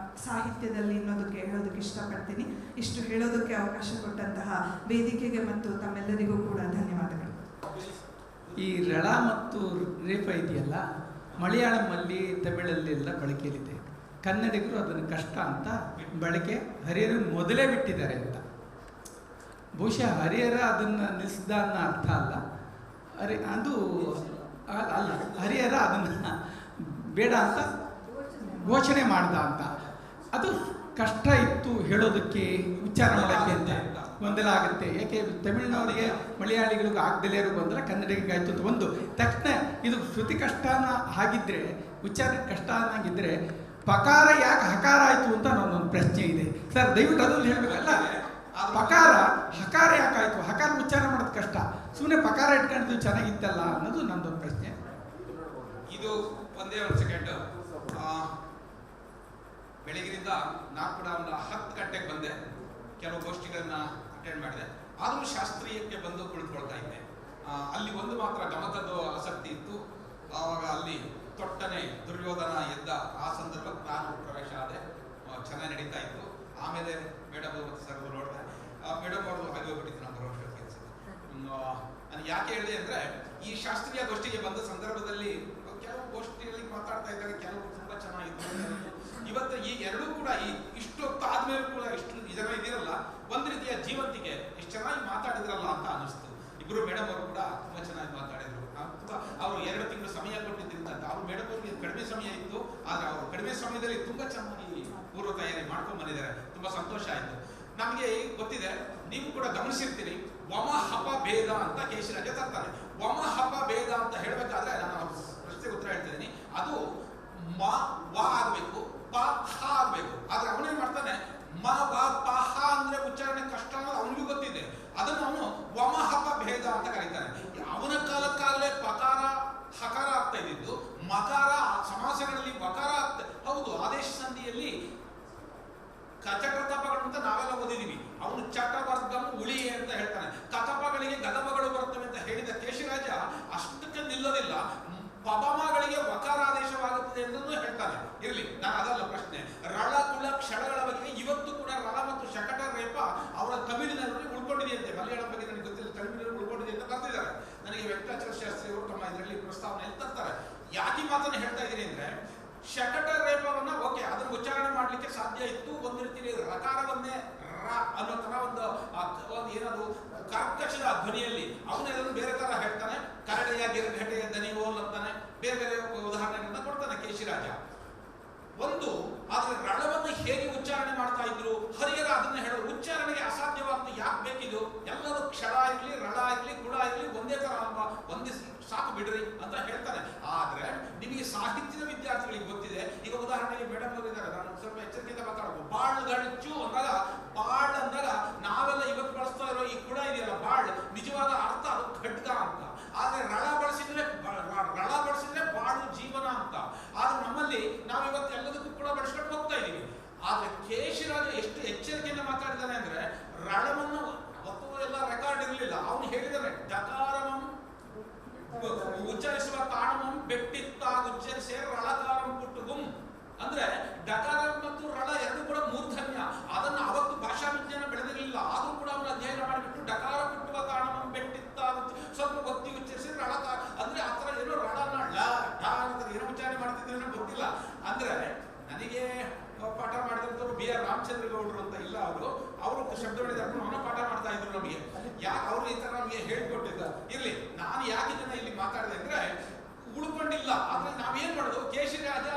ಸಾಹಿತ್ಯದಲ್ಲಿ ಅನ್ನೋದಕ್ಕೆ ಹೇಳೋದಕ್ಕೆ ಇಷ್ಟಪಡ್ತೀನಿ. ಇಷ್ಟು ಹೇಳೋದಕ್ಕೆ ಅವಕಾಶ ಕೊಟ್ಟಂತಹ ವೇದಿಕೆಗೆ ಮತ್ತು ತಮ್ಮೆಲ್ಲರಿಗೂ ಕೂಡ ಧನ್ಯವಾದಗಳು. ಈ ರಳ ಮತ್ತು ರೇಫ ಇದೆಯಲ್ಲ, ಮಲಯಾಳಮಲ್ಲಿ ತಮಿಳಲ್ಲಿ ಎಲ್ಲ ಬಳಕೆಯಲ್ಲಿದೆ. ಕನ್ನಡಿಗರು ಅದನ್ನು ಕಷ್ಟ ಅಂತ ಬಳಕೆ ಹರಿಹರ ಮೊದಲೇ ಬಿಟ್ಟಿದ್ದಾರೆ ಅಂತ. ಬಹುಶಃ ಹರಿಹರ ಅದನ್ನು ನಿಲ್ಲಿಸಿದ ಅನ್ನೋ ಅರ್ಥ ಅಲ್ಲ, ಅದು ಅಲ್ಲ, ಹರಿಹರ ಅದನ್ನು ಬೇಡ ಅಂತ ಘೋಷಣೆ ಮಾಡ್ದ ಅಂತ. ಅದು ಕಷ್ಟ ಇತ್ತು ಹೇಳೋದಕ್ಕೆ, ಉಚ್ಚಾರ ಮಾಡೋಕ್ಕೆ ಅಂತ ಗೊಂದಲ ಆಗುತ್ತೆ. ಯಾಕೆ ತಮಿಳಿನವರಿಗೆ ಮಲಯಾಳಿಗಳಿಗೂ ಆಗದಲೇ ಇರೋ ಗೊಂದಲ ಕನ್ನಡಿಗರಿಗೆ ಆಯಿತು ಅಂತ. ಒಂದು ತಕ್ಷಣ ಇದು ಶ್ರುತಿ ಕಷ್ಟನ ಆಗಿದ್ದರೆ, ಉಚ್ಚಾರ ಕಷ್ಟ ಆಗಿದ್ದರೆ ಪಕಾರ ಯಾಕೆ ಹಕಾರ ಆಯಿತು ಅಂತ ನನ್ನೊಂದು ಪ್ರಶ್ನೆ ಇದೆ ಸರ್. ದಯವಿಟ್ಟು ಅದನ್ನು ಹೇಳಬೇಕಲ್ಲ. ಪಕಾರ ಹಕಾರ ಯಾಕಾಯಿತು? ಹಕಾರ ಉಚ್ಚಾರ ಮಾಡೋದು ಕಷ್ಟ, ಸುಮ್ಮನೆ ಪಕಾರ ಇಟ್ಕೊಂಡಿದ್ದು ಚೆನ್ನಾಗಿತ್ತಲ್ಲ ಅನ್ನೋದು ನನ್ನದೊಂದು ಪ್ರಶ್ನೆ. ಇದು ಒಂದೇ ಒಂದು ಸೆಕೆಂಡ್. ಬೆಳಗಿನಿಂದ ನಾನು ಕೂಡ ಒಂದು 10 ಗಂಟೆಗೆ ಬಂದೆ, ಕೆಲವು ಗೋಷ್ಠಿಗಳನ್ನ ಅಟೆಂಡ್ ಮಾಡಿದೆ. ಆದರೂ ಶಾಸ್ತ್ರೀಯಕ್ಕೆ ಬಂದು ಕುಳಿತುಕೊಳ್ತಾ ಇದ್ದೆ. ಅಲ್ಲಿ ಒಂದು ಮಾತ್ರ ಗಮಕದ ಆಸಕ್ತಿ ಇತ್ತು. ಆವಾಗ ಅಲ್ಲಿ ತೊಟ್ಟನೆ ದುರ್ಯೋಧನ ಎದ್ದ ಆ ಸಂದರ್ಭಕ್ಕೆ ನಾನು ಪ್ರವೇಶ ಆದೆ. ಚೆನ್ನಾಗಿ ನಡೀತಾ ಇತ್ತು. ಆಮೇಲೆ ಮೇಡಮ್ ಮತ್ತು ಸರ್ ನೋಡಿದೆ. ಮೇಡಮ್ ಅವರು ಹಾಗೆ ಹೋಗ್ಬಿಟ್ಟಿತ್ತು ನಮ್ಮ ಬರೋಷ್ಟೊತ್ತಿಗೆ ಅನ್ಸುತ್ತೆ. ನಾನು ಯಾಕೆ ಹೇಳಿದೆ ಅಂದರೆ, ಈ ಶಾಸ್ತ್ರೀಯ ಗೋಷ್ಠಿಗೆ ಬಂದ ಸಂದರ್ಭದಲ್ಲಿ ಕೆಲವು ಗೋಷ್ಠಿಯಲ್ಲಿ ಮಾತಾಡ್ತಾ ಇದ್ದಾಗ ಕೆಲವು ತುಂಬ ಚೆನ್ನಾಗಿತ್ತು. ಇವತ್ತು ಈ ಎರಡೂ ಕೂಡ ಇಷ್ಟೊತ್ತು ಆದ್ಮೇಲೆ ಕೂಡ ಇಷ್ಟು ಜನ ಇದಿರಲ್ಲ, ಒಂದು ರೀತಿಯ ಜೀವಂತಿಕೆ, ಇಷ್ಟು ಚೆನ್ನಾಗಿ ಮಾತಾಡಿದ್ರಲ್ಲ ಅಂತ ಅನಿಸ್ತು. ಇಬ್ಬರು ಮೇಡಮ್ ಅವರು ಕೂಡ ತುಂಬ ಚೆನ್ನಾಗಿ ಮಾತಾಡಿದ್ರು. ಅವರು 2 ತಿಂಗಳು ಸಮಯ ಕೊಟ್ಟಿದ್ದರಿಂದ ಅವರು ಮೇಡಮ್ ಅವರಿಗೆ ಕಡಿಮೆ ಸಮಯ ಇತ್ತು, ಆದರೆ ಅವರು ಕಡಿಮೆ ಸಮಯದಲ್ಲಿ ತುಂಬ ಚೆನ್ನಾಗಿ ಪೂರ್ವ ತಯಾರಿ ಮಾಡ್ಕೊಂಡು ಬಂದಿದ್ದಾರೆ. ತುಂಬ ಸಂತೋಷ ಆಯಿತು. ನಮಗೆ ಗೊತ್ತಿದೆ, ನೀವು ಕೂಡ ಗಮನಿಸಿರ್ತೀರಿ, ವಮ ಹಪ ಭೇದ ಅಂತ ಕೇಶರಾಜ ತರ್ತಾನೆ. ವಮ ಹಪ ಭೇದ ಅಂತ ಹೇಳಬೇಕಾದ್ರೆ ನಾನು ಪ್ರಶ್ನೆಗೆ ಉತ್ತರ ಹೇಳ್ತಿದ್ದೀನಿ. ಅದು ಮ ವ ಆಗಬೇಕು, ಪ ಹ ಆಗಬೇಕು. ಆದ್ರೆ ಅವನೇನ್ ಮಾಡ್ತಾನೆ, ಮ ವ ಪ ಹ ಅಂದ್ರೆ ಉಚ್ಚಾರಣೆ ಕಷ್ಟ ಅನ್ನೋದು ಅವನಿಗೂ ಗೊತ್ತಿದೆ. ಅದನ್ನು ಅವನು ವಮ ಹಪ ಭೇದ ಅಂತ ಕರೀತಾನೆ. ಅವನ ಕಾಲಕ್ಕಾಗಲೇ ಪಕಾರ ಹಕಾರ ಆಗ್ತಾ ಇದ್ದಿದ್ದು, ಮಕಾರ ಸಮಾಸಗಳಲ್ಲಿ ವಕಾರ ಆಗ್ತಾ. ಹೌದು, ಆದೇಶ ಸಂಧಿಯಲ್ಲಿ ಕಚಕತಪಗಳು ಅಂತ ನಾವೆಲ್ಲ ಓದಿದೀವಿ. ಅವನು ಚಟವರ್ಗಂ ಉಳಿ ಅಂತ ಹೇಳ್ತಾನೆ. ಕತಪಗಳಿಗೆ ಗದಪಗಳು ಬರುತ್ತವೆ ಅಂತ ಹೇಳಿದ ಕೇಶರಾಜ ಅಷ್ಟಕ್ಕೆ ನಿಲ್ಲೋದಿಲ್ಲ, ಪಬಮಗಳಿಗೆ ವಕಾರಾದೇಶವಾಗುತ್ತದೆ ಎಂದು ಹೇಳ್ತಾನೆ. ಇರಲಿ, ನಾನು ಅದಲ್ಲ ಪ್ರಶ್ನೆ. ರಳ ಕುಳ ಕ್ಷಳಗಳ ಬಗ್ಗೆ ಇವತ್ತು ಕೂಡ ರಳ ಮತ್ತು ಶಕಟ ರೇಪ ಅವರ ತಮಿಳಿನಲ್ಲಿ ಉಳ್ಕೊಂಡಿದೆಯಂತೆ. ಮಲಯಾಳಂ ಬಗ್ಗೆ ನನಗೆ ಗೊತ್ತಿಲ್ಲ, ತಮಿಳಿನಲ್ಲಿ ಉಳ್ಕೊಂಡಿದೆ ಅಂತ ಬರ್ತಿದ್ದಾರೆ. ನನಗೆ ವೆಂಕಟಾಚಲ ಶಾಸ್ತ್ರಿ ಅವರು ತಮ್ಮ ಇದರಲ್ಲಿ ಪ್ರಸ್ತಾವನೆ ತರ್ತಾರೆ. ಯಾಕೆ ಮಾತನ್ನು ಹೇಳ್ತಾ ಇದ್ದೀನಿ ಅಂದ್ರೆ, ಶಕಟ ರೇಪವನ್ನ ಓಕೆ, ಅದನ್ನು ಉಚ್ಚಾರಣೆ ಮಾಡ್ಲಿಕ್ಕೆ ಸಾಧ್ಯ ಇತ್ತು. ಒಂದು ರೀತಿಯಲ್ಲಿ ರಕಾರವನ್ನೇ ರ ಅನ್ನೋ ತರ ಒಂದು ಏನದು ಕರ್ಕಶದ ಧ್ವನಿಯಲ್ಲಿ ಅವನು ಬೇರೆ ತರ ಹೇಳ್ತಾನೆ. ಕರಡೆಯ ಗಿರಘಟೆಯ ದನಿವೋಲ್ ಅಂತಾನೆ, ಬೇರೆ ಬೇರೆ ಉದಾಹರಣೆಗಳನ್ನ ಕೊಡ್ತಾನೆ ಕೇಶಿರಾಜ. ಒಂದು, ಆದ್ರೆ ರಳವನ್ನು ಹೇಗೆ ಉಚ್ಚಾರಣೆ ಮಾಡ್ತಾ ಇದ್ರು ಹರಿಹರ ಅದನ್ನ ಹೇಳೋದು. ಉಚ್ಚಾರಣೆಗೆ ಅಸಾಧ್ಯವಾಗ್ತದೆ, ಯಾಕೆ ಬೇಕಿದು? ಎಲ್ಲರೂ ಕ್ಷಳ ಇರ್ಲಿ, ರಳ ಇರ್ಲಿ, ಕುಳ ಇರ್ಲಿ ಒಂದೇ ತರ ಅಲ್ವಾ, ಒಂದೇ ಸಾಕು ಬಿಡ್ರಿ ಅಂತ ಹೇಳ್ತಾನೆ. ಆದ್ರೆ ನಿಮಗೆ ಸಾಹಿತ್ಯದ ವಿದ್ಯಾರ್ಥಿಗಳಿಗೆ ಗೊತ್ತಿದೆ. ಈಗ ಉದಾಹರಣೆಗೆ ಮೇಡಮ್ ಅವರಿದ್ದಾರೆ, ನಾನು ಸ್ವಲ್ಪ ಎಚ್ಚರಿಕೆಯಿಂದ ಮಾತಾಡೋದು. ಬಾಳ್ಗಳ್ಚು ಅಂದಾಗ, ಬಾಳ್ ಅಂದಾಗ ನಾವೆಲ್ಲ ಇವತ್ತು ಬಳಸ್ತಾ ಇರೋ ಈ ಕುಳ ಇದೆಯಲ್ಲ ಬಾಳ್, ನಿಜವಾದ ಅರ್ಥ ಅದು ಖಡ್ಗ ಅಂತ. ಆದ್ರೆ ರಳ ಬಳಸಿದ್ರೆ ಬಾಳು ಜೀವನ ಅಂತ. ಆದ್ರೆ ನಮ್ಮಲ್ಲಿ ನಾವು ಇವತ್ತು ಎಲ್ಲದಕ್ಕೂ ಕೂಡ ಬಳಸ್ಕೊಂಡು ಹೋಗ್ತಾ ಇದೀವಿ. ಆದ್ರೆ ಕೇಶಿರಾಜ ಎಷ್ಟು ಎಚ್ಚರಿಕೆಯಿಂದ ಮಾತಾಡಿದಾನೆ ಅಂದ್ರೆ, ರಳವನ್ನು ಅವತ್ತು ಎಲ್ಲ ರೆಕಾರ್ಡ್ ಇರಲಿಲ್ಲ. ಅವನು ಹೇಳಿದಾನೆ, ಡಕಾರಮಂ ಉಚ್ಚರಿಸುವ ತಾಣಮಂ ಬೆಟ್ಟಿತ್ತಾಗ ಉಚ್ಚರಿಸೇ ರಳಕಾರಂ ಪುಟ್ಟುಗುಂ. ಅಂದ್ರೆ ಡಕಾರ ಮತ್ತು ರಳ ಎರಡು ಕೂಡ ಮೂರ್ಧನ್ಯ. ಅದನ್ನು ಅವತ್ತು ಭಾಷಾ ವಿಜ್ಞಾನ ಬೆಳೆದಿರಲಿಲ್ಲ, ಆದ್ರೂ ಕೂಡ ಅವನು ಅಧ್ಯಯನ ಮಾಡಿಬಿಟ್ಟು ಡಕಾರ ಪುಟ್ಟುವ ತಾಣಮಂ ಬೆಟ್ಟಿತ್ತಾಗ ಸ್ವಲ್ಪ ಒತ್ತಿ ಉಚ್ಚರಿಸಿ ರಳಕಾರ ಅಂದ್ರೆ ಆ ಥರ ಏನೋ ರಳನ ಏನೋ ಉಚ್ಚಾರಣೆ ಮಾಡ್ತಿದ್ರೆ ಗೊತ್ತಿಲ್ಲ. ಅಂದ್ರೆ ನನಗೆ ಪಾಠ ಮಾಡಿದಂಥವ್ರು ಬಿ ಆರ್ ರಾಮಚಂದ್ರ ಗೌಡರು ಅಂತ ಇಲ್ಲ, ಅವರು ಶಬ್ದವಳಿ ಧರ್ಮವನ್ನು ಪಾಠ ಮಾಡ್ತಾ ಇದ್ರು ನಮಗೆ. ಯಾಕೆ ಅವರು ಈ ತರ ನಮಗೆ ಹೇಳ್ಕೊಟ್ಟಿದ್ದ. ಇರ್ಲಿ, ನಾನು ಯಾಕೆ ಇದನ್ನ ಇಲ್ಲಿ ಮಾತಾಡಿದೆ ಅಂದ್ರೆ, ಉಳ್ಕೊಂಡಿಲ್ಲ. ಆದ್ರೆ ನಾವೇನ್ ಮಾಡೋದು, ಕೇಶಿರಾಜ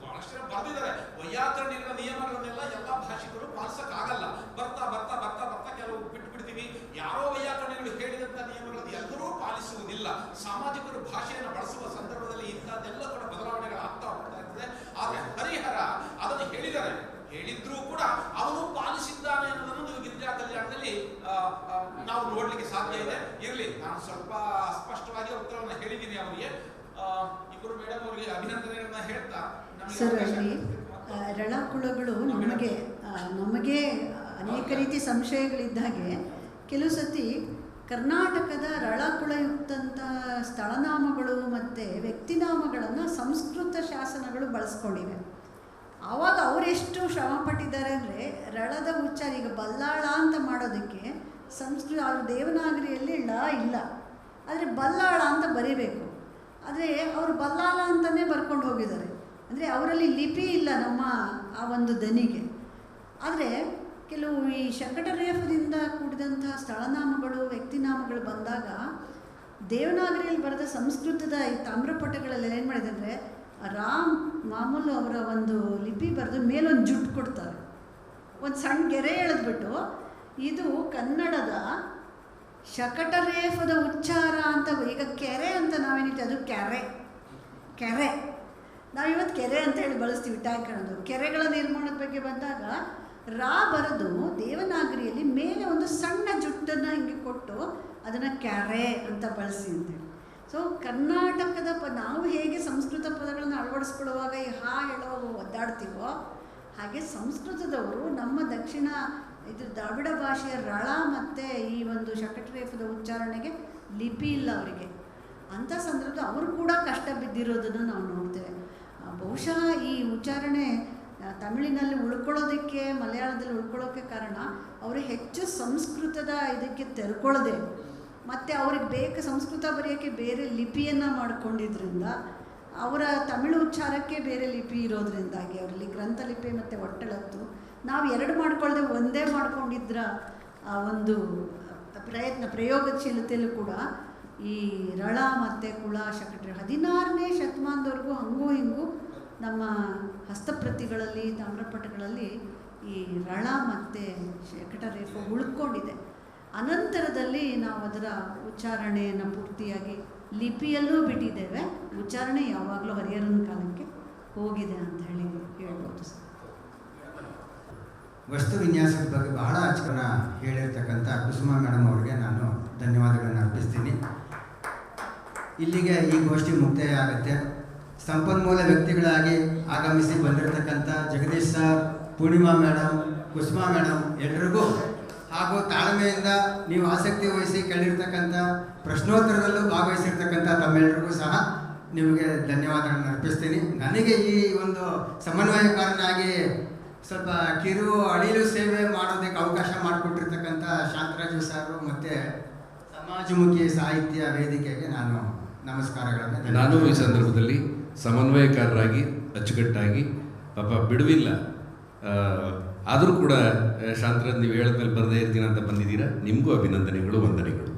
ಬಹಳಷ್ಟು ಬರ್ದಿದ್ದಾರೆ. ಸಾಮಾಜಿಕರು ಭಾಷೆಯನ್ನು ಬಳಸುವ ಸಂದರ್ಭದಲ್ಲಿ ಇಂಥದ್ದೆಲ್ಲ ಕೂಡ ಬದಲಾವಣೆಗಳು ಆಗ್ತಾ ಹೋಗ್ತಾ ಇರ್ತದೆ. ಆದರೆ ಹರಿಹರ ಅದನ್ನು ಹೇಳಿದ್ರೂ ಕೂಡ ಅವನು ಪಾಲಿಸಿದ್ದಾನೆ ಅನ್ನೋದನ್ನು ನೀವು ಗಿರಿಜಾ ಕಲ್ಯಾಣದಲ್ಲಿ ನಾವು ನೋಡ್ಲಿಕ್ಕೆ ಸಾಧ್ಯ ಇದೆ. ಇರಲಿ, ನಾನು ಸ್ವಲ್ಪ ಅಸ್ಪಷ್ಟವಾಗಿ ಉತ್ತರವನ್ನು ಹೇಳಿದ್ದೀನಿ ಅವರಿಗೆ. ಇಬ್ಬರು ಮೇಡಮ್ ಅವರಿಗೆ ಅಭಿನಂದನೆಗಳನ್ನ ಹೇಳ್ತಾ ಸರ್, ಅಲ್ಲಿ ರಳಕುಳಗಳು ನಮಗೆ ಅನೇಕ ರೀತಿ ಸಂಶಯಗಳಿದ್ದಾಗೆ ಕೆಲವು ಸತಿ ಕರ್ನಾಟಕದ ರಳಕುಳಯುಕ್ತಂಥ ಸ್ಥಳನಾಮಗಳು ಮತ್ತು ವ್ಯಕ್ತಿನಾಮಗಳನ್ನು ಸಂಸ್ಕೃತ ಶಾಸನಗಳು ಬಳಸ್ಕೊಂಡಿವೆ. ಆವಾಗ ಅವರೆಷ್ಟು ಶ್ರಮ ಪಟ್ಟಿದ್ದಾರೆ ಅಂದರೆ ರಳದ ಉಚ್ಚಾರ, ಈಗ ಬಲ್ಲಾಳ ಅಂತ ಮಾಡೋದಕ್ಕೆ ಅವ್ರ ದೇವನಾಗರಿಯಲ್ಲಿ ಇಲ್ಲ, ಆದರೆ ಬಲ್ಲಾಳ ಅಂತ ಬರೀಬೇಕು. ಆದರೆ ಅವರು ಬಲ್ಲಾಳ ಅಂತಲೇ ಬರ್ಕೊಂಡು ಹೋಗಿದ್ದಾರೆ. ಅಂದರೆ ಅವರಲ್ಲಿ ಲಿಪಿ ಇಲ್ಲ ನಮ್ಮ ಆ ಒಂದು ದನಿಗೆ. ಆದರೆ ಕೆಲವು ಈ ಶಕಟರೇಫದಿಂದ ಕೂಡಿದಂಥ ಸ್ಥಳನಾಮಗಳು ವ್ಯಕ್ತಿನಾಮಗಳು ಬಂದಾಗ ದೇವನಾಗರಿಯಲ್ಲಿ ಬರೆದ ಸಂಸ್ಕೃತದ ಈ ತಾಮ್ರಪಟಗಳಲ್ಲಿ ಏನು ಮಾಡಿದೆ ಅಂದರೆ ರಾಮ್ ಮಾಮೂಲು ಅವರ ಒಂದು ಲಿಪಿ ಬರೆದು ಮೇಲೊಂದು ಜುಟ್ಟು ಕೊಡ್ತಾರೆ, ಒಂದು ಸಣ್ಣ ಗೆರೆ ಎಳೆದ್ಬಿಟ್ಟು ಇದು ಕನ್ನಡದ ಶಕಟರೇಫದ ಉಚ್ಚಾರ ಅಂತ. ಈಗ ಕೆರೆ ಅಂತ ನಾವೇನಿತ್ತು, ಅದು ಕೆರೆ ನಾವಿವತ್ತು ಕೆರೆ ಅಂತ ಹೇಳಿ ಬಳಸ್ತೀವಿ, ಟ್ಯಾಂಕ್ ಅನ್ನೋದು. ಕೆರೆಗಳ ನಿರ್ಮಾಣದ ಬಗ್ಗೆ ಬಂದಾಗ ರಾ ಬರೆದು ದೇವನಾಗರಿಯಲ್ಲಿ ಮೇಲೆ ಒಂದು ಸಣ್ಣ ಜುಟ್ಟನ್ನು ಹಿಂಗೆ ಕೊಟ್ಟು ಅದನ್ನು ಕ್ಯಾರೆ ಅಂತ ಬಳಸಿ ಅಂತೇಳಿ. ಸೊ ಕರ್ನಾಟಕದ ನಾವು ಹೇಗೆ ಸಂಸ್ಕೃತ ಪದಗಳನ್ನು ಅಳವಡಿಸ್ಕೊಳ್ಳುವಾಗ ಈ ಹೇಳುವಾಗ ಒದ್ದಾಡ್ತೀವೋ, ಹಾಗೆ ಸಂಸ್ಕೃತದವರು ನಮ್ಮ ದಕ್ಷಿಣ ದ್ರಾವಿಡ ಭಾಷೆಯ ರಳ ಮತ್ತು ಈ ಒಂದು ಶಕಟರೇಫದ ಉಚ್ಚಾರಣೆಗೆ ಲಿಪಿ ಇಲ್ಲ ಅವರಿಗೆ. ಅಂಥ ಸಂದರ್ಭದಲ್ಲಿ ಅವರು ಕೂಡ ಕಷ್ಟ ಬಿದ್ದಿರೋದನ್ನು ನಾವು ನೋಡ್ತೇವೆ. ಬಹುಶಃ ಈ ಉಚ್ಚಾರಣೆ ತಮಿಳಿನಲ್ಲಿ ಉಳ್ಕೊಳ್ಳೋದಕ್ಕೆ, ಮಲಯಾಳದಲ್ಲಿ ಉಳ್ಕೊಳ್ಳೋಕ್ಕೆ ಕಾರಣ ಅವರು ಹೆಚ್ಚು ಸಂಸ್ಕೃತದ ಇದಕ್ಕೆ ತೆರ್ಕೊಳ್ಳದೆ, ಮತ್ತು ಅವ್ರಿಗೆ ಸಂಸ್ಕೃತ ಬರೆಯೋಕ್ಕೆ ಬೇರೆ ಲಿಪಿಯನ್ನು ಮಾಡಿಕೊಂಡಿದ್ರಿಂದ, ಅವರ ತಮಿಳು ಉಚ್ಚಾರಕ್ಕೆ ಬೇರೆ ಲಿಪಿ ಇರೋದ್ರಿಂದಾಗಿ ಅವರಲ್ಲಿ ಗ್ರಂಥಲಿಪಿ ಮತ್ತು ಒಟ್ಟಳತ್ತು ನಾವು ಎರಡು ಮಾಡ್ಕೊಳ್ಳದೆ ಒಂದೇ ಮಾಡ್ಕೊಂಡಿದ್ರ ಆ ಒಂದು ಪ್ರಯೋಗಶೀಲತೆಯಲ್ಲೂ ಕೂಡ ಈ ರಳ ಮತ್ತು ಕುಳ ಶಕಟರೇಫ 16ನೇ ಶತಮಾನದವರೆಗೂ ಹಂಗೂ ಹಿಂಗೂ ನಮ್ಮ ಹಸ್ತಪ್ರತಿಗಳಲ್ಲಿ ತಾಮ್ರಪಟಗಳಲ್ಲಿ ಈ ರಳ ಮತ್ತು ಶಕಟರೇಫ ಉಳ್ಕೊಂಡಿದೆ. ಅನಂತರದಲ್ಲಿ ನಾವು ಅದರ ಉಚ್ಚಾರಣೆಯನ್ನು ಪೂರ್ತಿಯಾಗಿ ಲಿಪಿಯಲ್ಲೂ ಬಿಟ್ಟಿದ್ದೇವೆ. ಉಚ್ಚಾರಣೆ ಯಾವಾಗಲೂ ಹರಿಹರನ ಕಾಲಕ್ಕೆ ಹೋಗಿದೆ ಅಂತ ಹೇಳ್ಬೋದು ಸರ್. ವಸ್ತು ವಿನ್ಯಾಸದ ಬಗ್ಗೆ ಬಹಳ ಅಚ್ಚುಕನ ಹೇಳಿರ್ತಕ್ಕಂಥ ಕುಸುಮಾ ಮೇಡಮ್ ಅವರಿಗೆ ನಾನು ಧನ್ಯವಾದಗಳನ್ನು ಅರ್ಪಿಸ್ತೀನಿ. ಇಲ್ಲಿಗೆ ಈ ಗೋಷ್ಠಿ ಮುಕ್ತಾಯ ಆಗುತ್ತೆ. ಸಂಪನ್ಮೂಲ ವ್ಯಕ್ತಿಗಳಾಗಿ ಆಗಮಿಸಿ ಬಂದಿರತಕ್ಕಂಥ Jagadish sir, Purnima madam, Kusuma madam ಎಲ್ಲರಿಗೂ ಹಾಗೂ ತಾಳ್ಮೆಯಿಂದ ನೀವು ಆಸಕ್ತಿ ವಹಿಸಿ ಕೇಳಿರ್ತಕ್ಕಂಥ ಪ್ರಶ್ನೋತ್ತರದಲ್ಲೂ ಭಾಗವಹಿಸಿರ್ತಕ್ಕಂಥ ತಮ್ಮೆಲ್ಲರಿಗೂ ಸಹ ನಿಮಗೆ ಧನ್ಯವಾದಗಳನ್ನು ಅರ್ಪಿಸ್ತೀನಿ. ನನಗೆ ಈ ಒಂದು ಸಮನ್ವಯಕಾರನಾಗಿ ಸ್ವಲ್ಪ ಅಳಿಲು ಸೇವೆ ಮಾಡೋದಕ್ಕೆ ಅವಕಾಶ ಮಾಡಿಕೊಟ್ಟಿರ್ತಕ್ಕಂಥ ಶಾಂತರಾಜು ಸಾರು ಮತ್ತು ಸಮಾಜಮುಖಿ ಸಾಹಿತ್ಯ ವೇದಿಕೆಗೆ ನಾನು ನಮಸ್ಕಾರಗಳನ್ನು. ನಾನು ಈ ಸಂದರ್ಭದಲ್ಲಿ ಸಮನ್ವಯಕಾರರಾಗಿ ಅಚ್ಚುಕಟ್ಟಾಗಿ ಪಾಪ ಬಿಡುವಿಲ್ಲ, ಆದರೂ ಕೂಡ ಶಾಂತರಾಜ್ ನೀವು ಹೇಳಿದ್ಮೇಲೆ ಬರದೇ ಇರ್ತೀನಿ ಅಂತ ಬಂದಿದ್ದೀರಾ. ನಿಮಗೂ ಅಭಿನಂದನೆಗಳು, ವಂದನೆಗಳು.